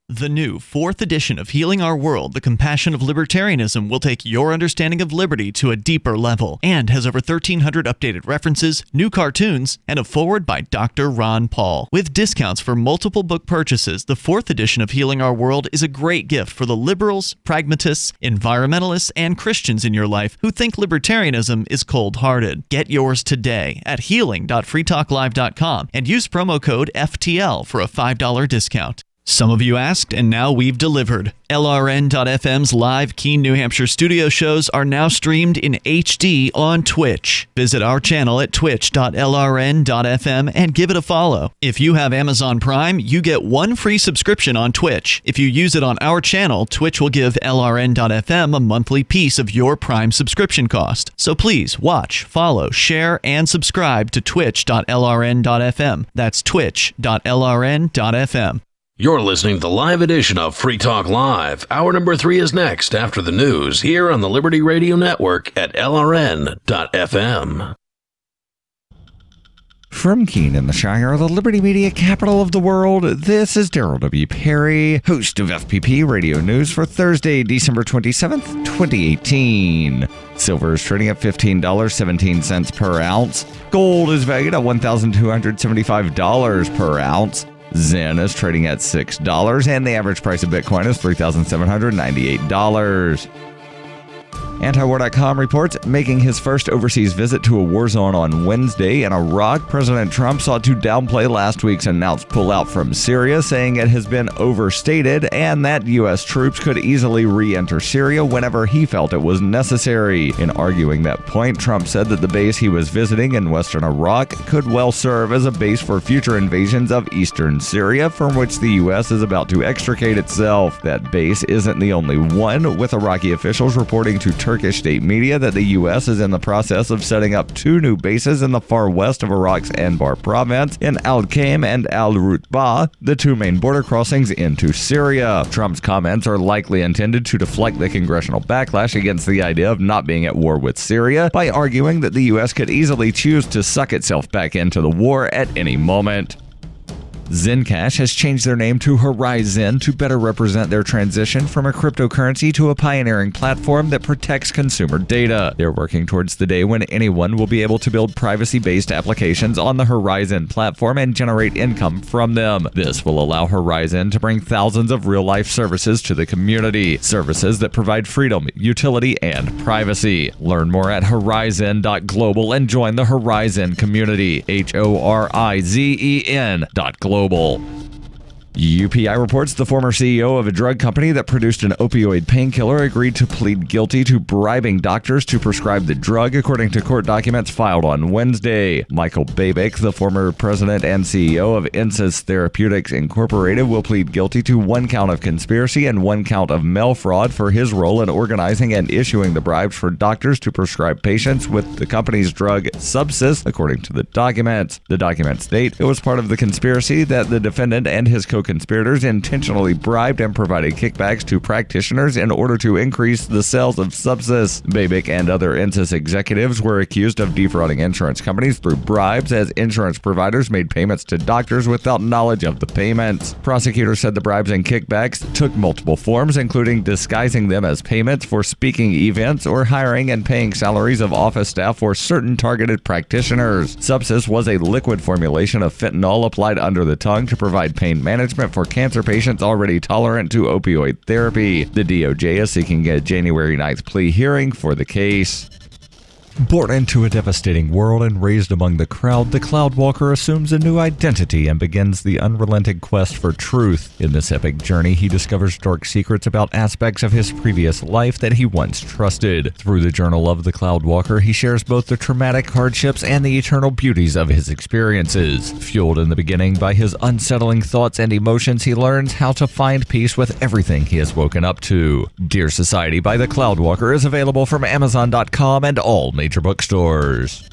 The new 4th edition of Healing Our World, The Compassion of Libertarianism, will take your understanding of liberty to a deeper level and has over 1,300 updated references, new cartoons, and a foreword by Dr. Ron Paul. With discounts for multiple book purchases, the 4th edition of Healing Our World is a great gift for the liberals, pragmatists, environmentalists, and Christians in your life who think libertarianism is cold-hearted. Get yours today at healing.freetalklive.com and use promo code FTL for a $5 discount. Some of you asked, and now we've delivered. LRN.FM's live Keene, New Hampshire studio shows are now streamed in HD on Twitch. Visit our channel at twitch.lrn.fm and give it a follow. If you have Amazon Prime, you get 1 free subscription on Twitch. If you use it on our channel, Twitch will give LRN.FM a monthly piece of your Prime subscription cost. So please watch, follow, share, and subscribe to twitch.lrn.fm. That's twitch.lrn.fm. You're listening to the live edition of Free Talk Live. Hour number 3 is next after the news here on the Liberty Radio Network at LRN.FM. From Keene in the Shire, the Liberty Media capital of the world, this is Darryl W. Perry, host of FPP Radio News for Thursday, December 27th, 2018. Silver is trading at $15.17 per ounce. Gold is valued at $1,275 per ounce. Zen is trading at $6, and the average price of Bitcoin is $3,798. Antiwar.com reports making his first overseas visit to a war zone on Wednesday in Iraq, President Trump sought to downplay last week's announced pullout from Syria, saying it has been overstated and that U.S. troops could easily re-enter Syria whenever he felt it was necessary. In arguing that point, Trump said that the base he was visiting in western Iraq could well serve as a base for future invasions of eastern Syria, from which the U.S. is about to extricate itself. That base isn't the only one, with Iraqi officials reporting to Turkish state media that the U.S. is in the process of setting up 2 new bases in the far west of Iraq's Anbar province, in Al-Qaim and Al-Rutbah, the 2 main border crossings into Syria. Trump's comments are likely intended to deflect the congressional backlash against the idea of not being at war with Syria by arguing that the U.S. could easily choose to suck itself back into the war at any moment. Zencash has changed their name to Horizon to better represent their transition from a cryptocurrency to a pioneering platform that protects consumer data. They're working towards the day when anyone will be able to build privacy-based applications on the Horizon platform and generate income from them. This will allow Horizon to bring thousands of real-life services to the community, services that provide freedom, utility, and privacy. Learn more at horizon.global and join the Horizon community, HORIZEN.global. UPI reports the former CEO of a drug company that produced an opioid painkiller agreed to plead guilty to bribing doctors to prescribe the drug, according to court documents filed on Wednesday. Michael Babick, the former president and CEO of Census Therapeutics Incorporated, will plead guilty to 1 count of conspiracy and 1 count of mail fraud for his role in organizing and issuing the bribes for doctors to prescribe patients with the company's drug Census, according to the documents. The documents state it was part of the conspiracy that the defendant and his co-conspirators intentionally bribed and provided kickbacks to practitioners in order to increase the sales of Census. Babick and other Census executives were accused of defrauding insurance companies through bribes as insurance providers made payments to doctors without knowledge of the payments. Prosecutors said the bribes and kickbacks took multiple forms, including disguising them as payments for speaking events or hiring and paying salaries of office staff for certain targeted practitioners. Census was a liquid formulation of fentanyl applied under the tongue to provide pain management for cancer patients already tolerant to opioid therapy. The DOJ is seeking a January 9th plea hearing for the case. Born into a devastating world and raised among the crowd, the Cloudwalker assumes a new identity and begins the unrelenting quest for truth. In this epic journey, he discovers dark secrets about aspects of his previous life that he once trusted. Through the Journal of the Cloudwalker, he shares both the traumatic hardships and the eternal beauties of his experiences. Fueled in the beginning by his unsettling thoughts and emotions, he learns how to find peace with everything he has woken up to. Dear Society by the Cloudwalker is available from Amazon.com and all major bookstores.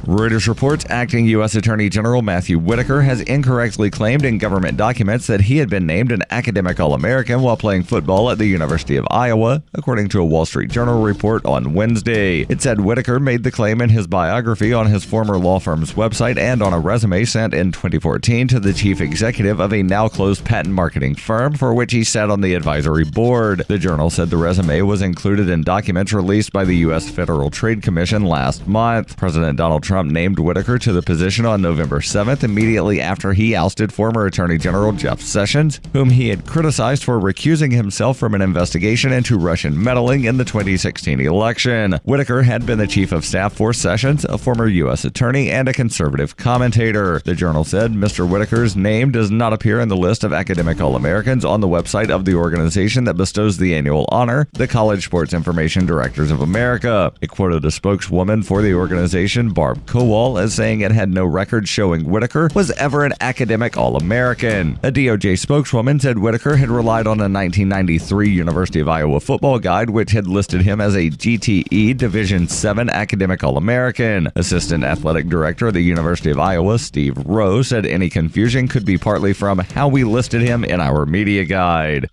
Reuters reports acting U.S. Attorney General Matthew Whitaker has incorrectly claimed in government documents that he had been named an academic All-American while playing football at the University of Iowa, according to a Wall Street Journal report on Wednesday. It said Whitaker made the claim in his biography on his former law firm's website and on a resume sent in 2014 to the chief executive of a now-closed patent marketing firm for which he sat on the advisory board. The Journal said the resume was included in documents released by the U.S. Federal Trade Commission last month. President Donald Trump named Whitaker to the position on November 7th, immediately after he ousted former Attorney General Jeff Sessions, whom he had criticized for recusing himself from an investigation into Russian meddling in the 2016 election. Whitaker had been the chief of staff for Sessions, a former U.S. attorney, and a conservative commentator. The Journal said Mr. Whitaker's name does not appear in the list of academic All-Americans on the website of the organization that bestows the annual honor, the College Sports Information Directors of America. It quoted a spokeswoman for the organization, Barb Kowal, as saying it had no record showing Whitaker was ever an academic All-American. A DOJ spokeswoman said Whitaker had relied on a 1993 University of Iowa football guide, which had listed him as a GTE Division VII academic All-American. Assistant Athletic Director of the University of Iowa, Steve Rowe, said any confusion could be partly from how we listed him in our media guide.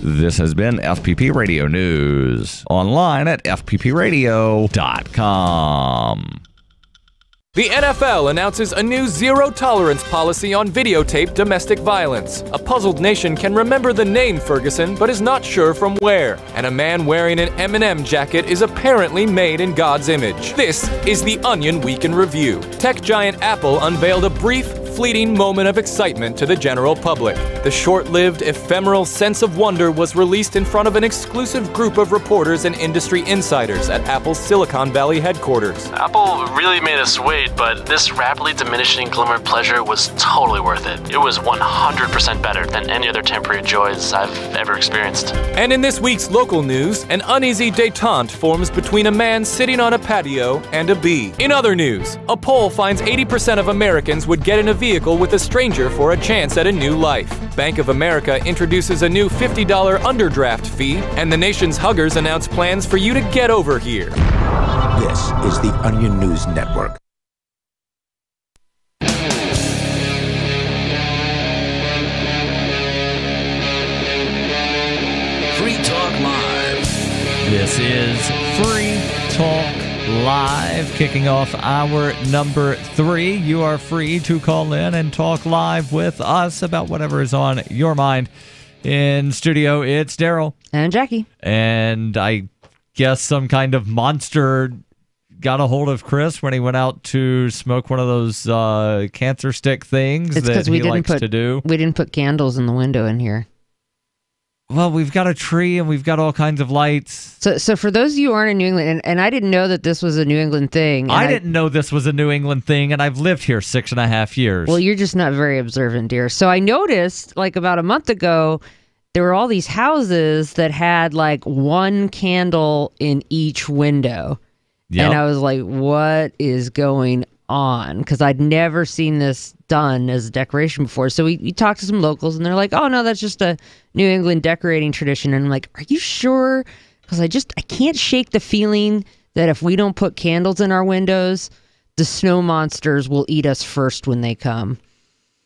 This has been FPP Radio News. Online at fppradio.com. The NFL announces a new zero-tolerance policy on videotape domestic violence. A puzzled nation can remember the name Ferguson, but is not sure from where. And a man wearing an M&M jacket is apparently made in God's image. This is the Onion Week in Review. Tech giant Apple unveiled a brief, fleeting moment of excitement to the general public. The short-lived, ephemeral sense of wonder was released in front of an exclusive group of reporters and industry insiders at Apple's Silicon Valley headquarters. Apple really made us wait, but this rapidly diminishing glimmer of pleasure was totally worth it. It was 100% better than any other temporary joys I've ever experienced. And in this week's local news, an uneasy detente forms between a man sitting on a patio and a bee. In other news, a poll finds 80% of Americans would get in a vehicle with a stranger for a chance at a new life. Bank of America introduces a new $50 underdraft fee, and the nation's huggers announce plans for you to get over here. This is the Onion News Network. Free Talk Live. This is Free Talk Live, kicking off hour number 3. You are free to call in and talk live with us about whatever is on your mind. In studio, it's Darryl. And Jackie. And I guess some kind of monster got a hold of Chris when he went out to smoke one of those cancer stick things that he likes to do. We didn't put candles in the window in here. well, we've got a tree and we've got all kinds of lights. So for those of you who aren't in New England, and I didn't know that this was a New England thing. I didn't know this was a New England thing, and I've lived here 6.5 years. Well, you're just not very observant, dear. So I noticed, like about a month ago, there were all these houses that had like one candle in each window. Yep. And I was like, what is going on? Because I'd never seen this done as a decoration before. So we talked to some locals, and they're like, oh, no, that's just a New England decorating tradition. And I'm like, are you sure? Because I can't shake the feeling that if we don't put candles in our windows, the snow monsters will eat us first when they come.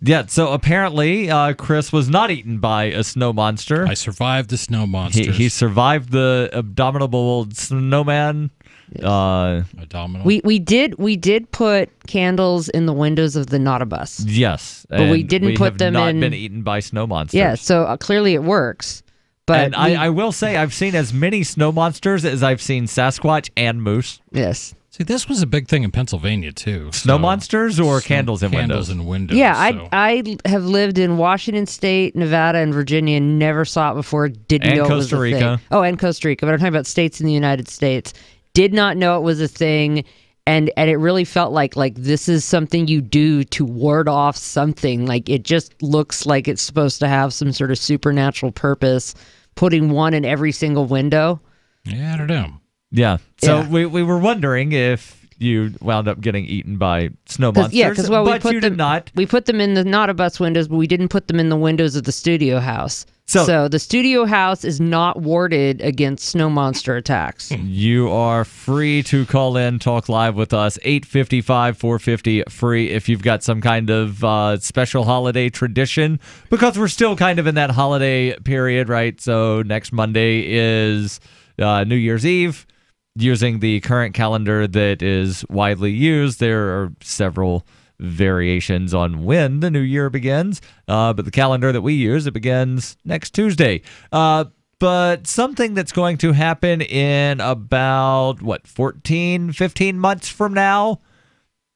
Yeah, so apparently Chris was not eaten by a snow monster. I survived the snow monsters. He survived the abominable snowman. Abominable. We did put candles in the windows of the Nautilus. Yes, but we didn't put them in. Not been eaten by snow monsters. Yeah, so clearly it works. But and I will say I've seen as many snow monsters as I've seen Sasquatch and moose. Yes. See, this was a big thing in Pennsylvania, too. Snow monsters or candles in windows? Candles in windows. Yeah, I have lived in Washington State, Nevada, and Virginia, and never saw it before, didn't know it was a thing. And Costa Rica. Oh, and Costa Rica, but I'm talking about states in the United States. Did not know it was a thing, and it really felt like this is something you do to ward off something. Like, it just looks like it's supposed to have some sort of supernatural purpose, putting one in every single window. Yeah, I don't know. Yeah. So we were wondering if you wound up getting eaten by snow monsters. Yeah, because you did not. We put them in the Nautilus windows, but we didn't put them in the windows of the studio house. So the studio house is not warded against snow monster attacks. You are free to call in, talk live with us, 855-450 free if you've got some kind of special holiday tradition, because we're still kind of in that holiday period, right? So next Monday is New Year's Eve. Using the current calendar that is widely used, there are several variations on when the new year begins, but the calendar that we use, it begins next Tuesday. But something that's going to happen in about, 15 months from now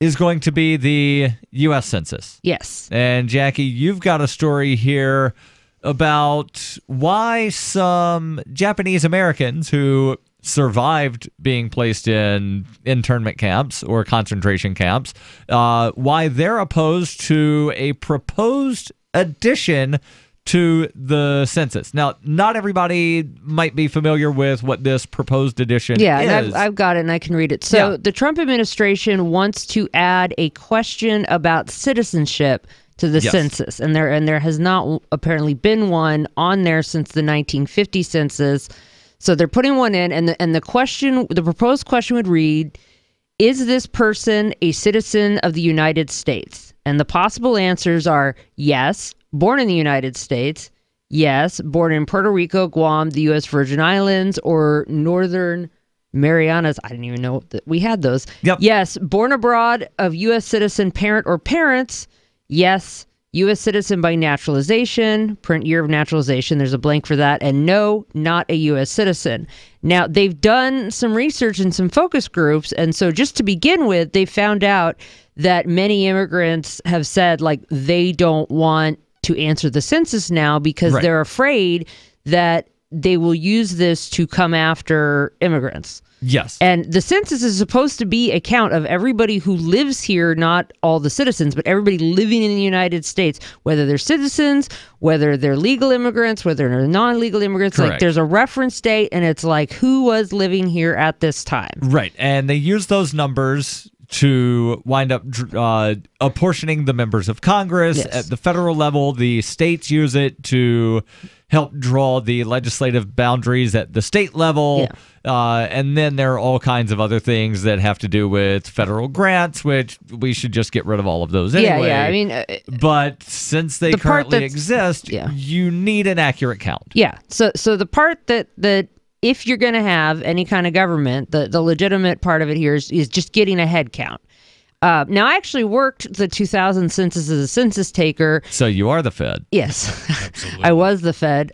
is going to be the U.S. Census. Yes. And Jackie, you've got a story here about why some Japanese Americans who survived being placed in internment camps or concentration camps, why they're opposed to a proposed addition to the census. Now, not everybody might be familiar with what this proposed addition is. Yeah, and I've got it and I can read it. So the Trump administration wants to add a question about citizenship to the census, and there has not apparently been one on there since the 1950 census. So they're putting one in, and the proposed question would read, is this person a citizen of the United States? And the possible answers are yes, born in the United States, yes, born in Puerto Rico, Guam, the U.S. Virgin Islands, or Northern Marianas. I didn't even know that we had those. Yep. Yes, born abroad of U.S. citizen parent or parents, yes, U.S. citizen by naturalization, print year of naturalization, there's a blank for that, and no, not a U.S. citizen. Now, they've done some research in some focus groups, and so just to begin with, they found out that many immigrants have said, they don't want to answer the census now because they're afraid that they will use this to come after immigrants. Yes. And the census is supposed to be a count of everybody who lives here, not all the citizens, but everybody living in the United States, whether they're citizens, whether they're legal immigrants, whether they're non-legal immigrants. Correct. There's a reference date, and it's who was living here at this time. Right. And they use those numbers to wind up apportioning the members of Congress. At the federal level. The states use it to help draw the legislative boundaries at the state level. And then there are all kinds of other things that have to do with federal grants, which we should just get rid of all of those anyway. Yeah, I mean... but since they currently exist, you need an accurate count. Yeah, so the part that if you're going to have any kind of government, the legitimate part of it here is just getting a head count. Now, I actually worked the 2000 census as a census taker. So you are the Fed. Yes, I was the Fed.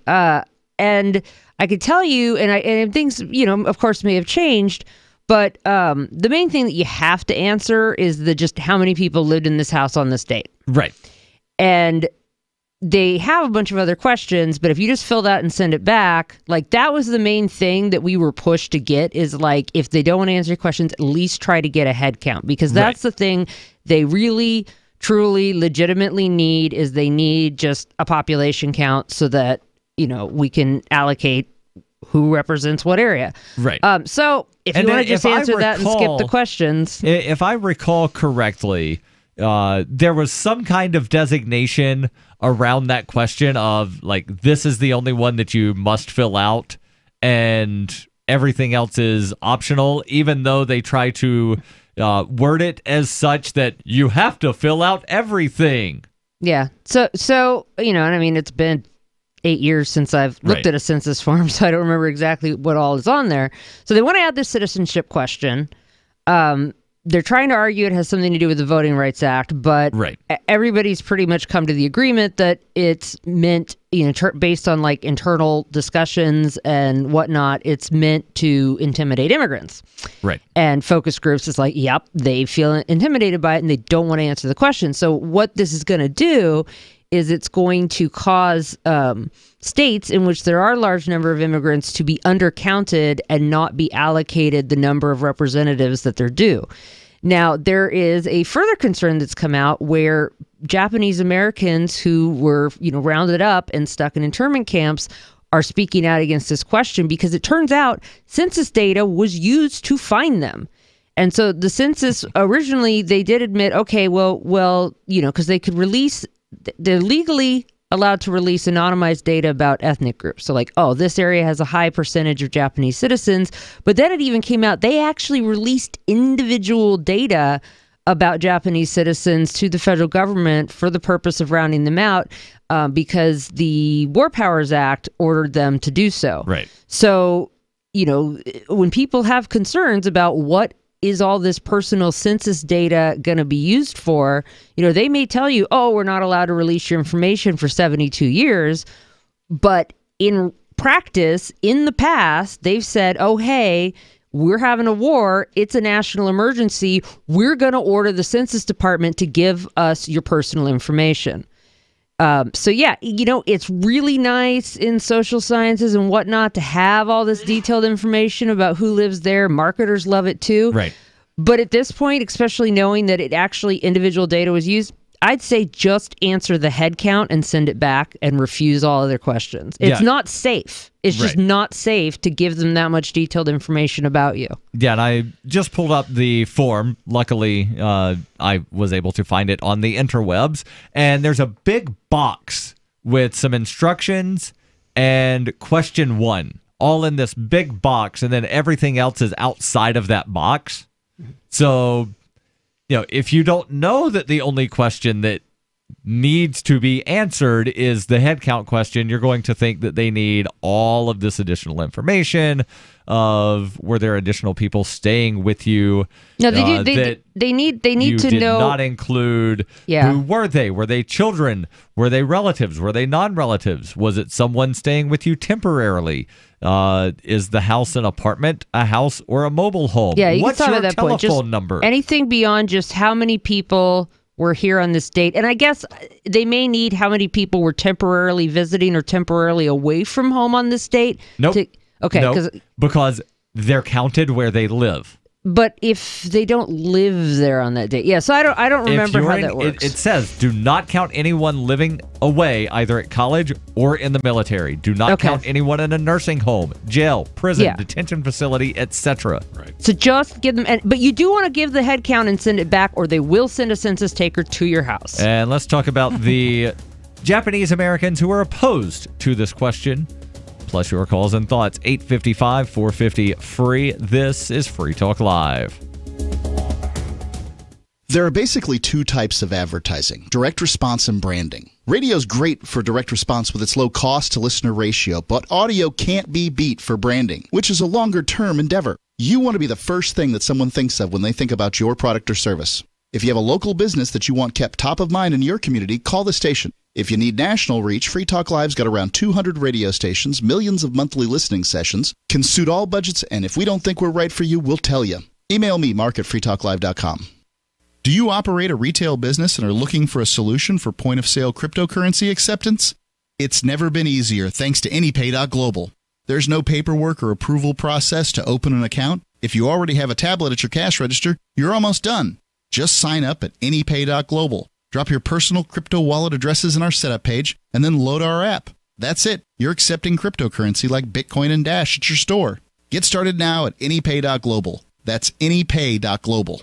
And I could tell you, and things, of course, may have changed, but the main thing that you have to answer is just how many people lived in this house on this date. Right. And they have a bunch of other questions, but if you just fill that and send it back, like that was the main thing that we were pushed to get is like, if they don't want to answer your questions, at least try to get a head count, because that's the thing they really, truly, legitimately need is they need just a population count so that, we can allocate who represents what area. Right. So if you want to just answer that and skip the questions. If I recall correctly, there was some kind of designation around that question of like, this is the only one that you must fill out and everything else is optional, even though they try to word it as such that you have to fill out everything. Yeah. So and I mean, it's been 8 years since I've looked at a census form, so I don't remember exactly what all is on there. So they want to add this citizenship question. They're trying to argue it has something to do with the Voting Rights Act, but everybody's pretty much come to the agreement that it's meant, based on like internal discussions and whatnot, it's meant to intimidate immigrants. Right. And focus groups is like, yep, they feel intimidated by it and they don't want to answer the question. So what this is going to do is it's going to cause states in which there are a large number of immigrants to be undercounted and not be allocated the number of representatives that they're due. Now, there is a further concern that's come out where Japanese Americans who were, rounded up and stuck in internment camps are speaking out against this question because it turns out census data was used to find them. And so the census originally, they did admit, okay, well, because they could release, they're legally allowed to release anonymized data about ethnic groups. So like, this area has a high percentage of Japanese citizens. But then it even came out, they actually released individual data about Japanese citizens to the federal government for the purpose of rounding them out because the War Powers Act ordered them to do so. Right. So, when people have concerns about what is all this personal census data going to be used for? They may tell you, we're not allowed to release your information for 72 years. But in practice, in the past, they've said, hey, we're having a war. It's a national emergency. We're going to order the Census Department to give us your personal information. So yeah, it's really nice in social sciences and whatnot to have all this detailed information about who lives there. Marketers love it too. Right. But at this point, especially knowing that it actually individual data was used, I'd say just answer the head count and send it back and refuse all other questions. It's not safe. It's just not safe to give them that much detailed information about you. Yeah, and I just pulled up the form. Luckily, I was able to find it on the interwebs. And there's a big box with some instructions and question 1, all in this big box. And then everything else is outside of that box. So, if you don't know that the only question that needs to be answered is the head count question, you're going to think that they need all of this additional information of were there additional people staying with you. No, they do. They need to know. Did not include who were they? Were they children? Were they relatives? Were they non-relatives? Was it someone staying with you temporarily? Is the house an apartment, a house, or a mobile home? Yeah, you What's can your talk about that telephone point. Just number? Anything beyond just how many people were here on this date. And I guess they may need how many people were temporarily visiting or temporarily away from home on this date. Nope. Okay. Nope, because they're counted where they live. But if they don't live there on that date, so I don't remember how that works. It says do not count anyone living away either at college or in the military. Do not count anyone in a nursing home, jail, prison, detention facility, etc. Right. So just give them, but you do want to give the head count and send it back, or they will send a census taker to your house. And let's talk about the Japanese Americans who are opposed to this question. Plus your calls and thoughts, 855-450-FREE. This is Free Talk Live. There are basically 2 types of advertising, direct response and branding. Radio's great for direct response with its low cost to listener ratio, but audio can't be beat for branding, which is a longer-term endeavor. You want to be the first thing that someone thinks of when they think about your product or service. If you have a local business that you want kept top of mind in your community, call the station. If you need national reach, Free Talk Live's got around 200 radio stations, millions of monthly listening sessions, can suit all budgets, and if we don't think we're right for you, we'll tell you. Email me, mark@freetalklive.com. Do you operate a retail business and are looking for a solution for point-of-sale cryptocurrency acceptance? It's never been easier thanks to AnyPay.global. There's no paperwork or approval process to open an account. If you already have a tablet at your cash register, you're almost done. Just sign up at AnyPay.global. Drop your personal crypto wallet addresses in our setup page, and then load our app. That's it. You're accepting cryptocurrency like Bitcoin and Dash at your store. Get started now at AnyPay.global. That's AnyPay.global.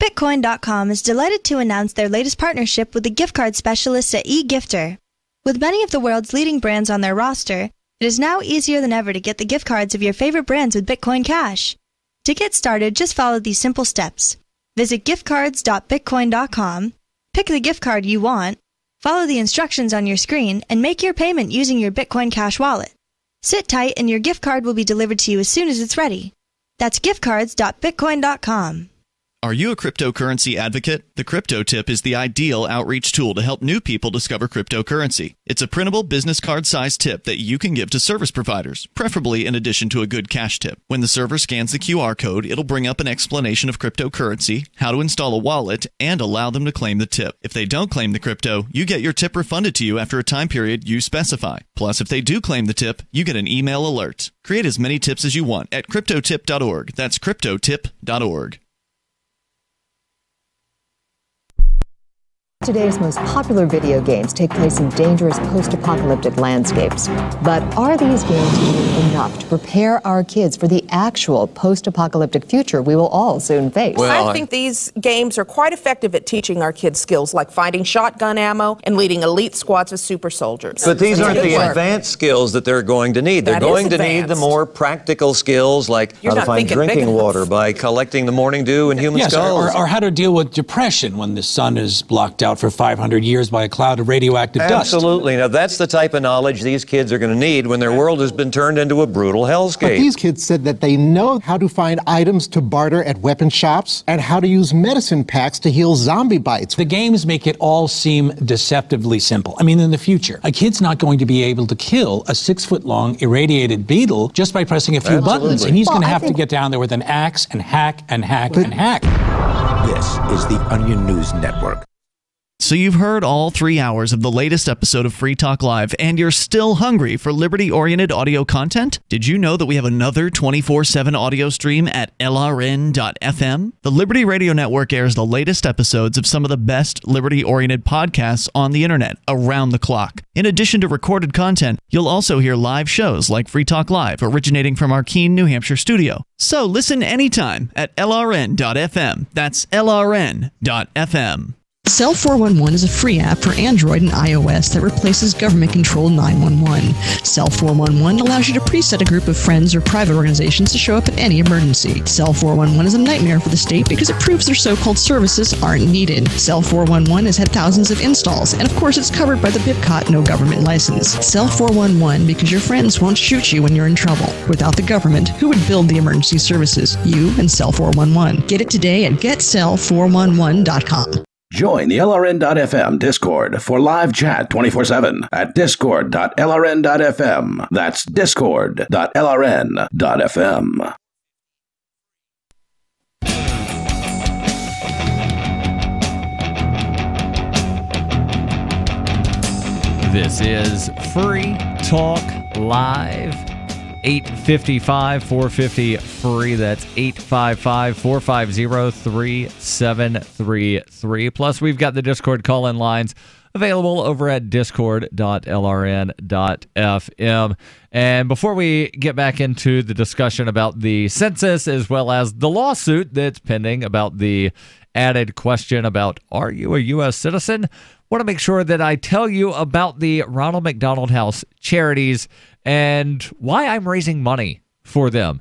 Bitcoin.com is delighted to announce their latest partnership with the gift card specialists at eGifter. With many of the world's leading brands on their roster, it is now easier than ever to get the gift cards of your favorite brands with Bitcoin Cash. To get started, just follow these simple steps. Visit giftcards.bitcoin.com, pick the gift card you want, follow the instructions on your screen, and make your payment using your Bitcoin Cash wallet. Sit tight and your gift card will be delivered to you as soon as it's ready. That's giftcards.bitcoin.com. Are you a cryptocurrency advocate? The Crypto Tip is the ideal outreach tool to help new people discover cryptocurrency. It's a printable business card-sized tip that you can give to service providers, preferably in addition to a good cash tip. When the server scans the QR code, it'll bring up an explanation of cryptocurrency, how to install a wallet, and allow them to claim the tip. If they don't claim the crypto, you get your tip refunded to you after a time period you specify. Plus, if they do claim the tip, you get an email alert. Create as many tips as you want at cryptotip.org. That's cryptotip.org. Today's most popular video games take place in dangerous post-apocalyptic landscapes. But are these games doing enough to prepare our kids for the actual post-apocalyptic future we will all soon face? Well, I think these games are quite effective at teaching our kids skills like finding shotgun ammo and leading elite squads of super soldiers. But these aren't the advanced skills that they're going to need. They're going to need the more practical skills like how to find drinking water by collecting the morning dew in human skulls. Or how to deal with depression when the sun is blocked out for 500 years by a cloud of radioactive dust. Absolutely. Now, that's the type of knowledge these kids are going to need when their world has been turned into a brutal hellscape. But these kids said that they know how to find items to barter at weapon shops and how to use medicine packs to heal zombie bites. The games make it all seem deceptively simple. I mean, in the future, a kid's not going to be able to kill a 6-foot-long irradiated beetle just by pressing a few buttons, and he's going to have to get down there with an axe and hack and hack and hack. This is the Onion News Network. So you've heard all 3 hours of the latest episode of Free Talk Live, and you're still hungry for liberty-oriented audio content? Did you know that we have another 24/7 audio stream at LRN.FM? The Liberty Radio Network airs the latest episodes of some of the best liberty-oriented podcasts on the internet around the clock. In addition to recorded content, you'll also hear live shows like Free Talk Live, originating from our Keene, New Hampshire studio. So listen anytime at LRN.FM. That's LRN.FM. Cell 411 is a free app for Android and iOS that replaces government-controlled 911. Cell 411 allows you to preset a group of friends or private organizations to show up at any emergency. Cell 411 is a nightmare for the state because it proves their so-called services aren't needed. Cell 411 has had thousands of installs, and of course it's covered by the BIPCOT no government license. Cell 411 because your friends won't shoot you when you're in trouble. Without the government, who would build the emergency services? You and Cell 411. Get it today at getcell411.com. Join the LRN.FM Discord for live chat 24/7 at discord.lrn.fm. That's discord.lrn.fm. This is Free Talk Live. 855-450-FREE. That's 855-450-3733. Plus, we've got the Discord call-in lines available over at discord.lrn.fm. And before we get back into the discussion about the census as well as the lawsuit that's pending about the added question about, are you a U.S. citizen? Want to make sure that I tell you about the Ronald McDonald House charities and why I'm raising money for them.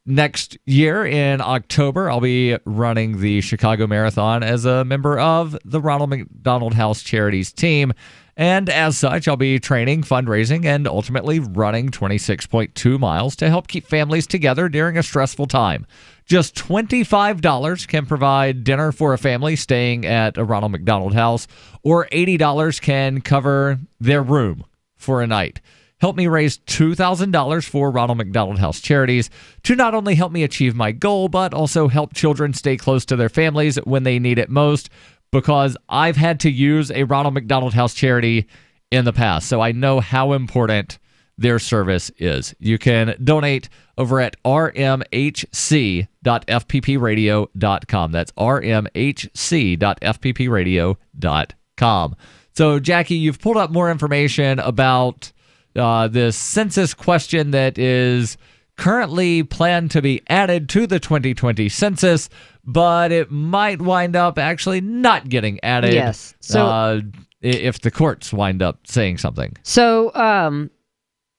Next year in October, I'll be running the Chicago Marathon as a member of the Ronald McDonald House Charities team. And as such, I'll be training, fundraising, and ultimately running 26.2 miles to help keep families together during a stressful time. Just $25 can provide dinner for a family staying at a Ronald McDonald House, or $80 can cover their room for a night. help me raise $2,000 for Ronald McDonald House Charities to not only help me achieve my goal, but also help children stay close to their families when they need it most, because I've had to use a Ronald McDonald House charity in the past, so I know how important their service is. You can donate over at rmhc.fppradio.com. That's rmhc.fppradio.com. So, Jackie, you've pulled up more information about this census question that is currently planned to be added to the 2020 census, but it might wind up actually not getting added. Yes. So, if the courts wind up saying something. So,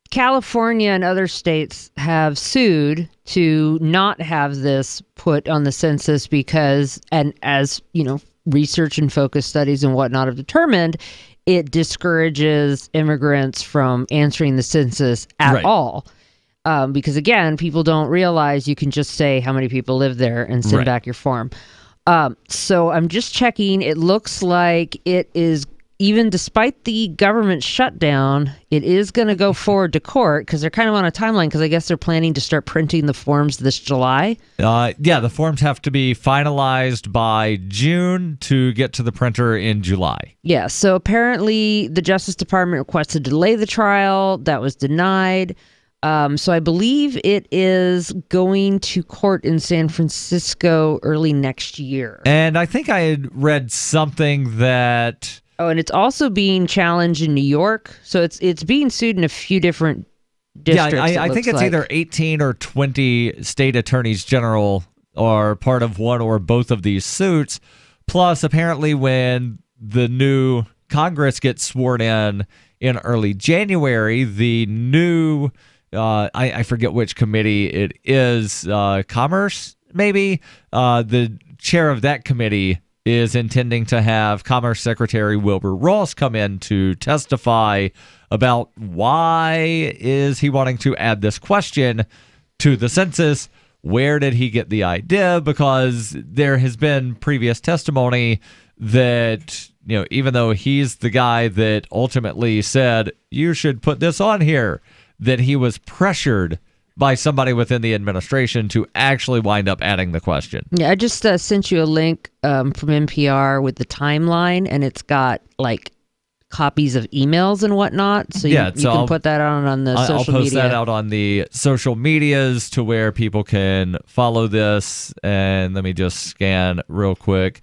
California and other states have sued to not have this put on the census because, and as you know, research and focus studies and whatnot have determined, it discourages immigrants from answering the census at all. Because again, people don't realize you can just say how many people live there and send back your form. So I'm just checking. It looks like it is, even despite the government shutdown, it is going to go forward to court because they're kind of on a timeline, because I guess they're planning to start printing the forms this July. Yeah, the forms have to be finalized by June to get to the printer in July. Yeah, so apparently the Justice Department requested to delay the trial. That was denied. So I believe it is going to court in San Francisco early next year. And I think I had read something that... Oh, and it's also being challenged in New York. So it's being sued in a few different districts. Yeah, I think it's either 18 or 20 state attorneys general are part of one or both of these suits. Plus, apparently, when the new Congress gets sworn in early January, the new, I forget which committee it is, Commerce, maybe? The chair of that committee is intending to have Commerce Secretary Wilbur Ross come in to testify about why is he wanting to add this question to the census. Where did he get the idea? Because there has been previous testimony that, you know, even though he's the guy that ultimately said, you should put this on here, that he was pressured by somebody within the administration to actually wind up adding the question. Yeah, I just sent you a link from NPR with the timeline, and it's got like copies of emails and whatnot. So you can put that on the social media. I'll post that out on the social medias to where people can follow this. And let me just scan real quick.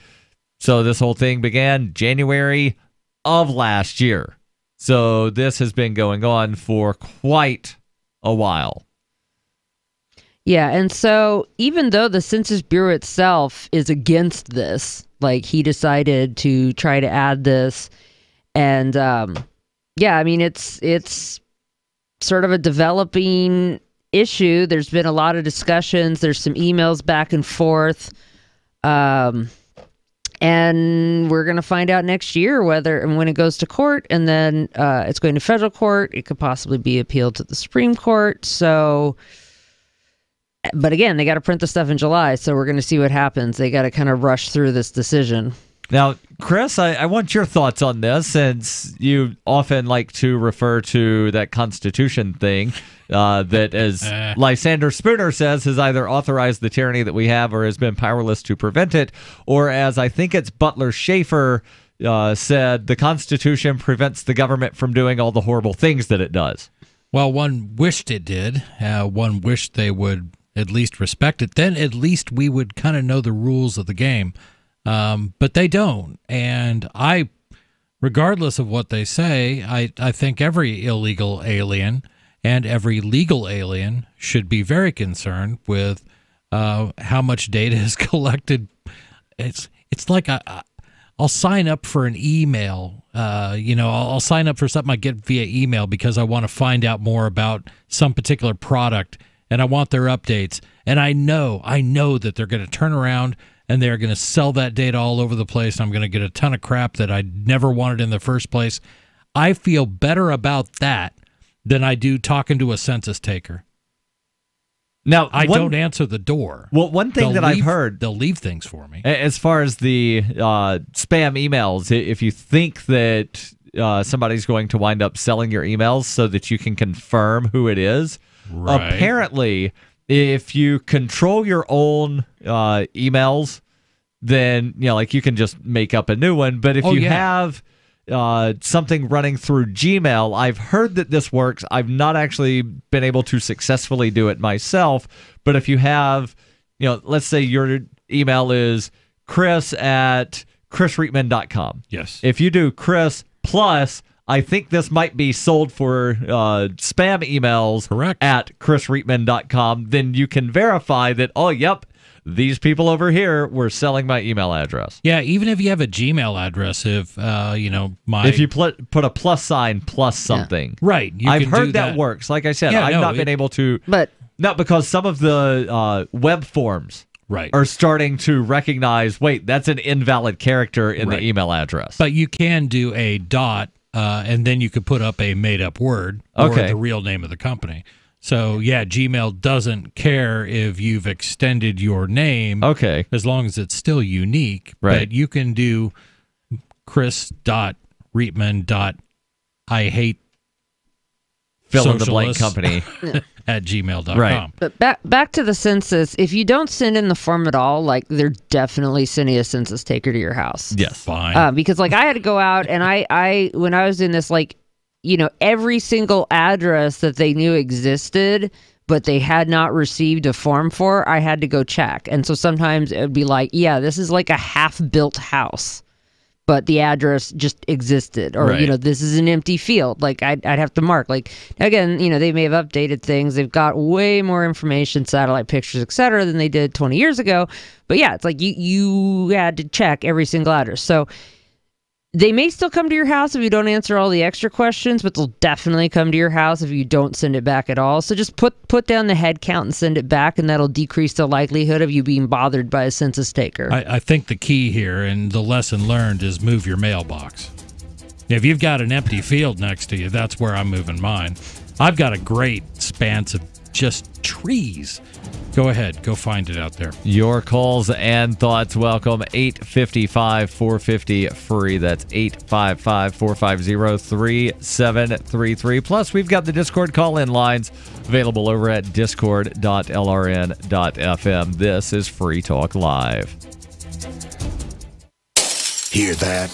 So this whole thing began January of last year. So this has been going on for quite a while. Yeah, and so even though the Census Bureau itself is against this, like he decided to try to add this, and yeah, I mean it's sort of a developing issue. There's been a lot of discussions. There's some emails back and forth, and we're gonna find out next year whether and when it goes to court, and then it's going to federal court. It could possibly be appealed to the Supreme Court. So. But again, they got to print the stuff in July, so we're going to see what happens. They got to kind of rush through this decision. Now, Chris, I want your thoughts on this, since you often like to refer to that Constitution thing that, as Lysander Spooner says, has either authorized the tyranny that we have or has been powerless to prevent it, or as I think it's Butler Schaefer said, the Constitution prevents the government from doing all the horrible things that it does. Well, one wished it did. One wished they would at least respect it. Then at least we would kind of know the rules of the game. But they don't. And regardless of what they say, I think every illegal alien and every legal alien should be very concerned with how much data is collected. It's like I'll sign up for an email. I'll sign up for something I get via email because I want to find out more about some particular product, and I want their updates. And I know that they're going to turn around and they're going to sell that data all over the place. And I'm going to get a ton of crap that I never wanted in the first place. I feel better about that than I do talking to a census taker. Now, I don't answer the door. Well, one thing I've heard, they'll leave things for me. As far as the spam emails, if you think that somebody's going to wind up selling your emails so that you can confirm who it is. Right. Apparently, if you control your own emails, then like you can just make up a new one. But if you have something running through Gmail, I've heard that this works. I've not actually been able to successfully do it myself. But if you have, let's say your email is chris@chrisreitman.com. Yes. If you do Chris plus, I think this might be sold for spam emails. Correct. At chrisreitman.com, then you can verify that, these people over here were selling my email address. Yeah, even if you have a Gmail address, if if you put a plus sign plus something, right? I've heard that works. Like I said, I've not been able to, but not because some of the web forms are starting to recognize. Wait, that's an invalid character in the email address. But you can do a dot, and then you could put up a made-up word or the real name of the company. So, Gmail doesn't care if you've extended your name as long as it's still unique. Right. But you can do chris.reitman.I-hate fill-in-the-blank company at gmail.com. Right. But back to the census, if you don't send in the form at all, they're definitely sending a census taker to your house. Yes. Fine. Because I had to go out and I when I was in this, every single address that they knew existed, but they had not received a form for, I had to go check. And so sometimes it would be this is like a half-built house, but the address just existed. Or, this is an empty field. I'd have to mark. Again, they may have updated things. They've got way more information, satellite pictures, et cetera, than they did 20 years ago. But it's you had to check every single address. So they may still come to your house if you don't answer all the extra questions, but they'll definitely come to your house if you don't send it back at all. So just put down the head count and send it back, and that'll decrease the likelihood of you being bothered by a census taker. I think the key here and the lesson learned is move your mailbox. If you've got an empty field next to you, that's where I'm moving mine. I've got a great expanse of just trees. Go ahead. Go find it out there. Your calls and thoughts welcome. 855-450-FREE. That's 855-450-3733. Plus, we've got the Discord call-in lines available over at discord.lrn.fm. This is Free Talk Live. Hear that?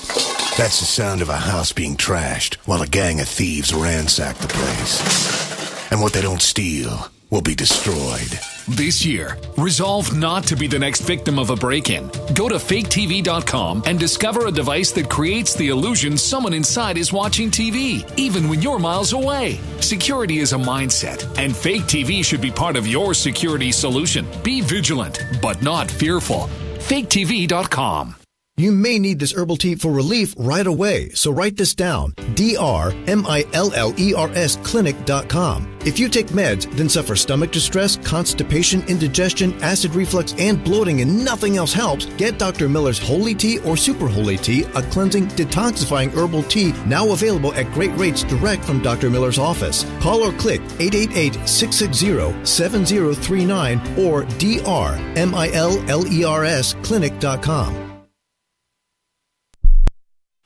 That's the sound of a house being trashed while a gang of thieves ransack the place. And what they don't steal will be destroyed. This year, resolve not to be the next victim of a break-in. Go to faketv.com and discover a device that creates the illusion someone inside is watching TV, even when you're miles away. Security is a mindset, and Fake TV should be part of your security solution. Be vigilant, but not fearful. faketv.com. You may need this herbal tea for relief right away, so write this down. DRMILLERS clinic.com. If you take meds, then suffer stomach distress, constipation, indigestion, acid reflux, and bloating, and nothing else helps, get Dr. Miller's Holy Tea or Super Holy Tea, a cleansing, detoxifying herbal tea now available at great rates direct from Dr. Miller's office. Call or click 888-660-7039 or DRMILLERS clinic.com.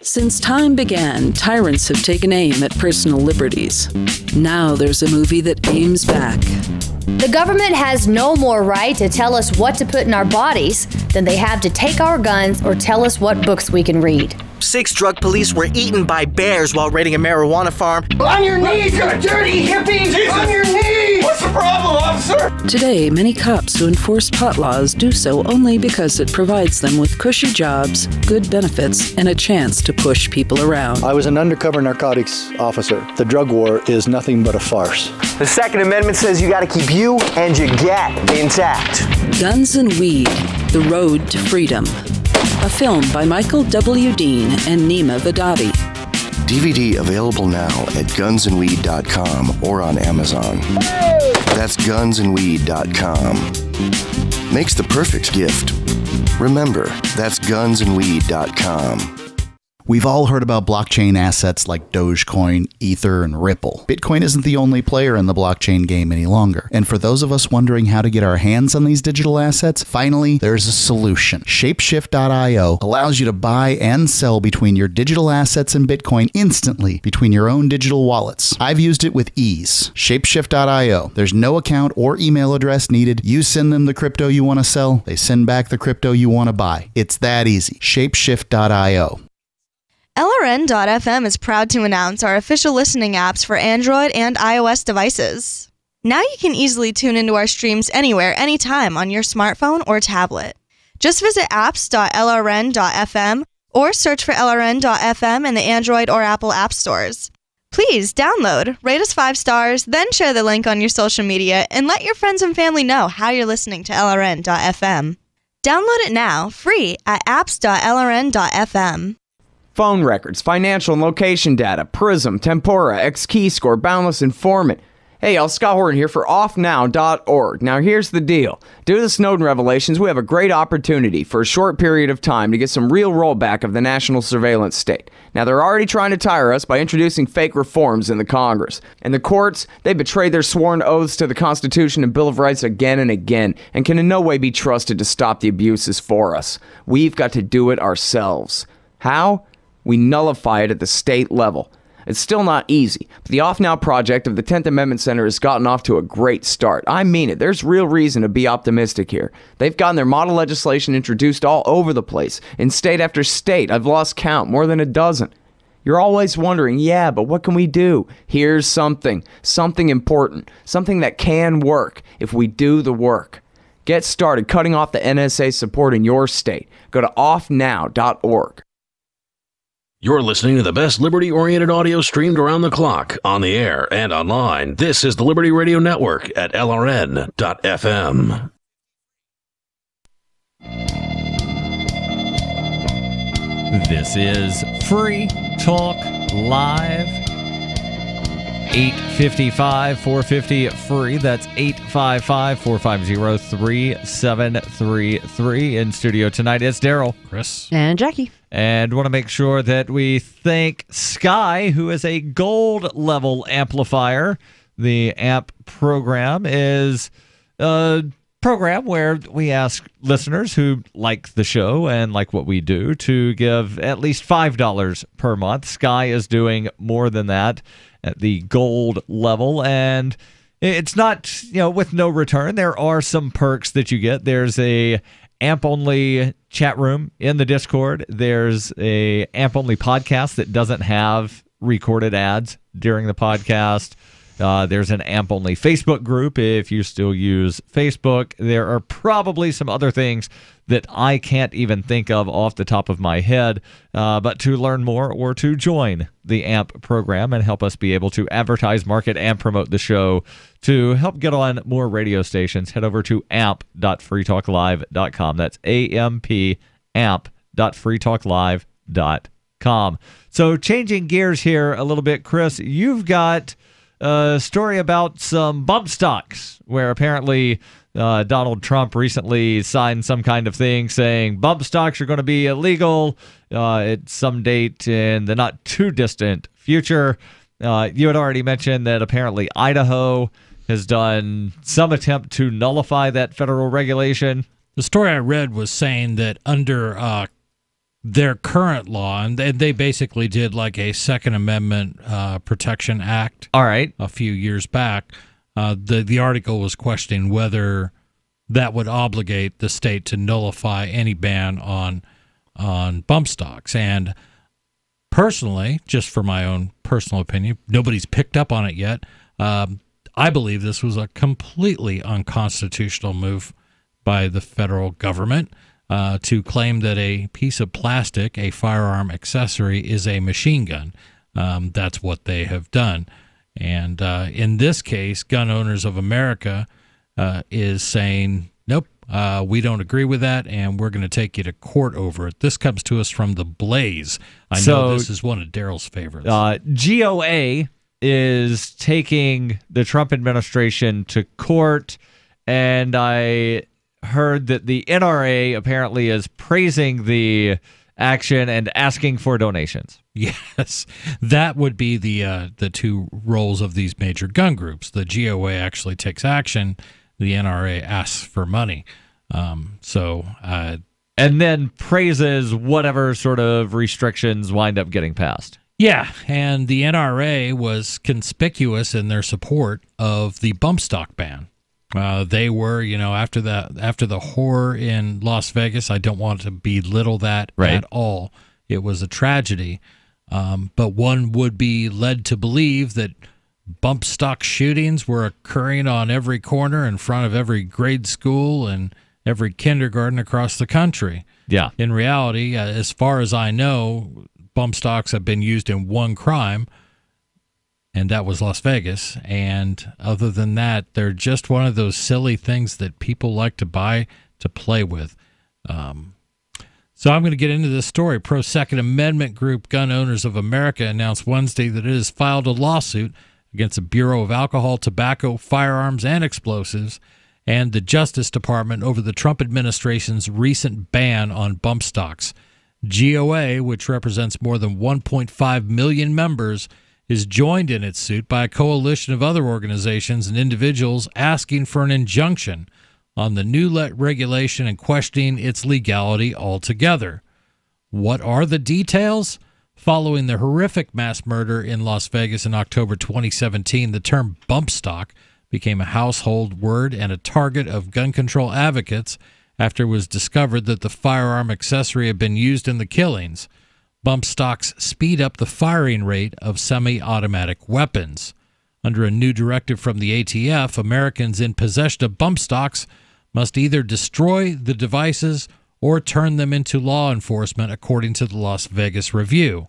Since time began, tyrants have taken aim at personal liberties. Now there's a movie that aims back. The government has no more right to tell us what to put in our bodies than they have to take our guns or tell us what books we can read. 6 drug police were eaten by bears while raiding a marijuana farm. On your knees, you dirty hippie! Jesus. On your knees! What's the problem, officer? Today, many cops who enforce pot laws do so only because it provides them with cushy jobs, good benefits, and a chance to push people around. I was an undercover narcotics officer. The drug war is nothing but a farce. The Second Amendment says you gotta keep you and your gat intact. Guns and Weed, The Road to Freedom. A film by Michael W. Dean and Nima Vadati. DVD available now at gunsandweed.com or on Amazon. That's gunsandweed.com. Makes the perfect gift. Remember, that's gunsandweed.com. We've all heard about blockchain assets like Dogecoin, Ether, and Ripple. Bitcoin isn't the only player in the blockchain game any longer. And for those of us wondering how to get our hands on these digital assets, finally, there's a solution. Shapeshift.io allows you to buy and sell between your digital assets and Bitcoin instantly between your own digital wallets. I've used it with ease. Shapeshift.io. There's no account or email address needed. You send them the crypto you want to sell, they send back the crypto you want to buy. It's that easy. Shapeshift.io. LRN.FM is proud to announce our official listening apps for Android and iOS devices. Now you can easily tune into our streams anywhere, anytime on your smartphone or tablet. Just visit apps.lrn.fm or search for LRN.FM in the Android or Apple app stores. Please download, rate us 5 stars, then share the link on your social media and let your friends and family know how you're listening to LRN.FM. Download it now, free at apps.lrn.fm. Phone records, financial and location data, Prism, Tempora, X-Keyscore, Boundless Informant. Hey y'all, Scott Horton here for offnow.org. Now here's the deal. Due to the Snowden revelations, we have a great opportunity for a short period of time to get some real rollback of the national surveillance state. Now they're already trying to tire us by introducing fake reforms in the Congress. And the courts, they betrayed their sworn oaths to the Constitution and Bill of Rights again and again, and can in no way be trusted to stop the abuses for us. We've got to do it ourselves. How? We nullify it at the state level. It's still not easy, but the Off Now project of the 10th Amendment Center has gotten off to a great start. I mean it. There's real reason to be optimistic here. They've gotten their model legislation introduced all over the place, in state after state. I've lost count, more than a dozen. You're always wondering, yeah, but what can we do? Here's something important, something that can work if we do the work. Get started cutting off the NSA support in your state. Go to offnow.org. You're listening to the best liberty-oriented audio streamed around the clock, on the air and online. This is the Liberty Radio Network at LRN.FM. This is Free Talk Live. 855-450-FREE. That's 855-450-3733. In studio tonight, it's Darryl, Chris, and Jackie. And want to make sure that we thank Sky, who is a gold level amplifier. The AMP program is a program where we ask listeners who like the show and like what we do to give at least $5 per month. Sky is doing more than that at the gold level, and it's not, with no return. There are some perks that you get. There's a AMP-only chat room in the Discord. There's a AMP-only podcast that doesn't have recorded ads during the podcast. There's an AMP-only Facebook group if you still use Facebook. There are probably some other things that I can't even think of off the top of my head. But to learn more or to join the AMP program and help us be able to advertise, market, and promote the show to help get on more radio stations, head over to amp.freetalklive.com. That's amp.freetalklive.com. So changing gears here a little bit, Chris, you've got a story about some bump stocks where apparently Donald Trump recently signed some kind of thing saying bump stocks are going to be illegal at some date in the not too distant future. You had already mentioned that apparently Idaho has done some attempt to nullify that federal regulation. The story I read was saying that under their current law, and they basically did like a Second Amendment Protection Act. All right. A few years back. The article was questioning whether that would obligate the state to nullify any ban on bump stocks. And personally, just for my own personal opinion, nobody's picked up on it yet. I believe this was a completely unconstitutional move by the federal government to claim that a piece of plastic, a firearm accessory, is a machine gun. That's what they have done. And in this case, Gun Owners of America is saying, nope, we don't agree with that, and we're going to take you to court over it. This comes to us from The Blaze. I know this is one of Darryl's favorites. GOA is taking the Trump administration to court, and I heard that the NRA apparently is praising the action and asking for donations. Yes, that would be the two roles of these major gun groups. The GOA actually takes action. The NRA asks for money. And then praises whatever sort of restrictions wind up getting passed. Yeah, and the NRA was conspicuous in their support of the bumpstock ban. They were, after the horror in Las Vegas, I don't want to belittle that at all. It was a tragedy. But one would be led to believe that bump stock shootings were occurring on every corner in front of every grade school and every kindergarten across the country. Yeah. In reality, as far as I know, bump stocks have been used in one crime, and that was Las Vegas. And other than that, they're just one of those silly things that people like to buy to play with. So I'm going to get into this story. Pro-Second Amendment group Gun Owners of America announced Wednesday that it has filed a lawsuit against the Bureau of Alcohol, Tobacco, Firearms, and Explosives and the Justice Department over the Trump administration's recent ban on bump stocks. GOA, which represents more than 1.5 million members, is joined in its suit by a coalition of other organizations and individuals asking for an injunction on the new regulation and questioning its legality altogether. What are the details? Following the horrific mass murder in Las Vegas in October 2017, the term bump stock became a household word and a target of gun control advocates after it was discovered that the firearm accessory had been used in the killings. Bump stocks speed up the firing rate of semi-automatic weapons. Under a new directive from the ATF, Americans in possession of bump stocks must either destroy the devices or turn them into law enforcement, according to the Las Vegas Review.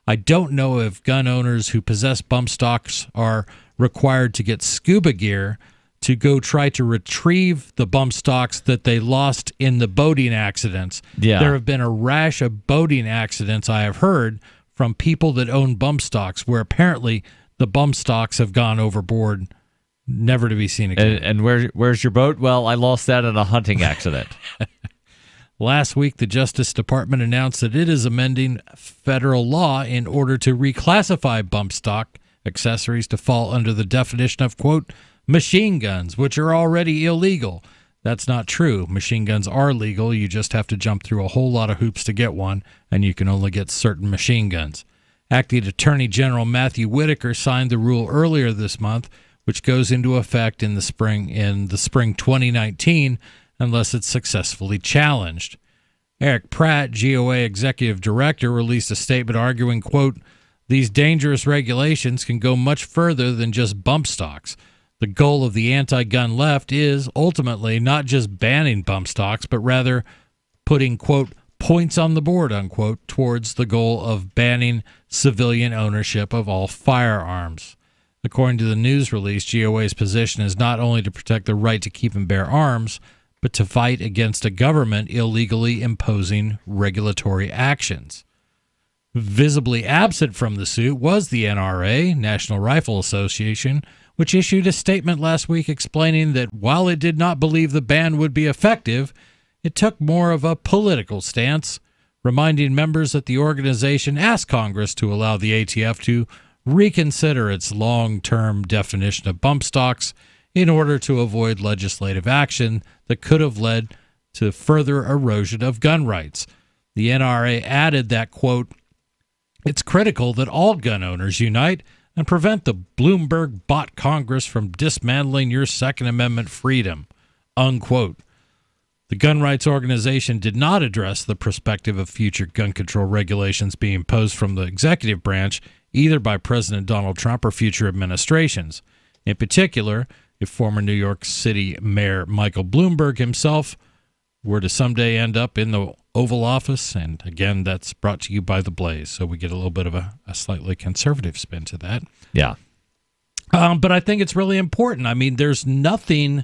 I don't know if gun owners who possess bump stocks are required to get scuba gear to go try to retrieve the bump stocks that they lost in the boating accidents. Yeah. There have been a rash of boating accidents, I have heard, from people that own bump stocks, where apparently the bump stocks have gone overboard, never to be seen again. And where's your boat? Well, I lost that in a hunting accident. Last week, the Justice Department announced that it is amending federal law in order to reclassify bump stock accessories to fall under the definition of, quote, machine guns, which are already illegal. That's not true. Machine guns are legal. You just have to jump through a whole lot of hoops to get one, and you can only get certain machine guns. Acting Attorney General Matthew Whitaker signed the rule earlier this month, which goes into effect in the spring 2019 unless it's successfully challenged. Eric Pratt, GOA Executive Director, released a statement arguing, quote, these dangerous regulations can go much further than just bump stocks. The goal of the anti-gun left is ultimately not just banning bump stocks, but rather putting, quote, points on the board, unquote, towards the goal of banning civilian ownership of all firearms. According to the news release, GOA's position is not only to protect the right to keep and bear arms, but to fight against a government illegally imposing regulatory actions. Visibly absent from the suit was the NRA, National Rifle Association, which issued a statement last week explaining that while it did not believe the ban would be effective, it took more of a political stance, reminding members that the organization asked Congress to allow the ATF to reconsider its long-term definition of bump stocks in order to avoid legislative action that could have led to further erosion of gun rights. The NRA added that, quote, it's critical that all gun owners unite and prevent the Bloomberg-bought Congress from dismantling your Second Amendment freedom, unquote. The gun rights organization did not address the perspective of future gun control regulations being imposed from the executive branch, either by President Donald Trump or future administrations. In particular, if former New York City Mayor Michael Bloomberg himself were to someday end up in the Oval Office, and again, that's brought to you by The Blaze, so we get a little bit of a slightly conservative spin to that. Yeah. But I think it's really important. I mean, there's nothing,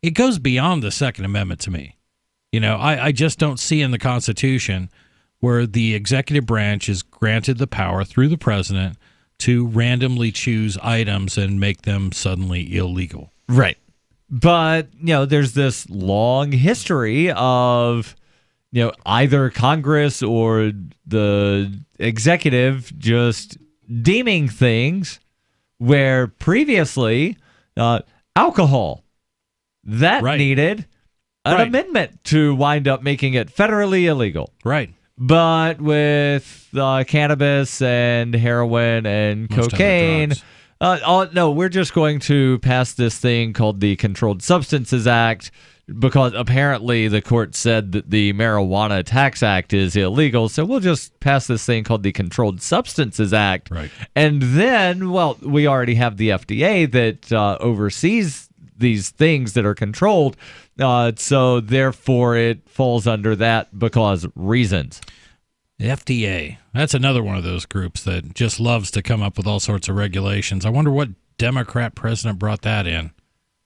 it goes beyond the Second Amendment to me. You know, I just don't see in the Constitution where the executive branch is granted the power through the president to randomly choose items and make them suddenly illegal. Right. But, you know, there's this long history of either Congress or the executive just deeming things where previously alcohol that needed an amendment to wind up making it federally illegal. Right. But with cannabis and heroin and cocaine, we're just going to pass this thing called the Controlled Substances Act because apparently the court said that the Marijuana Tax Act is illegal. So we'll just pass this thing called the Controlled Substances Act. Right. And then, we already have the FDA that oversees these things that are controlled. So therefore it falls under that because reasons. The FDA. That's another one of those groups that just loves to come up with all sorts of regulations. I wonder what Democrat president brought that in.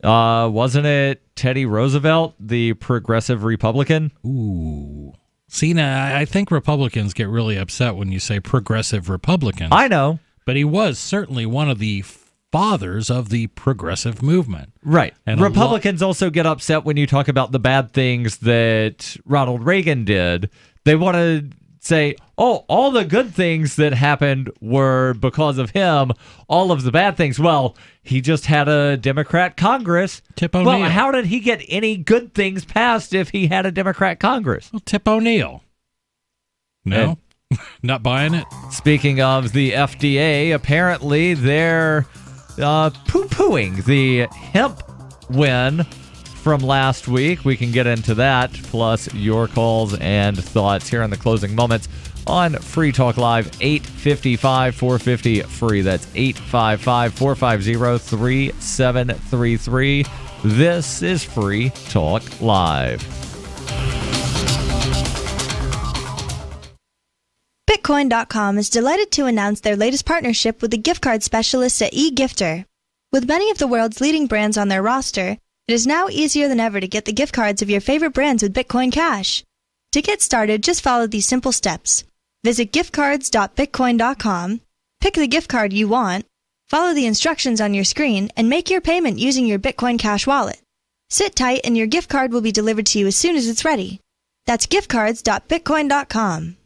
Wasn't it Teddy Roosevelt, the progressive Republican? Ooh. See, now, I think Republicans get really upset when you say progressive Republicans. I know. But he was certainly one of the fathers of the progressive movement. Right. And Republicans also get upset when you talk about the bad things that Ronald Reagan did. They want to say, all the good things that happened were because of him. All of the bad things, he just had a Democrat Congress. Tip O'Neill. Well, how did he get any good things passed if he had a Democrat Congress? Well, Tip O'Neill. No? Not buying it? Speaking of the FDA, apparently they're poo-pooing the hemp win from last week. We can get into that, plus your calls and thoughts here in the closing moments on Free Talk Live, 855-450-FREE. That's 855-450-3733. This is Free Talk Live. Bitcoin.com is delighted to announce their latest partnership with the gift card specialists at eGifter. With many of the world's leading brands on their roster, it is now easier than ever to get the gift cards of your favorite brands with Bitcoin Cash. To get started, just follow these simple steps. Visit giftcards.bitcoin.com, pick the gift card you want, follow the instructions on your screen, and make your payment using your Bitcoin Cash wallet. Sit tight and your gift card will be delivered to you as soon as it's ready. That's giftcards.bitcoin.com.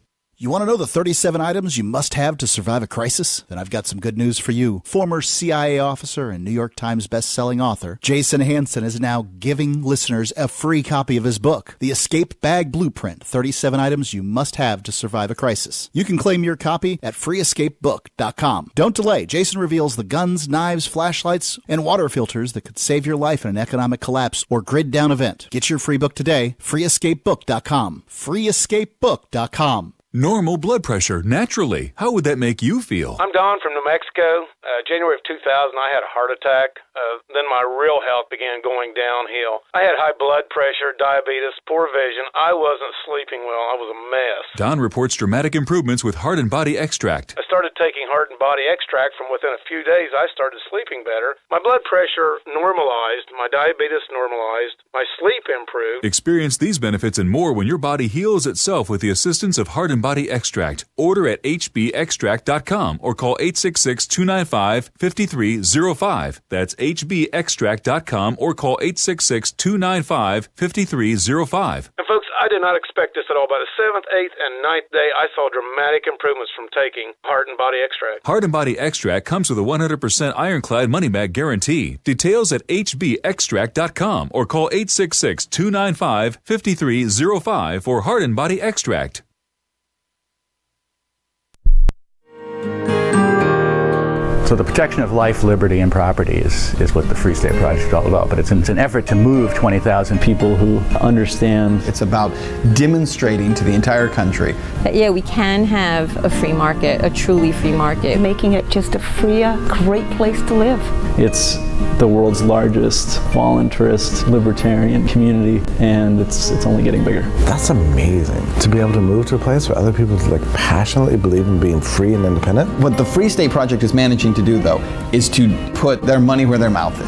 You want to know the 37 items you must have to survive a crisis? Then I've got some good news for you. Former CIA officer and New York Times best-selling author Jason Hansen is now giving listeners a free copy of his book, The Escape Bag Blueprint, 37 Items You Must Have to Survive a Crisis. You can claim your copy at freeescapebook.com. Don't delay. Jason reveals the guns, knives, flashlights, and water filters that could save your life in an economic collapse or grid-down event. Get your free book today, freeescapebook.com. freeescapebook.com. Normal blood pressure, naturally. How would that make you feel? I'm Don from New Mexico. January of 2000, I had a heart attack. Then my real health began going downhill. I had high blood pressure, diabetes, poor vision. I wasn't sleeping well. I was a mess. Don reports dramatic improvements with Heart and Body Extract. I started taking Heart and Body Extract. From within a few days, I started sleeping better. My blood pressure normalized. My diabetes normalized. My sleep improved. Experience these benefits and more when your body heals itself with the assistance of Heart and Body Extract. Order at hbextract.com or call 866-295-5305. That's hbextract.com or call 866-295-5305. And folks, I did not expect this at all. By the 7th, 8th, and 9th day, I saw dramatic improvements from taking Heart and Body Extract. Heart and Body Extract comes with a 100% ironclad money-back guarantee. Details at hbextract.com or call 866-295-5305 for Heart and Body Extract. So the protection of life, liberty, and property is what the Free State Project is all about. But it's an effort to move 20,000 people who understand. It's about demonstrating to the entire country that, yeah, we can have a free market, a truly free market. Making it just a freer, great place to live. It's the world's largest voluntarist libertarian community, and it's only getting bigger. That's amazing, to be able to move to a place where other people passionately believe in being free and independent. What the Free State Project is managing to do, though, is to put their money where their mouth is.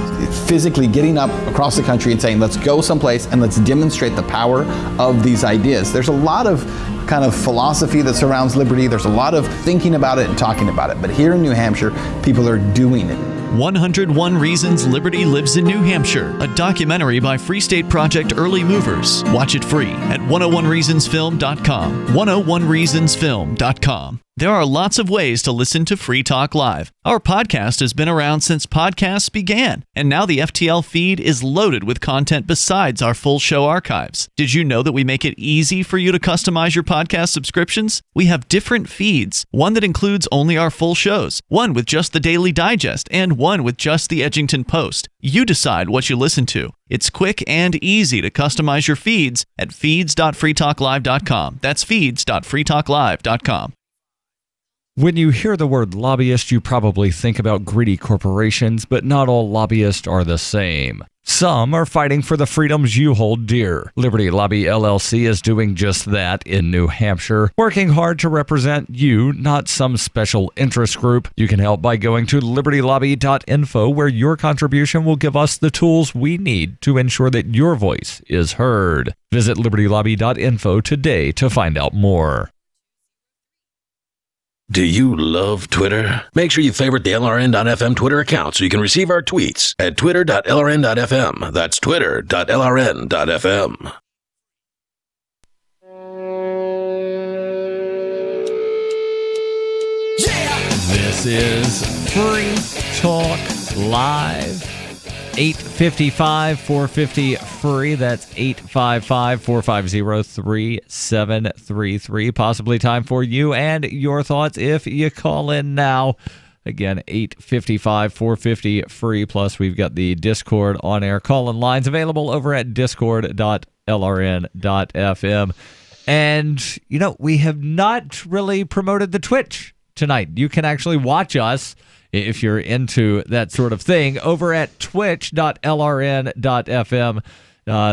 Physically getting up across the country and saying, let's go someplace and let's demonstrate the power of these ideas. There's a lot of kind of philosophy that surrounds liberty. There's a lot of thinking about it and talking about it. But here in New Hampshire, people are doing it. 101 Reasons Liberty Lives in New Hampshire, a documentary by Free State Project Early Movers. Watch it free at 101reasonsfilm.com. 101reasonsfilm.com. There are lots of ways to listen to Free Talk Live. Our podcast has been around since podcasts began, and now the FTL feed is loaded with content besides our full show archives. Did you know that we make it easy for you to customize your podcast subscriptions? We have different feeds, one that includes only our full shows, one with just the Daily Digest, and one with just the Edgington Post. You decide what you listen to. It's quick and easy to customize your feeds at feeds.freetalklive.com. That's feeds.freetalklive.com. When you hear the word lobbyist, you probably think about greedy corporations, but not all lobbyists are the same. Some are fighting for the freedoms you hold dear. Liberty Lobby LLC is doing just that in New Hampshire, working hard to represent you, not some special interest group. You can help by going to libertylobby.info, where your contribution will give us the tools we need to ensure that your voice is heard. Visit libertylobby.info today to find out more. Do you love Twitter? Make sure you favorite the LRN.FM Twitter account so you can receive our tweets at twitter.lrn.fm. That's twitter.lrn.fm. This is Free Talk Live. 855-450-FREE. That's 855-450-3733. Possibly time for you and your thoughts if you call in now. Again, 855-450-FREE. Plus, we've got the Discord on-air call-in lines available over at discord.lrn.fm. And, you know, we have not really promoted the Twitch tonight. You can actually watch us, if you're into that sort of thing, over at twitch.lrn.fm.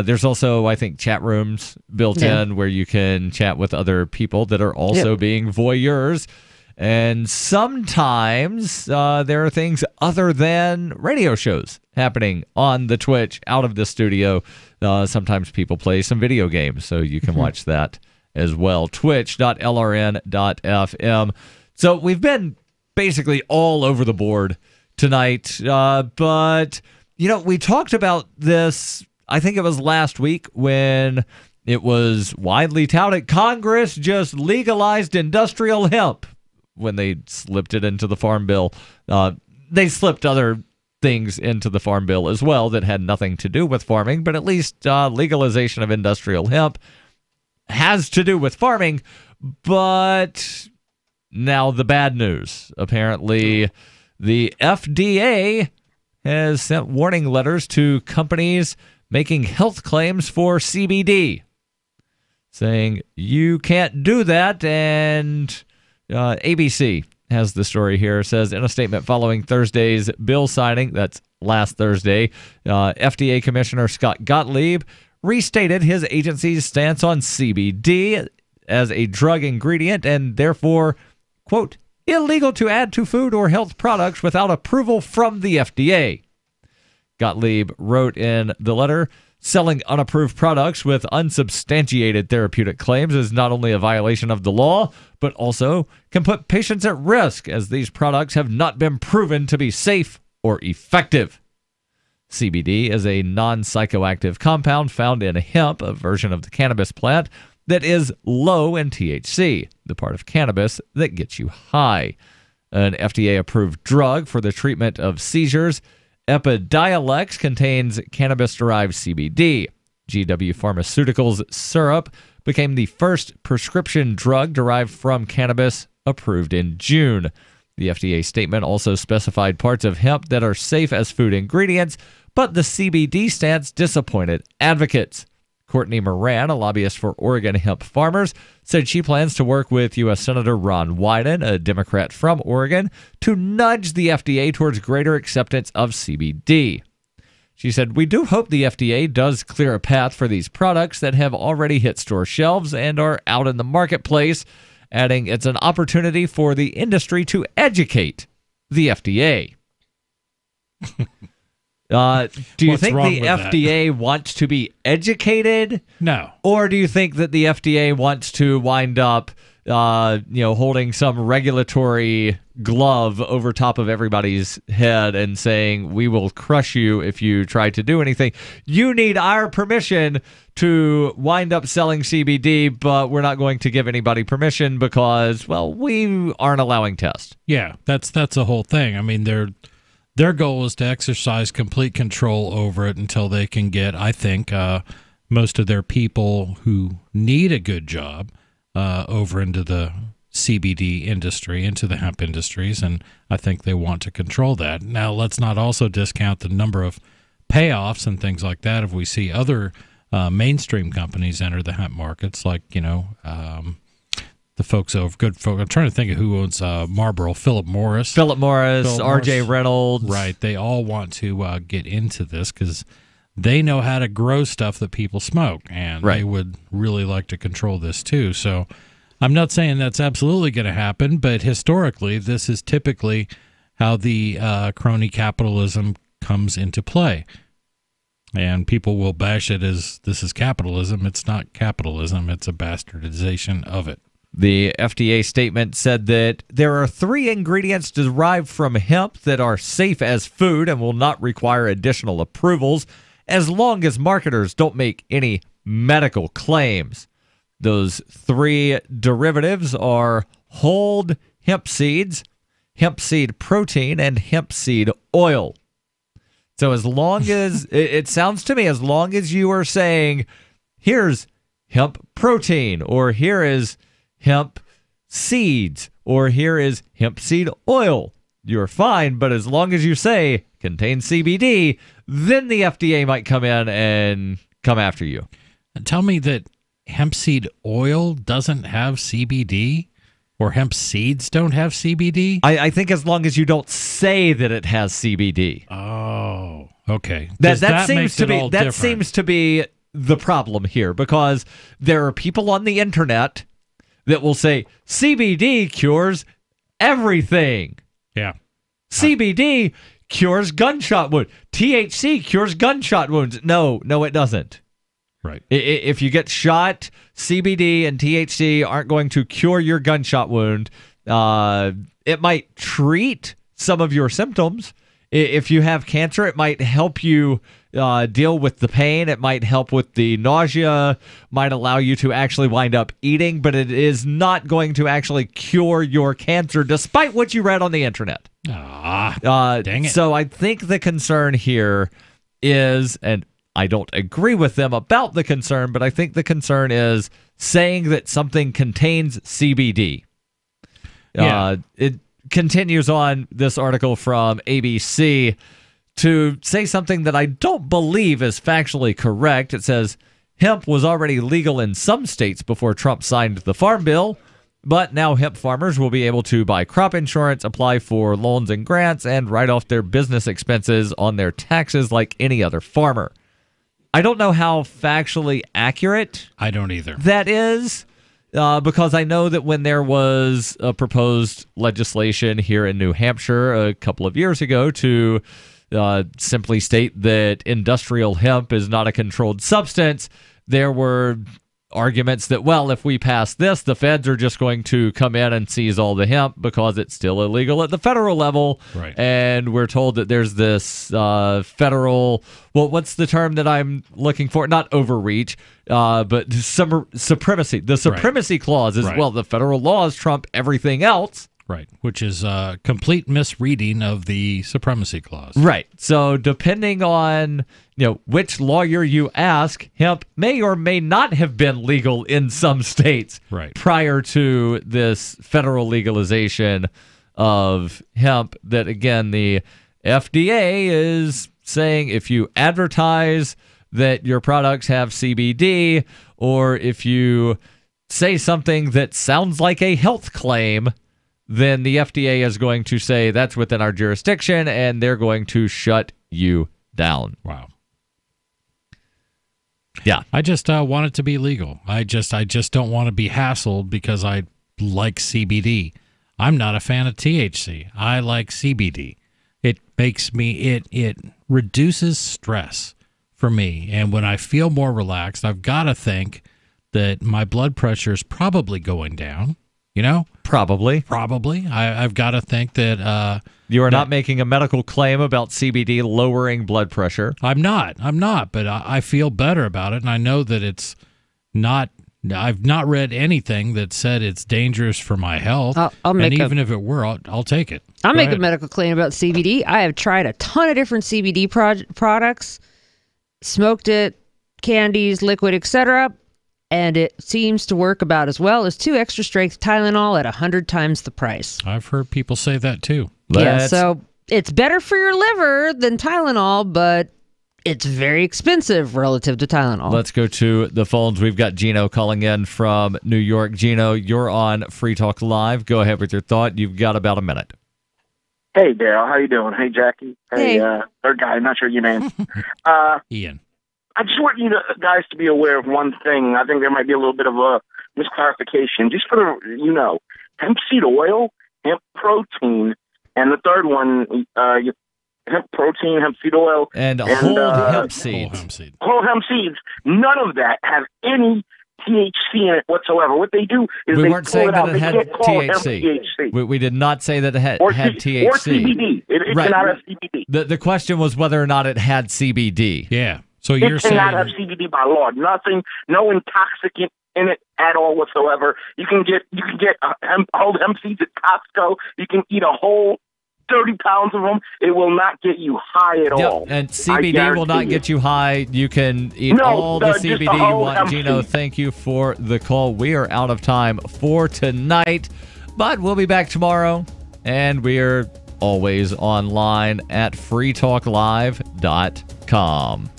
There's also, I think, chat rooms built in where you can chat with other people that are also being voyeurs. And sometimes there are things other than radio shows happening on the Twitch out of the studio. Sometimes people play some video games, so you can watch that as well. Twitch.lrn.fm. So we've been basically all over the board tonight. But, you know, we talked about this, I think it was last week, when it was widely touted Congress just legalized industrial hemp when they slipped it into the Farm Bill. They slipped other things into the Farm Bill as well that had nothing to do with farming, but at least legalization of industrial hemp has to do with farming. But now the bad news. Apparently, the FDA has sent warning letters to companies making health claims for CBD, saying you can't do that. And ABC has the story here. It says, in a statement following Thursday's bill signing, that's last Thursday, FDA Commissioner Scott Gottlieb restated his agency's stance on CBD as a drug ingredient and therefore, quote, illegal to add to food or health products without approval from the FDA. Gottlieb wrote in the letter, selling unapproved products with unsubstantiated therapeutic claims is not only a violation of the law, but also can put patients at risk as these products have not been proven to be safe or effective. CBD is a non-psychoactive compound found in hemp, a version of the cannabis plant that is low in THC, the part of cannabis that gets you high. An FDA-approved drug for the treatment of seizures, Epidiolex, contains cannabis-derived CBD. GW Pharmaceuticals syrup became the first prescription drug derived from cannabis approved in June. The FDA statement also specified parts of hemp that are safe as food ingredients, but the CBD stance disappointed advocates. Courtney Moran, a lobbyist for Oregon hemp farmers, said she plans to work with U.S. Senator Ron Wyden, a Democrat from Oregon, to nudge the FDA towards greater acceptance of CBD. She said, we do hope the FDA does clear a path for these products that have already hit store shelves and are out in the marketplace, adding it's an opportunity for the industry to educate the FDA. Do you think the FDA wants to be educated? No. Or do you think that the FDA wants to wind up, holding some regulatory glove over top of everybody's head and saying, we will crush you if you try to do anything. You need our permission to wind up selling CBD, but we're not going to give anybody permission because, well, we aren't allowing tests. Yeah, that's the whole thing. I mean, their goal is to exercise complete control over it until they can get, I think, most of their people who need a good job over into the CBD industry, into the hemp industries, and I think they want to control that. Now, let's not also discount the number of payoffs and things like that if we see other mainstream companies enter the hemp markets, like, the folks over, good folk. I'm trying to think of who owns Marlboro. Philip Morris, R.J. Reynolds. Right. They all want to get into this because they know how to grow stuff that people smoke, and they would really like to control this too. So I'm not saying that's absolutely going to happen, but historically, this is typically how the crony capitalism comes into play. And people will bash it as this is capitalism. It's not capitalism. It's a bastardization of it. The FDA statement said that there are 3 ingredients derived from hemp that are safe as food and will not require additional approvals as long as marketers don't make any medical claims. Those 3 derivatives are whole hemp seeds, hemp seed protein, and hemp seed oil. So as long as, it sounds to me, as long as you are saying, here's hemp protein, or here is hemp seeds, or here is hemp seed oil, you're fine. But as long as you say contains CBD, then the FDA might come in and come after you. Tell me that hemp seed oil doesn't have CBD, or hemp seeds don't have CBD? I think as long as you don't say that it has CBD. Oh, okay. That seems to be the problem here, because there are people on the internet that will say CBD cures everything. Yeah. CBD cures gunshot wounds. THC cures gunshot wounds. No, it doesn't. Right. If you get shot, CBD and THC aren't going to cure your gunshot wound. It might treat some of your symptoms. If you have cancer, it might help you deal with the pain. It might help with the nausea, might allow you to actually wind up eating, but it is not going to actually cure your cancer, despite what you read on the internet. Dang it. So I think the concern here is, and I don't agree with them about the concern, but I think the concern is saying that something contains CBD. Yeah. It continues on, this article from ABC, to say something that I don't believe is factually correct. It says, hemp was already legal in some states before Trump signed the Farm Bill, but now hemp farmers will be able to buy crop insurance, apply for loans and grants, and write off their business expenses on their taxes like any other farmer. I don't know how factually accurate I don't either. that is, because I know that when there was a proposed legislation here in New Hampshire a couple of years ago to simply state that industrial hemp is not a controlled substance, there were arguments that, well, if we pass this, the feds are just going to come in and seize all the hemp because it's still illegal at the federal level. Right. And we're told that there's this federal, well, what's the term that I'm looking for? Not overreach, but supremacy. The supremacy clause is, well, the federal laws trump everything else. Right, which is a complete misreading of the supremacy clause. Right. So depending on which lawyer you ask, hemp may or may not have been legal in some states prior to this federal legalization of hemp. That, again, the FDA is saying if you advertise that your products have CBD, or if you say something that sounds like a health claim, then the FDA is going to say that's within our jurisdiction, and they're going to shut you down. Wow. Yeah. I just want it to be legal. I just don't want to be hassled because I like CBD. I'm not a fan of THC. I like CBD. It makes me, it reduces stress for me. And when I feel more relaxed, I've got to think that my blood pressure is probably going down. You know? Probably. I've got to think that you are not making a medical claim about CBD lowering blood pressure. I'm not, but I feel better about it, and I know that it's not. I've not read anything that said it's dangerous for my health. Even if it were, I'll take it. I'll make a medical claim about CBD. I have tried a ton of different CBD products, smoked it, candies, liquid, etc., and it seems to work about as well as 2 extra strength Tylenol at 100 times the price. I've heard people say that too. So it's better for your liver than Tylenol, but it's very expensive relative to Tylenol. Let's go to the phones. We've got Gino calling in from New York. Gino, you're on Free Talk Live. Go ahead with your thought. You've got about a minute. Hey, Darryl. How you doing? Hey, Jackie. Hey, third guy. I'm not sure your name. Ian. I just want you guys to be aware of one thing. I think there might be a little bit of a misclarification. Just for the, hemp seed oil, hemp protein, and the third one, hemp protein, hemp seed oil, and whole hemp seeds. Whole hemp seeds. None of that have any THC in it whatsoever. What they do is we they weren't pull saying it out. that it had THC. We did not say that it had THC. Or CBD. It cannot have CBD. The question was whether or not it had CBD. Yeah. So you're saying it cannot have CBD by law. Nothing, no intoxicant in it at all whatsoever. You can get whole hemp seeds at Costco. You can eat a whole 30 pounds of them. It will not get you high at all. And CBD will not get you high. You can eat all the CBD you want. Gino, thank you for the call. We are out of time for tonight, but we'll be back tomorrow, and we're always online at freetalklive.com.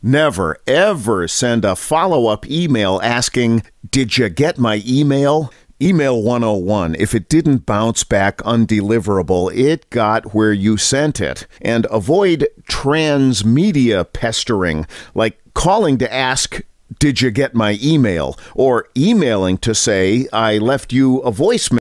Never, ever send a follow-up email asking, "Did you get my email?" Email 101. If it didn't bounce back undeliverable, it got where you sent it. And avoid transmedia pestering, like calling to ask, "Did you get my email?" or emailing to say, "I left you a voicemail."